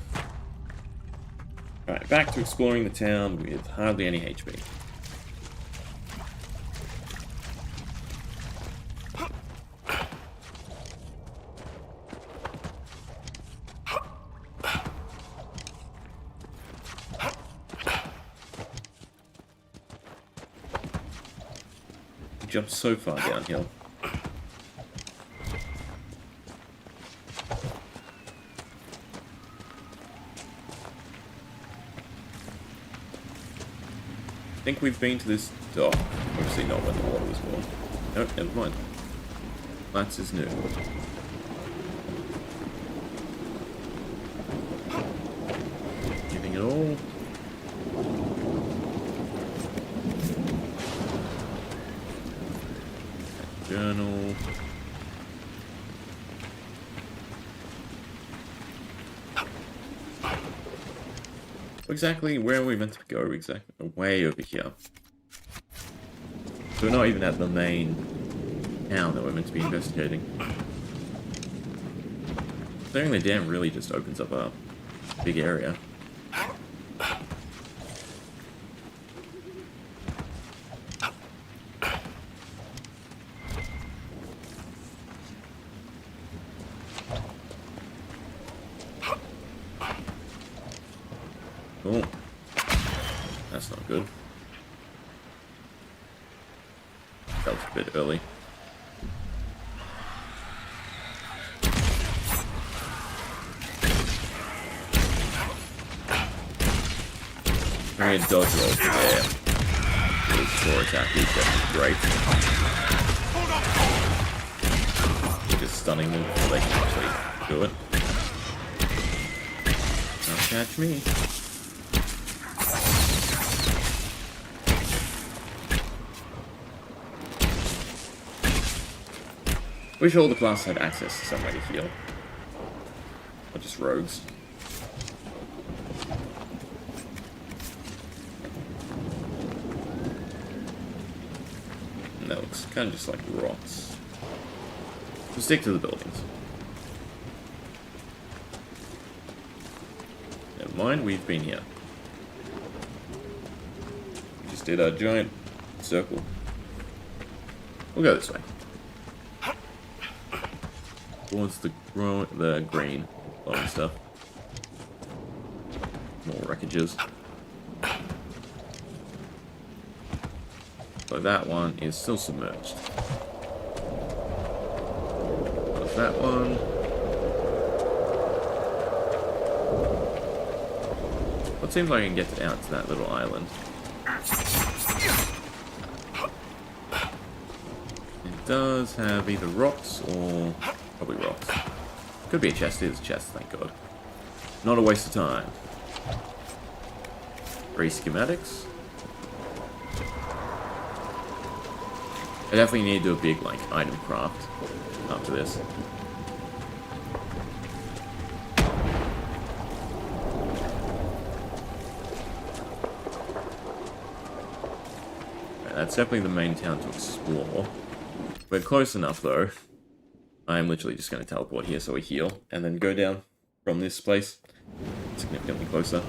Alright, back to exploring the town with hardly any HP. Jumped so far downhill. think we've been to this dock. Obviously not when the water was warm. Nope, never mind. That's is new. Giving it all. Journal. Exactly where are we meant to go? Exactly way over here. So we're not even at the main town that we're meant to be investigating. Clearing the dam really just opens up a big area. Oh, that's not good. That was a bit early. Dodge roll from there. His core attack is definitely great. Just stunning them before they can actually do it. Don't catch me. Wish all the classes had access to some way to heal. Or just rogues. And that looks kind of just like rocks. So stick to the buildings. Never mind, we've been here. We just did a giant circle. We'll go this way. Towards the green and stuff. More wreckages. So that one is still submerged. There's that one. Well, it seems like I can get out to that little island. It does have either rocks or... probably rocks. Could be a chest. It is a chest, thank God. Not a waste of time. 3 schematics. I definitely need to do a big, like, item craft after this. Right, that's definitely the main town to explore. We're close enough, though. I'm literally just going to teleport here so we heal, and then go down from this place, significantly closer.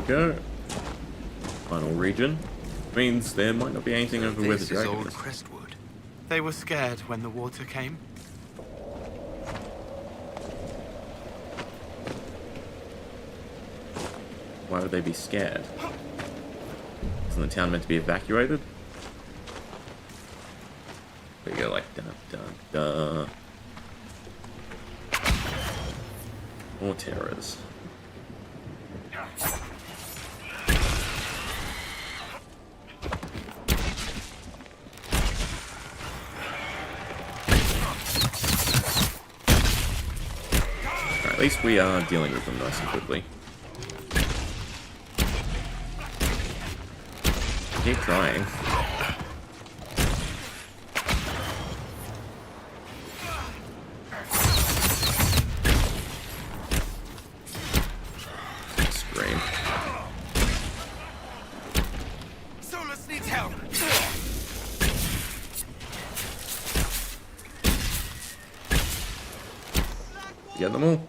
Go. Final region. Means there might not be anything over where the dragon is. Crestwood. They were scared when the water came. Why would they be scared? Isn't the town meant to be evacuated? There you go, like dun dun dun. More terrors. At least we are dealing with them nice and quickly. Keep trying. Scream. Solus needs help. You get them all?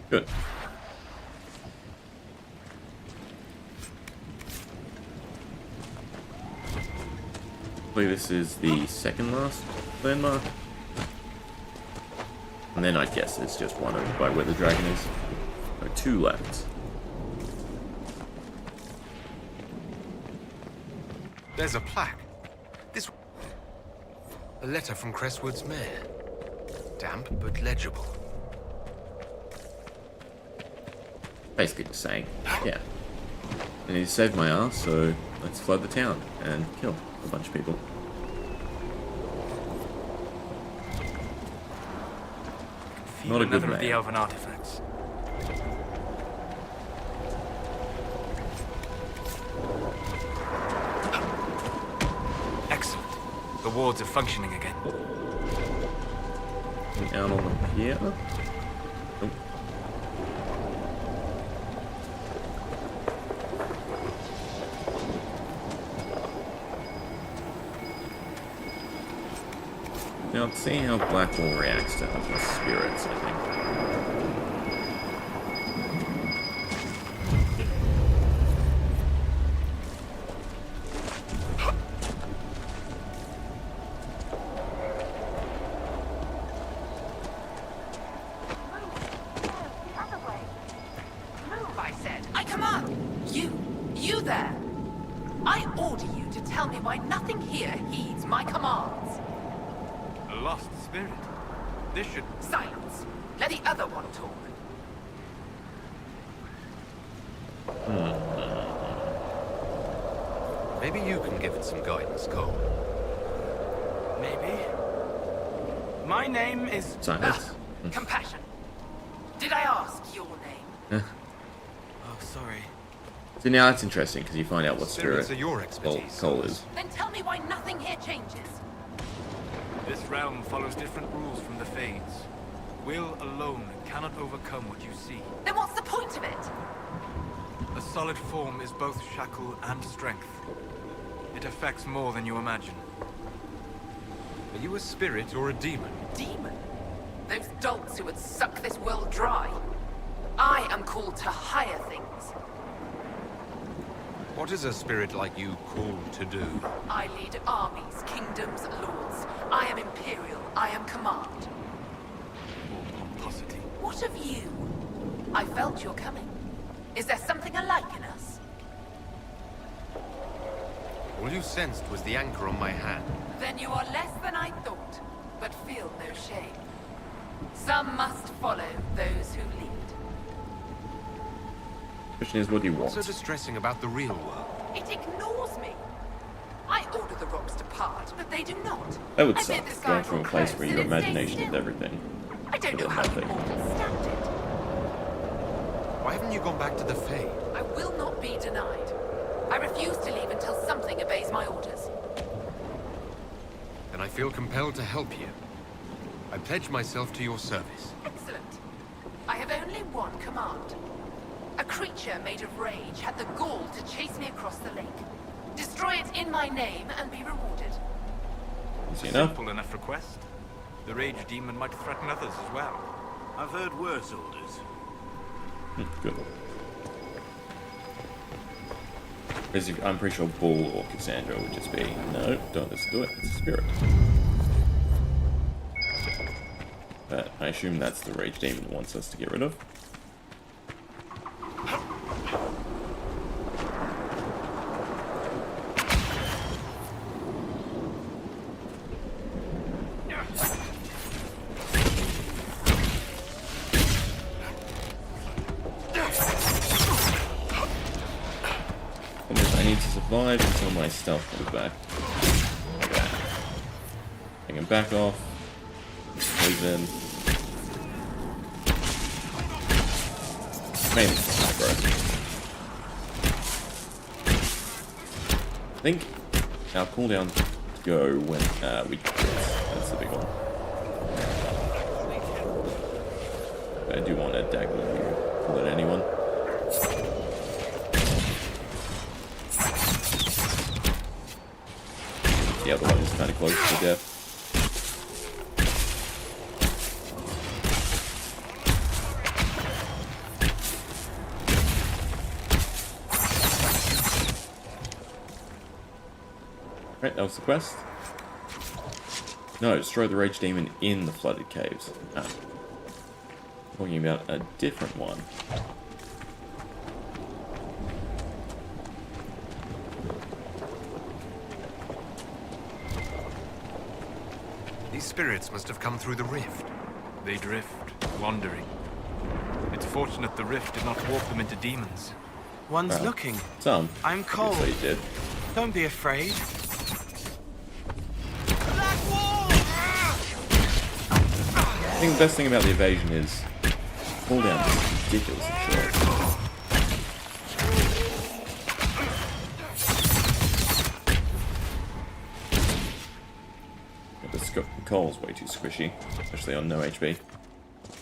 Good. I believe this is the second last landmark. And then I guess it's just one over by where the dragon is. There are 2 left. There's a plaque. A letter from Crestwood's mayor. Damp but legible. Basically just saying, yeah. And he saved my ass, so let's flood the town and kill a bunch of people. Not a good Another of the man. elven artifacts. Excellent. The wards are functioning again. Out on the pier. Oh. Now, let's see how Blackwall reacts to the spirits, I think. Move, I said. I command. You there. I order you to tell me why nothing here heeds my commands. A lost spirit. This should... Silence. Let the other one talk. Maybe you can give it some guidance, Cole. Maybe. My name is... Silence. Compassion. Did I ask your name? Oh, sorry. So now that's interesting, because you find out what spirit Spirits are your expertise. Cole is. Then tell me why nothing here changes. This realm follows different rules from the Fades. Will alone cannot overcome what you see. Then what's the point of it? A solid form is both shackle and strength. It affects more than you imagine. Are you a spirit or a demon? Demon? Those dolts who would suck this world dry. I am called to higher things. What is a spirit like you called to do? I lead armies, kingdoms, lords. I am imperial. I am command. More pomposity. What of you? I felt your coming. Is there something alike in us? All you sensed was the anchor on my hand. Then you are less than I thought, but feel no shame. Some must follow those who lead. Question is, what do you want? What's so distressing about the real world? It ignores me. I order the rocks to part, but they do not. That would I suck, bid the sky going from a grow place close, where and your it stays imagination is still. everything. I don't to know how you nothing. mortals stand it. Why haven't you gone back to the Fade? I will not be denied. I refuse to leave until something obeys my orders. Then I feel compelled to help you. I pledge myself to your service. Excellent. I have only one command. A creature made of rage had the gall to chase me across the lake. Destroy it in my name and be rewarded. Easy enough. Simple enough request. The rage demon might threaten others as well. I've heard worse orders. Good. I'm pretty sure Bull or Cassandra would just be, no, don't let's do it, it's a spirit. But I assume that's the rage demon wants us to get rid of. I need to survive until my stealth comes back. Like that. Bring him back off. Poison. Mainly sniper. I think our cooldown go when we that's the big one. But I do want a dagger here more than anyone. The other one is kind of close to death. Right, that was the quest. No, destroy the Rage Demon in the flooded caves. Ah. Talking about a different one. These spirits must have come through the rift. They drift, wandering. It's fortunate the rift did not warp them into demons. One's looking. Some. I'm cold. So you did. Don't be afraid. I think the best thing about the evasion is cooldown is ridiculously short. But the coal's way too squishy, especially on no HP.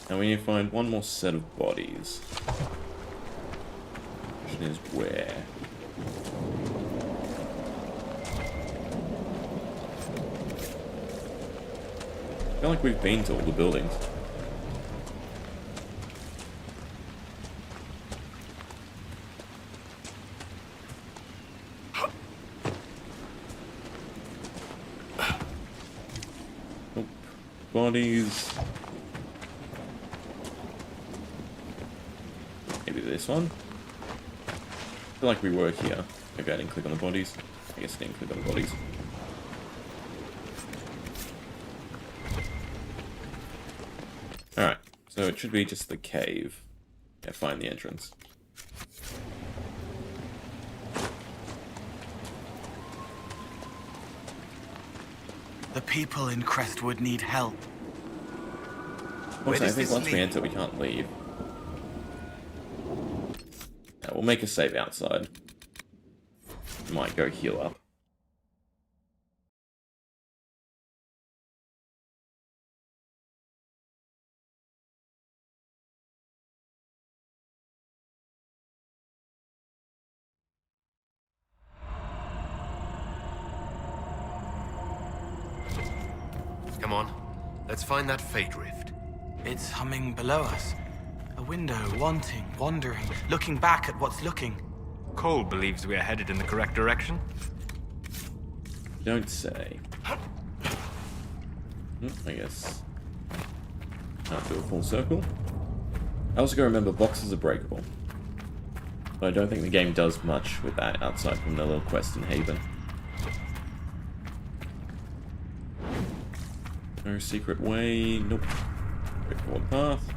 And we need to find one more set of bodies. The question is where? I feel like we've been to all the buildings. Nope. Bodies. Maybe this one? I feel like we were here. Maybe I didn't click on the bodies. I guess I didn't click on the bodies. Alright, so it should be just the cave. Yeah, find the entrance. The people in Crestwood need help. Also, I think once we enter, we can't leave. Yeah, we'll make a save outside. Might go heal up. Come on, let's find that fate rift. It's humming below us. A window, wanting, wandering, looking back at what's looking. Cole believes we are headed in the correct direction. Don't say. I guess. Can't do a full circle. I also gotta remember boxes are breakable. But I don't think the game does much with that outside from the little quest in Haven. No secret way. Nope. Straightforward path.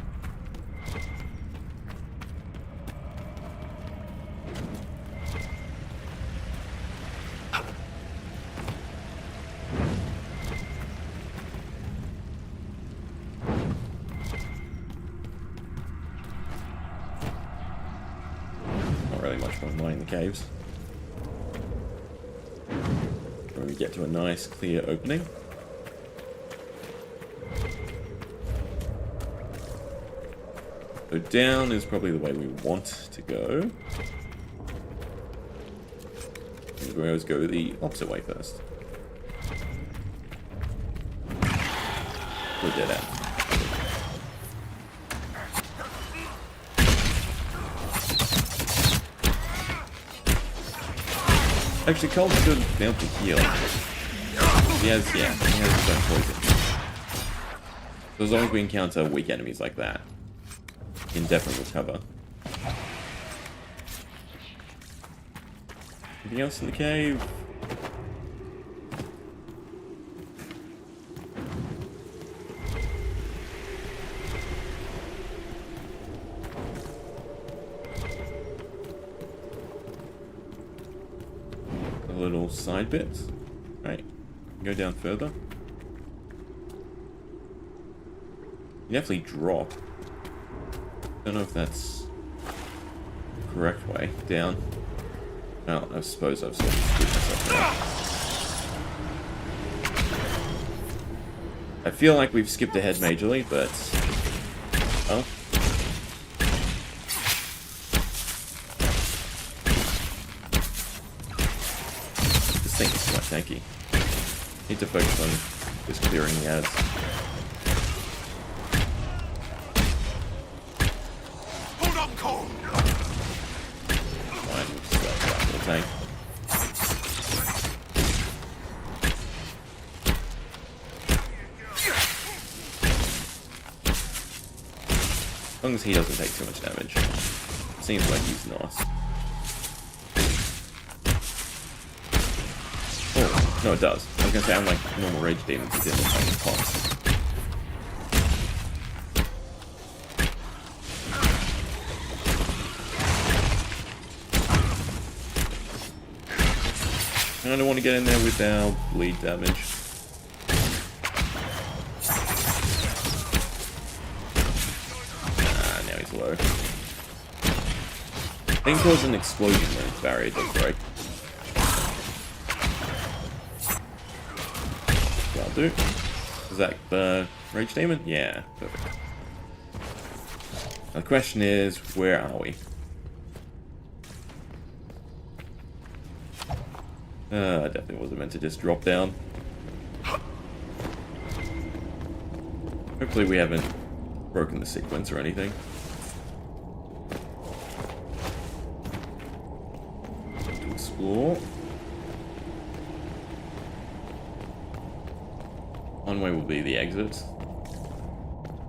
Not really much fun mining the caves. When we get to a nice clear opening. So down is probably the way we want to go. We always go the opposite way first. We're dead end. Actually, Cole should be able to heal. He has his own poison. So as long as we encounter weak enemies like that, indefinite recover. Anything else in the cave? A little side bit. Right. Go down further. You definitely drop. Don't know if that's the correct way. Down. Well, I suppose I've sort of screwed myself there. I feel like we've skipped ahead majorly, but... Oh. This thing is quite tanky. Need to focus on just clearing the ads. Tank. As long as he doesn't take too much damage. Seems like he's not. Oh, no it does. I was gonna say, unlike normal rage demons, it didn't look like it pops. I don't want to get in there without bleed damage. Ah, now he's low. I think cause an explosion when its barrier does break. That'll do. Is that the rage demon? Yeah, perfect. Now the question is, where are we? I definitely wasn't meant to just drop down. Hopefully we haven't broken the sequence or anything. To explore. One way will be the exit.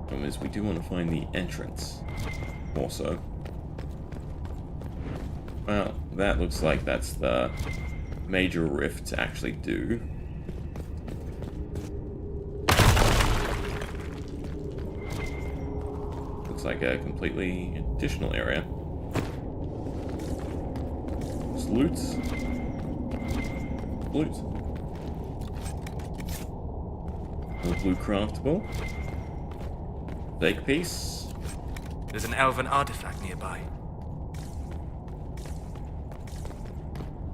Problem is we do want to find the entrance. Also. Well, that looks like that's the major rift to actually do. Looks like a completely additional area. Just loot. Loot. A blue craftable. Fake piece. There's an elven artifact nearby.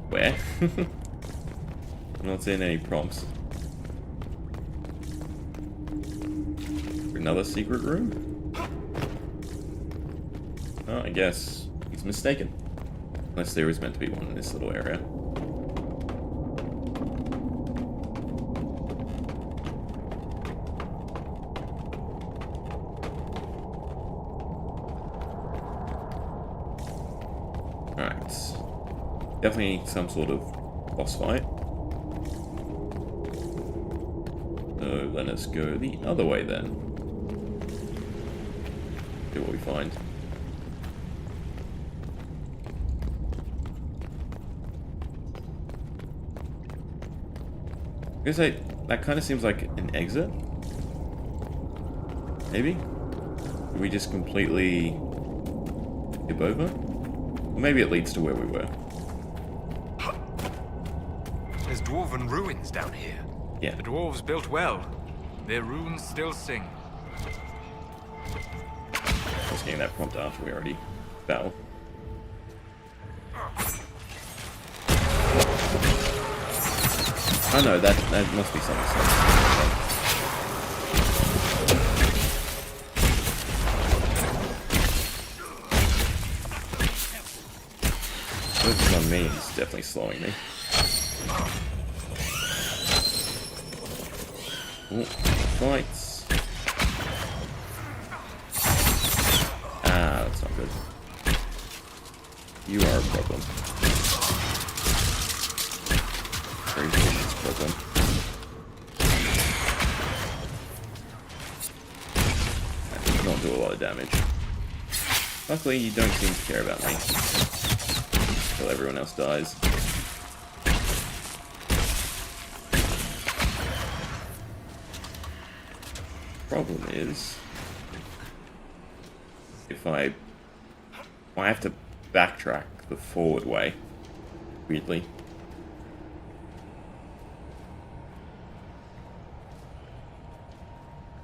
Where? I'm not seeing any prompts. Another secret room? Oh, I guess he's mistaken. Unless there is meant to be one in this little area. Alright. Definitely some sort of boss fight. So let us go the other way then. See what we find. I guess that kind of seems like an exit. Maybe? Did we just completely skip over? Or maybe it leads to where we were. There's dwarven ruins down here. Yeah. The dwarves built well. Their runes still sing. I was getting that prompt after we already battled. Oh no, that must be something. This is on me, he's definitely slowing me. Ooh, fights. Ah, that's not good. You are a problem. Very vicious problem. That does not do a lot of damage. Luckily, you don't seem to care about me. Until everyone else dies. Problem is, if I have to backtrack the forward way, weirdly.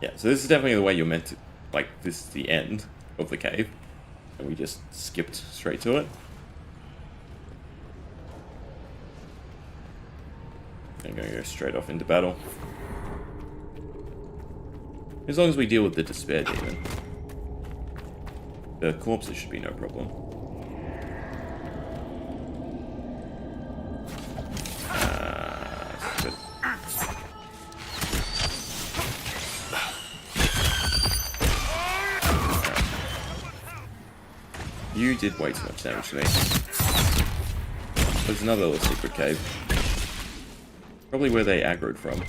Yeah, so this is definitely the way you're meant to, like, this is the end of the cave, and we just skipped straight to it. I'm gonna go straight off into battle. As long as we deal with the Despair Demon. The corpses should be no problem. Good. You did way too much damage to me. There's another little secret cave. Probably where they aggroed from.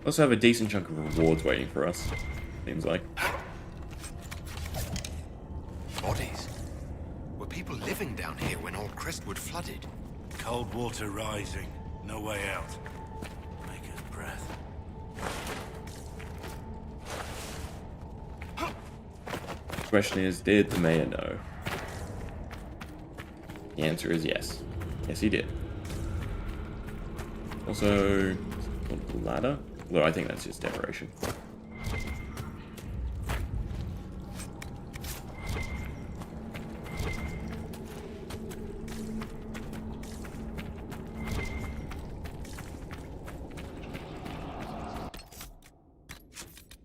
Also have a decent chunk of rewards waiting for us, seems like. Bodies? Were people living down here when old Crestwood flooded? Cold water rising. No way out. Maker's breath. The question is, did the mayor know? The answer is yes. Yes, he did. Also, ladder? Although I think that's just decoration.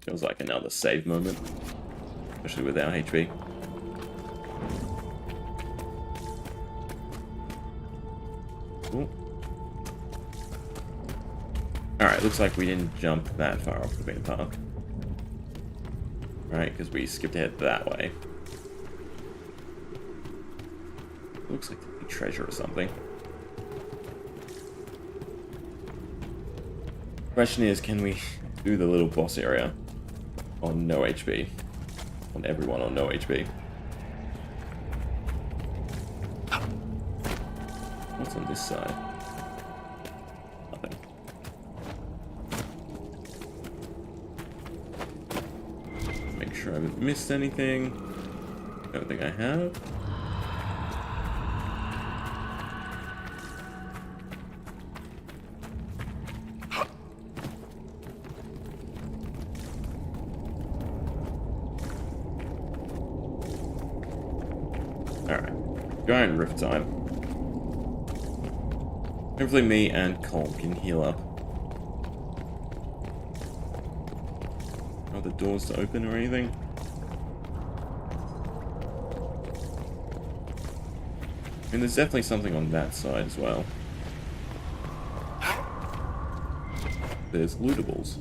Feels like another save moment, especially without HP. Cool. Alright, looks like we didn't jump that far off the beaten path. Right, because we skipped ahead that way. Looks like a treasure or something. Question is, can we do the little boss area on no HP? On everyone on no HP. What's on this side? Nothing. Make sure I haven't missed anything. Don't think I have. Alright. Giant rift time. Hopefully me and Klloo can heal up. Are the doors to open or anything? I mean, there's definitely something on that side as well. There's lootables.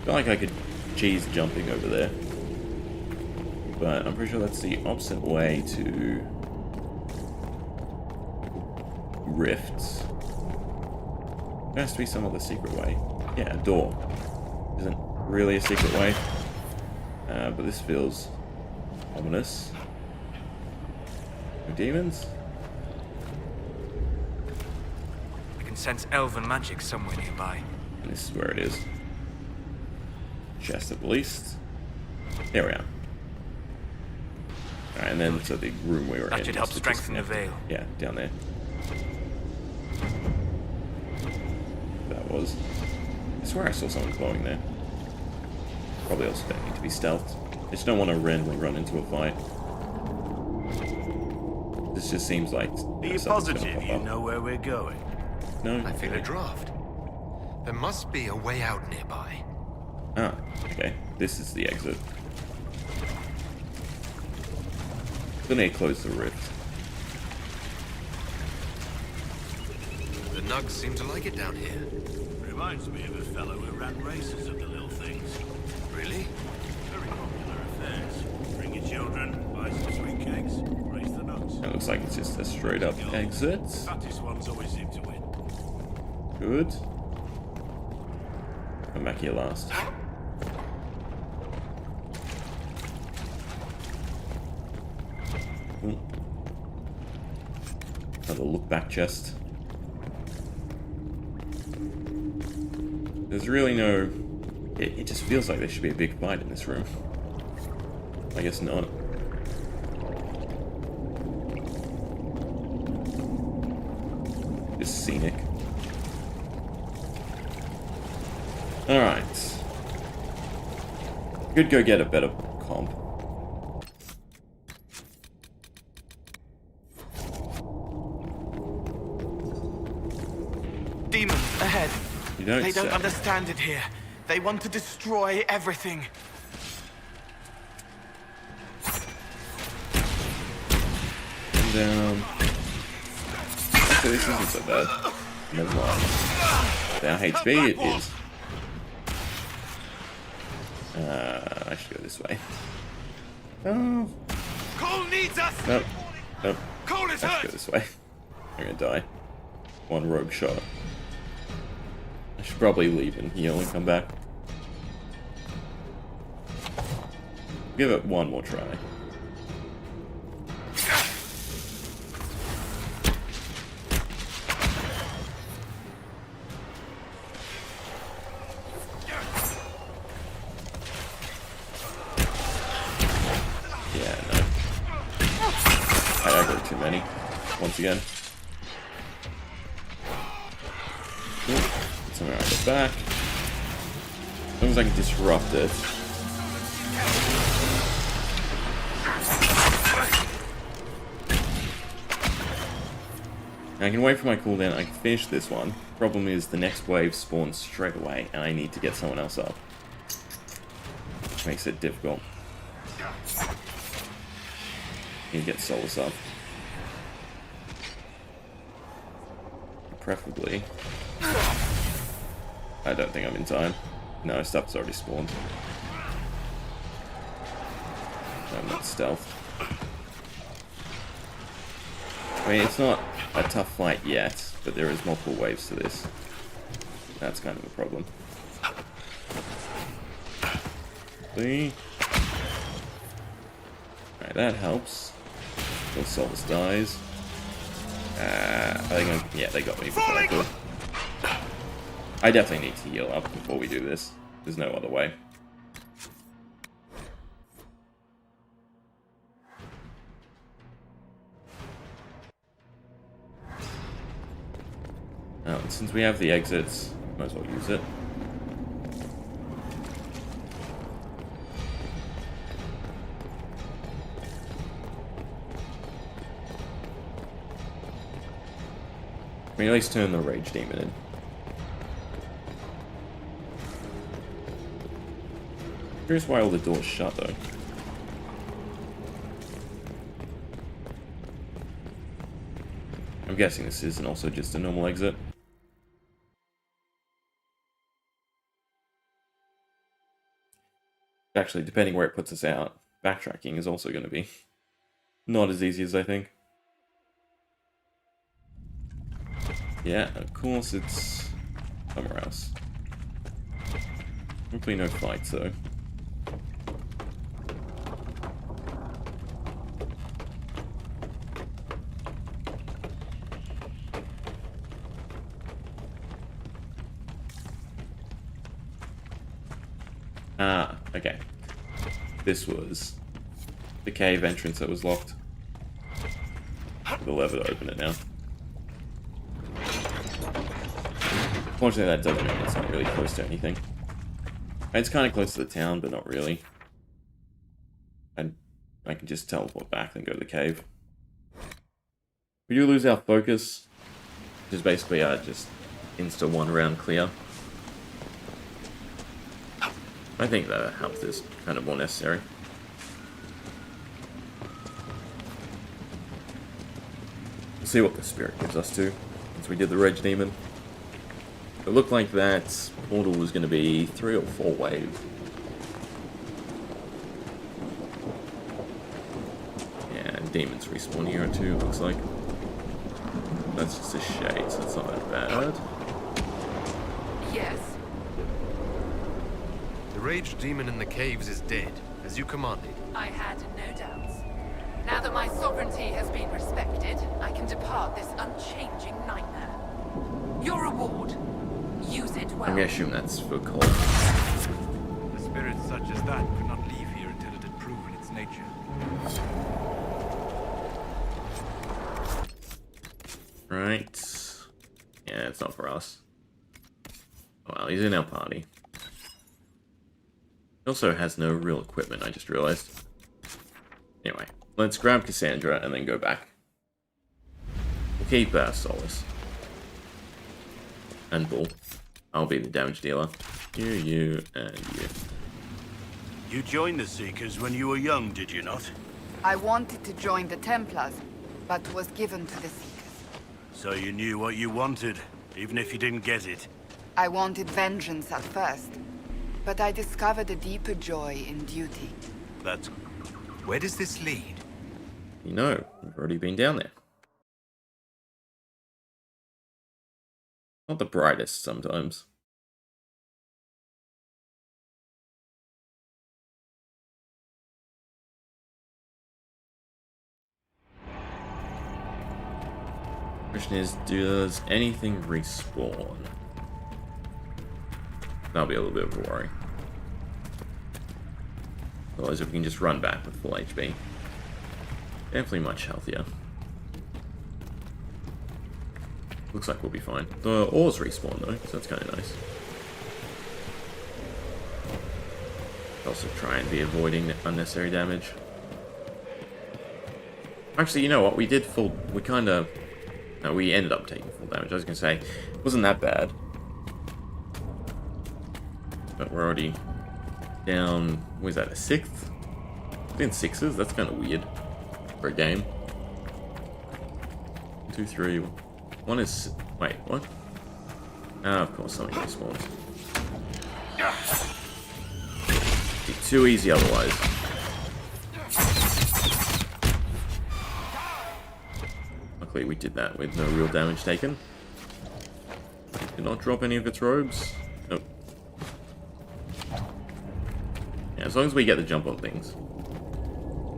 I feel like I could cheese jumping over there. But I'm pretty sure that's the opposite way to rifts. There has to be some other secret way. Yeah, a door. Isn't really a secret way. But this feels ominous. No demons? I can sense elven magic somewhere nearby. And this is where it is. Chest at least. There we are. Alright, and then so the room we were in. That should help strengthen the veil. Yeah, down there. That was. I swear I saw someone glowing there. Probably also don't need to be stealthed. I just don't want to randomly run into a fight. This just seems like. Are you positive you know where we're going? No. I feel a draft. There must be a way out nearby. Ah, okay. This is the exit. Then they close the rift. The nugs seem to like it down here. Reminds me of a fellow who ran races of the little things. Really? Very popular affairs. Bring your children, buy some sweet cakes, raise the nuts. It looks like it's just a straight up exit. Fattest ones always seem to win. Good. Come back here last. Ooh. Another look back chest. There's really no. It just feels like there should be a big fight in this room. I guess not. Just scenic. Alright. Could go get a better comp. Demons ahead. You don't They don't say. understand it here. They want to destroy everything. Come down. Actually, this isn't so bad. Never mind. Now HP it is. I should go this way. Oh. Klloo needs us! Nope. Nope. Klloo is I hurt! should go this way. I'm gonna die. one rogue shot. I should probably leave and heal and come back. Give it one more try. Yeah, no. I got too many. Once again. Somewhere on the back. As long as I can disrupt it. I can wait for my cooldown, I can finish this one. Problem is, the next wave spawns straight away, and I need to get someone else up. Which makes it difficult. Need to get Solus up. Preferably. I don't think I'm in time. No, stuff's already spawned. I'm not stealth. I mean, it's not a tough fight yet, but there is multiple waves to this. That's kind of a problem. See? Alright, that helps. Till Solus dies. Yeah, they got me before I could. I definitely need to heal up before we do this. There's no other way. Oh, and since we have the exits, might as well use it. I mean, at least turn the Rage Demon in. Curious why all the doors shut, though. I'm guessing this isn't also just a normal exit. Actually, depending where it puts us out, backtracking is also going to be not as easy as I think. Yeah, of course it's somewhere else. Hopefully no fights, though. Ah, okay. This was the cave entrance that was locked. The lever to open it now. Unfortunately, that doesn't mean it's not really close to anything. It's kind of close to the town, but not really. And I can just teleport back and go to the cave. We do lose our focus, which is basically just insta one round clear. I think that health is kind of more necessary. We'll see what the spirit gives us to, since we did the Rage Demon. It looked like that portal was going to be 3 or 4 waves. Yeah, demons respawn here too, looks like. That's just a shade, so it's not that bad. Yes. The Rage Demon in the caves is dead, as you commanded. I had no doubts. Now that my sovereignty has been respected, I can depart this unchanging nightmare. Your reward. Use it well. I'm gonna assume that's for Klloo. A spirit such as that could not leave here until it had proven its nature. Right. Yeah, it's not for us. Well, he's in our party. He also has no real equipment, I just realized. Anyway, let's grab Cassandra and then go back. We'll keep Solus. And Bull. I'll be the damage dealer. You, and you. You joined the Seekers when you were young, did you not? I wanted to join the Templars, but was given to the Seekers. So you knew what you wanted, even if you didn't get it. I wanted vengeance at first, but I discovered a deeper joy in duty. That's... Where does this lead? You know, we've already been down there. Not the brightest sometimes. Question is, does anything respawn? That'll be a little bit of a worry. Otherwise, if we can just run back with full HP. Definitely much healthier. Looks like we'll be fine. The ores respawn though, so that's kind of nice. Also try and be avoiding unnecessary damage. Actually, you know what? We did full... We kind of... No, we ended up taking full damage. I was going to say, it wasn't that bad. But we're already down... What is that, a 6th? In 6s? That's kind of weird for a game. 2, 3... One is... Wait, what? Ah, of course, something respawns. Be too easy otherwise. Luckily we did that with no real damage taken. Did not drop any of its robes. Nope. Yeah, as long as we get the jump on things.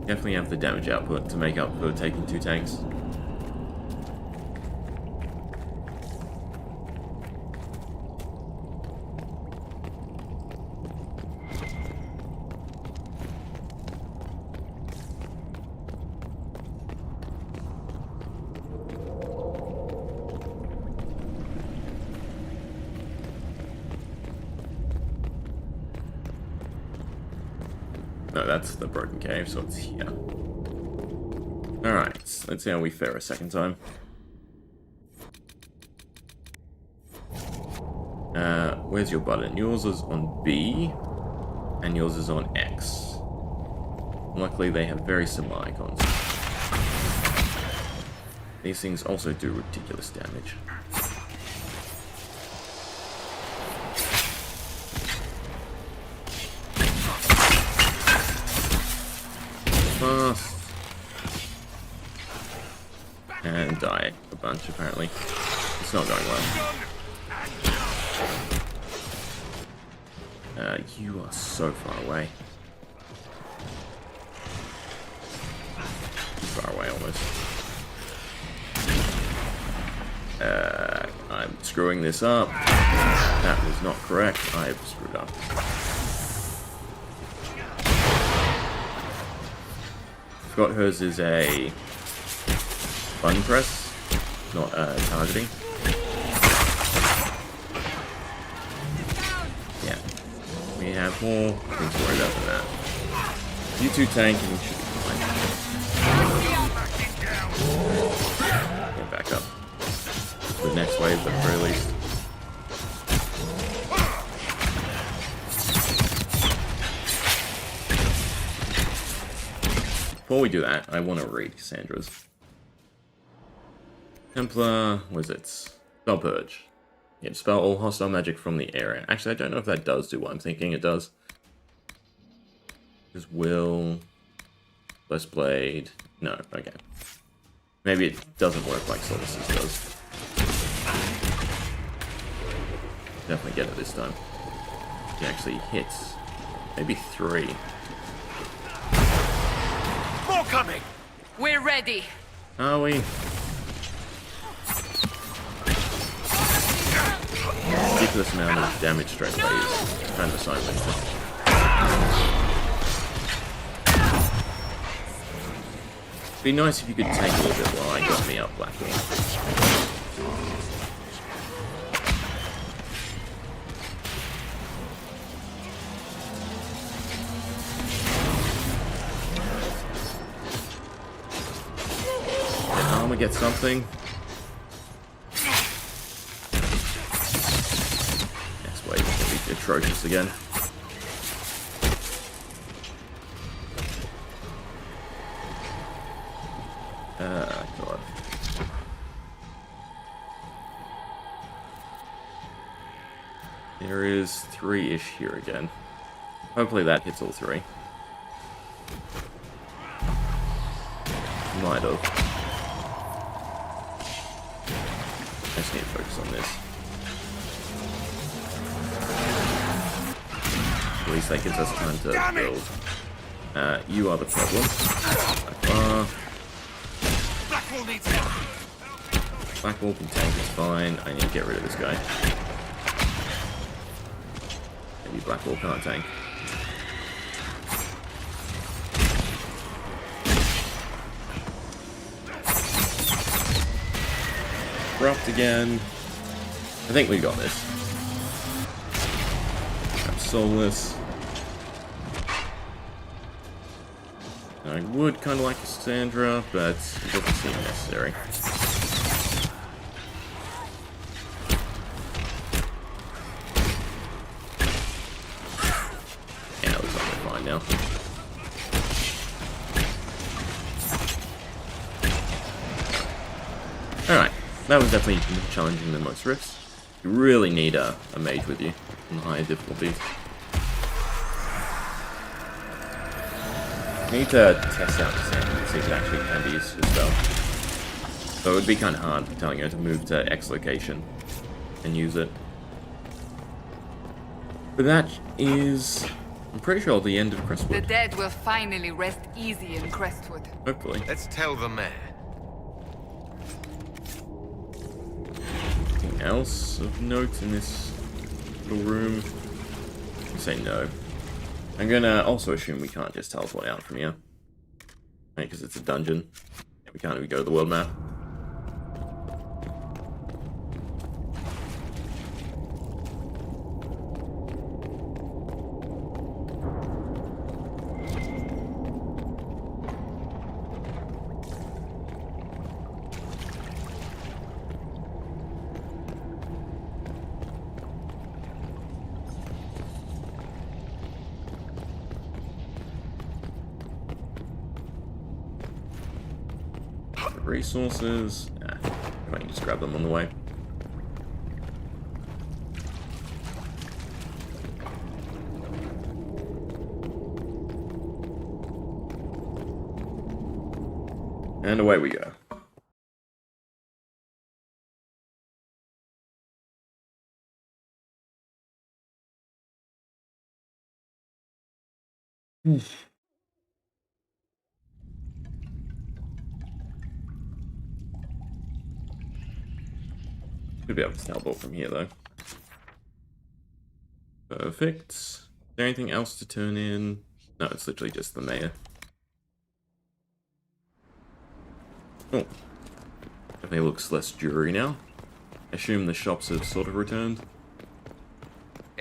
Definitely have the damage output to make up for taking 2 tanks. No, that's the broken cave, so it's here. Alright, let's see how we fare a second time. Where's your button? Yours is on B, and yours is on X. Luckily, they have very similar icons. These things also do ridiculous damage. Fast. And die a bunch, apparently. It's not going well. You are so far away. Too far away, almost. I'm screwing this up. That was not correct. I have screwed up. Forgot hers is a button press, not targeting. Yeah, we have more things to worry about than that. You 2 tank and you should be fine. Get back up. The next wave at the very least. Before we do that, I want to read Cassandra's. Templar, what is it? Spell Purge. Yeah, dispel all hostile magic from the area. Actually, I don't know if that does do what I'm thinking it does. There's Will, Blessed Blade. No, okay. Maybe it doesn't work like Solstice does. Definitely get it this time. It actually hits. Maybe 3. More coming! We're ready. Are we? Ridiculous amount of damage straight away is kind of assignment. It'd be nice if you could tank a little bit while I got me up Blackwing. Armor get something. Next wave is going to be atrocious again. God. There is 3-ish here again. Hopefully that hits all 3. Might have. I just need to focus on this. At least that gives us time to build. You are the problem. Blackwall needs help. Blackwall can tank is fine. I need to get rid of this guy. Maybe Blackwall can't tank. Corrupt again. I think we got this. I'm soulless. I would kind of like Cassandra, but it doesn't seem necessary. Yeah, it looks like we're fine now. Alright, that was definitely more challenging than most rifts. You really need a mage with you on higher difficulties. I need to test out Cassandra and see if it actually can be used as well. So it would be kind of hard telling her to move to X location and use it. But that is, I'm pretty sure, the end of Crestwood. The dead will finally rest easy in Crestwood. Hopefully. Let's tell the mayor. Anything else of note in this little room? I'll say no. I'm gonna also assume we can't just teleport out from here. Right, because it's a dungeon. We can't even go to the world map. Resources. Nah, I can just grab them on the way. And away we go. Should be able to teleport from here, though. Perfect. Is there anything else to turn in? No, it's literally just the mayor. Oh. Definitely looks less dreary now. I assume the shops have sort of returned.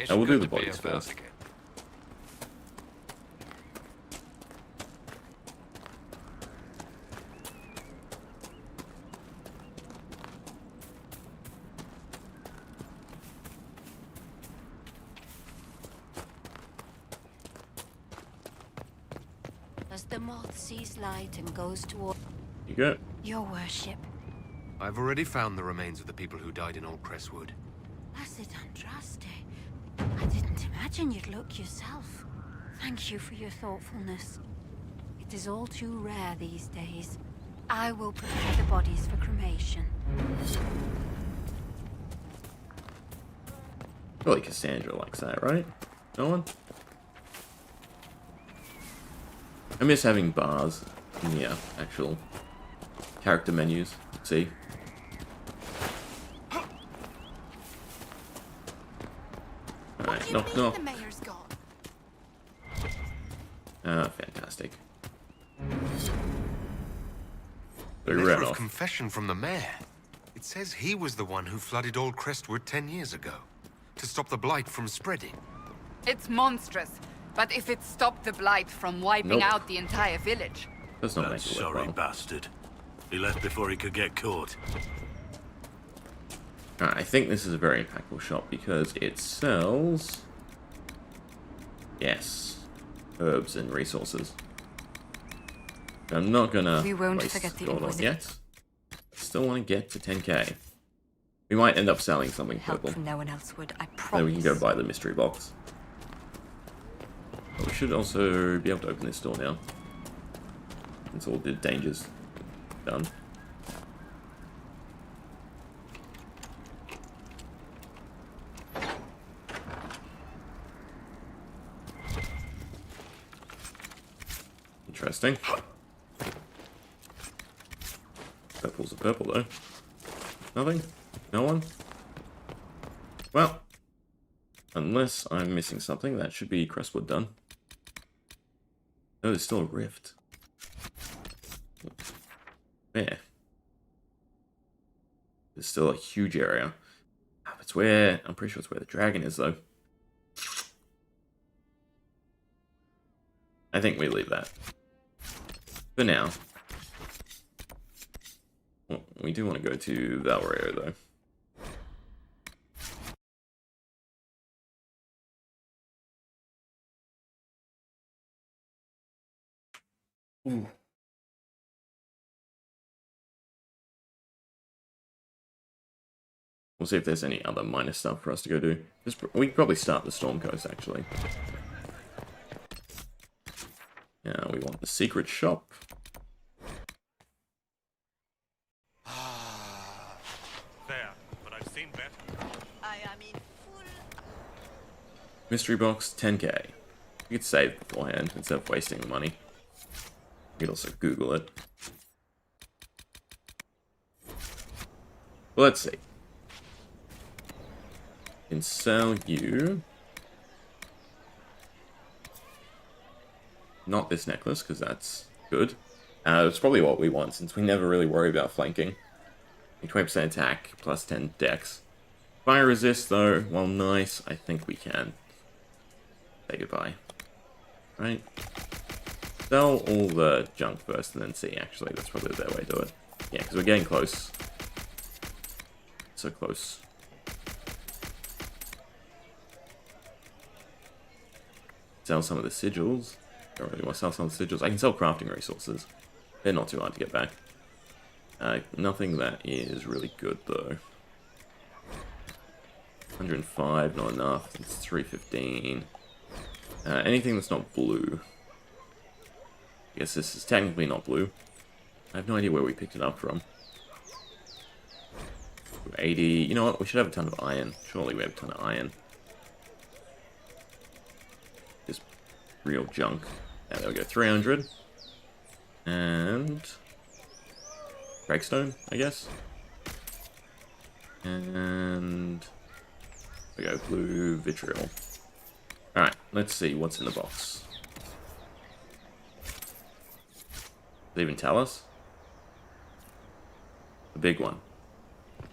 I will do the bodies first. As the moth sees light and goes toward You go. your worship. I've already found the remains of the people who died in Old Crestwood. Blessed Andraste. I didn't imagine you'd look yourself. Thank you for your thoughtfulness. It is all too rare these days. I will prepare the bodies for cremation. Surely Cassandra likes that, right? No one? I miss having bars in the actual character menus. See? Alright, knock, knock. The mayor's gone. Ah, fantastic. A They letter ran of off. confession from the mayor. It says he was the one who flooded Old Crestwood 10 years ago to stop the blight from spreading. It's monstrous, but if it stopped the blight from wiping Nope. out the entire village. That's not That make it sorry worthwhile. bastard. He left before he could get caught. Alright, I think this is a very impactful shop because it sells... Yes. Herbs and resources. I'm not gonna We won't waste forget the gold on Inquisition. yet. Still want to get to 10k. We might end up selling something Help purple. from no one else would, I promise. Then we can go buy the mystery box. But we should also be able to open this door now. It's all the dangers done. Interesting. Purple's a purple, though. Nothing? No one? Well, unless I'm missing something, that should be Crestwood done. No, there's still a rift. There. There's still a huge area. It's where... I'm pretty sure it's where the dragon is, though. I think we leave that. For now. Well, we do want to go to Veilguard, though. Ooh. We'll see if there's any other minor stuff for us to go do. We could probably start the Storm Coast, actually. Yeah, we want the secret shop. Fair, but I've seen better. I am in full... Mystery box, 10k. You could save beforehand instead of wasting the money. You could also Google it. Well, let's see. Can sell you not this necklace, because that's good. It's probably what we want, since we never really worry about flanking. 20% attack, plus 10 dex. Fire resist, though, while nice, I think we can. Say goodbye. Right? Sell all the junk first, and then see, actually. That's probably the better way to do it. Yeah, because we're getting close. So close. Sell some of the sigils. Don't really want to sell some of the sigils. I can sell crafting resources. They're not too hard to get back. Nothing that is really good, though. 105, not enough. It's 315. Anything that's not blue. I guess this is technically not blue. I have no idea where we picked it up from. 80. You know what? We should have a ton of iron. Surely we have a ton of iron. Just real junk. Yeah, there we go. 300. And... Breakstone, I guess. And... we go. Blue vitriol. Alright, let's see what's in the box. Does it even tell us? The big one.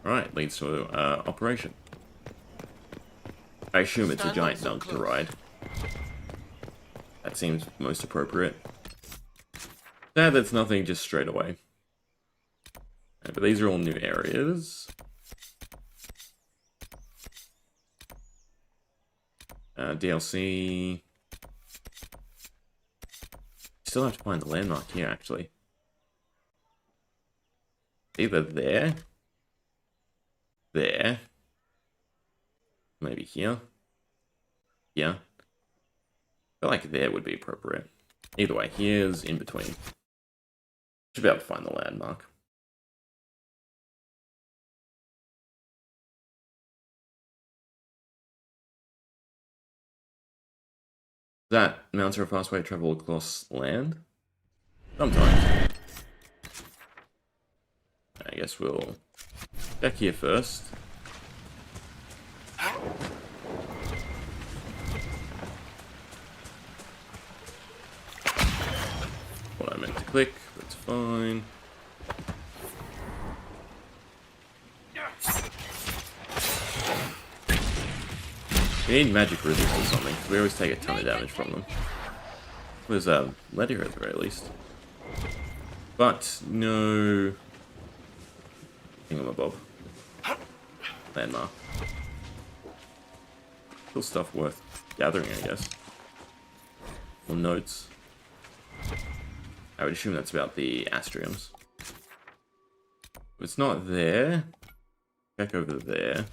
Alright, leads to operation. I assume it's a giant dunk to ride. That seems most appropriate. Sad that's nothing just straight away. But these are all new areas. DLC. Still have to find the landmark here, actually. Either there. There. Maybe here. Yeah. I feel like there would be appropriate. Either way, here's in between. Should be able to find the landmark. That mounts are a fast way to travel across land? Sometimes. I guess we'll check here first. What I meant to click, that's fine. We need magic resist or something, because we always take a ton of damage from them. There's a lead here at the very least. But, no... thingamabob. Landmark. Still stuff worth gathering, I guess. Or notes. I would assume that's about the astriums. If it's not there, back over there.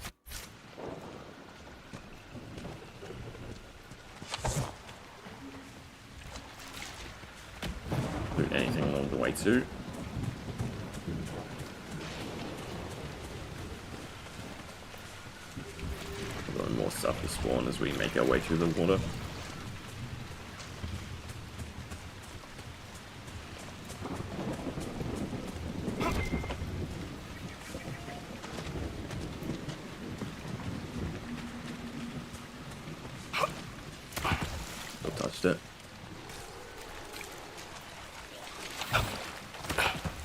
Do anything along the way too. More stuff to spawn as we make our way through the water.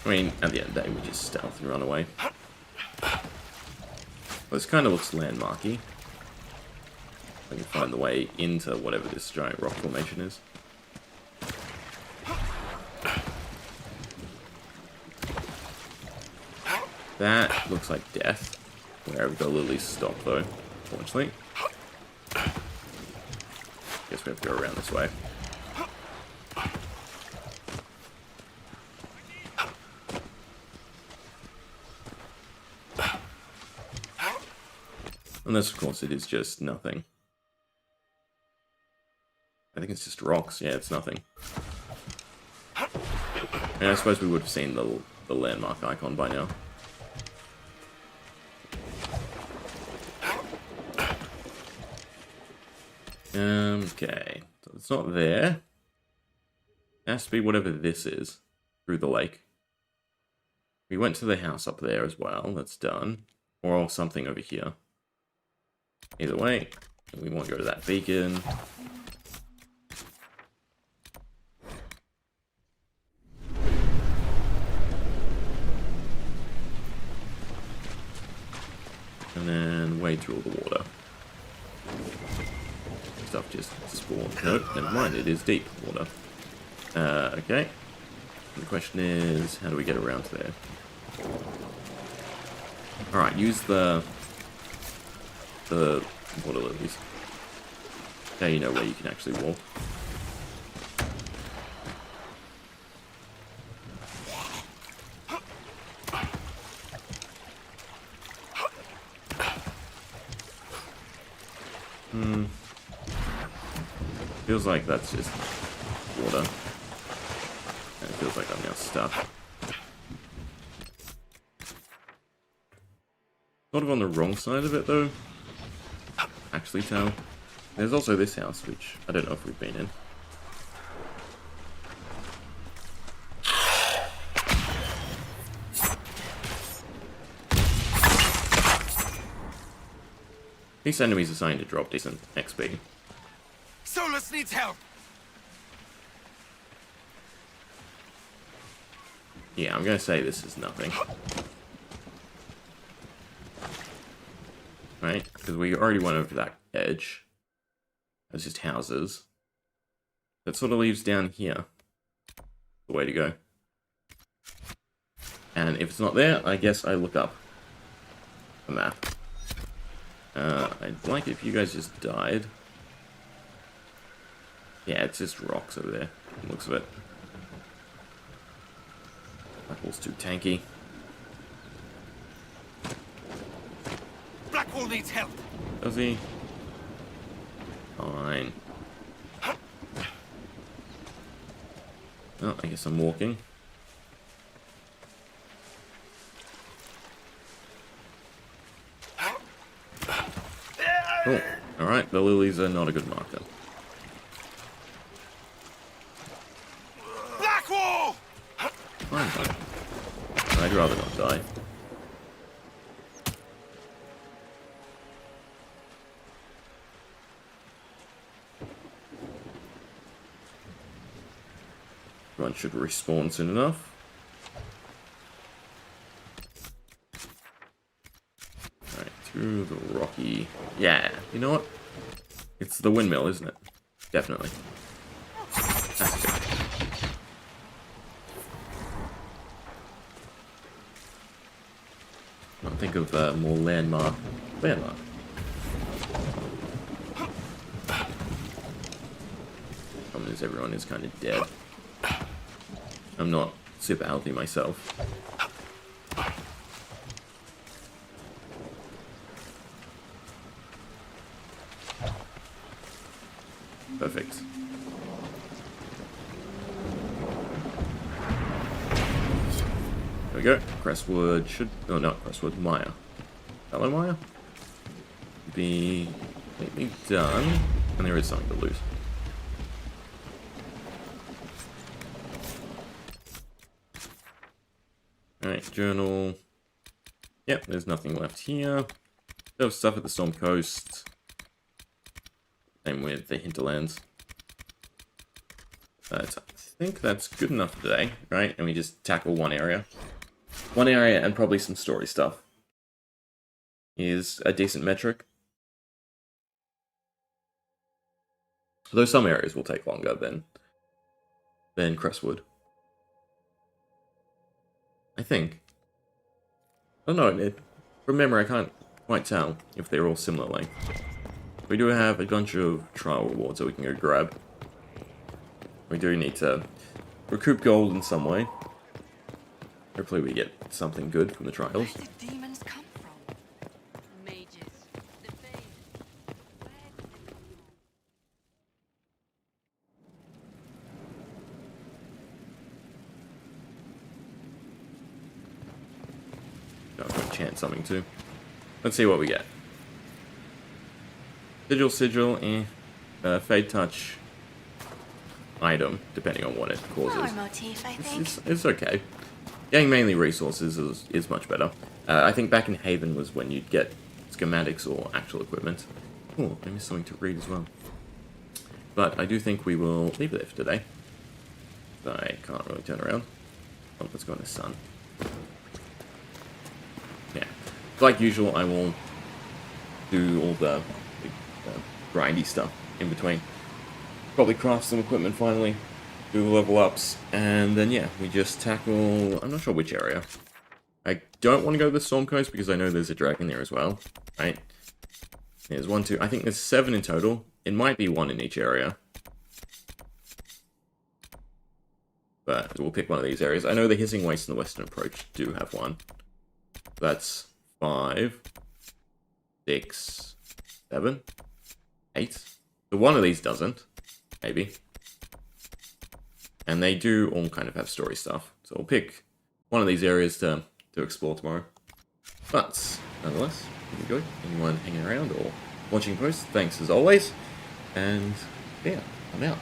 I mean, at the end of the day, we just stealth and run away. Well, this kind of looks landmarky. I can find the way into whatever this giant rock formation is. That looks like death. Where the lilies stop, though, unfortunately. Guess we have to go around this way. Unless, of course, it is just nothing. I think it's just rocks. Yeah, it's nothing. And I suppose we would have seen the landmark icon by now. Okay. So it's not there. It has to be whatever this is. Through the lake. We went to the house up there as well. That's done. Or something over here. Either way, we want to go to that beacon. And then wade through all the water. Stuff just spawned. Nope, never mind, it is deep water. Okay. The question is, how do we get around to there? Alright, use the water lilies. Now you know where you can actually walk. Feels like that's just water. And it feels like I'm now stuck. Sort of on the wrong side of it, though. Actually tell. There's also this house, which I don't know if we've been in. These enemies are starting to drop decent XP. Solus needs help! Yeah, I'm gonna say this is nothing. Right? Because we already went over that edge. That's just houses. That sort of leaves down here the way to go. And if it's not there, I guess I look up the map. I'd like it if you guys just died. Yeah, it's just rocks over there. Looks of it. Blackwall's too tanky. Blackwall needs help! Does he? Fine. Oh, I guess I'm walking. Cool. Alright, the lilies are not a good marker. Blackwall! Fine. I'd rather not die. Everyone should respawn soon enough. Alright, through the rocky... Yeah, you know what? It's the windmill, isn't it? Definitely. That's good. I'll think of more landmark. Problem is, everyone is kind of dead. I'm not super healthy myself. Perfect. There we go. Crestwood should... Oh, not Crestwood. Maya. Hello, Maya? Be... completely done. And there is something to loot. Alright, journal. Yep, there's nothing left here. There's stuff at the Storm Coast. Same with the Hinterlands. But I think that's good enough for today, right? And we just tackle one area. One area and probably some story stuff is a decent metric. Though some areas will take longer than Crestwood. I think. I don't know, from memory I can't quite tell if they're all similar length. We do have a bunch of trial rewards that we can go grab. We do need to recoup gold in some way. Hopefully we get something good from the trials. Where did demons come from? Mages. The Fae. I'm going to chant something too. Let's see what we get. Sigil, Fade Touch item, depending on what it causes. Flower motif, I think. It's okay. Getting mainly resources is much better. I think back in Haven was when you'd get schematics or actual equipment. Oh, I missed something to read as well. But I do think we will leave it there for today. I can't really turn around. Oh, let's go in the sun. Yeah. Like usual, I will do all the grindy stuff in between. Probably craft some equipment finally, do the level ups, and then yeah, we just tackle, I'm not sure which area. I don't want to go to the Storm Coast because I know there's a dragon there as well, right? There's 1, 2, I think there's 7 in total. It might be 1 in each area. But we'll pick one of these areas. I know the Hissing Waste and the Western Approach do have one. That's 5, 6, 7, 8. So one of these doesn't, maybe. And they do all kind of have story stuff. So we'll pick one of these areas to explore tomorrow. But, nonetheless, if you enjoyed, anyone hanging around or watching posts, thanks as always. And, yeah, I'm out.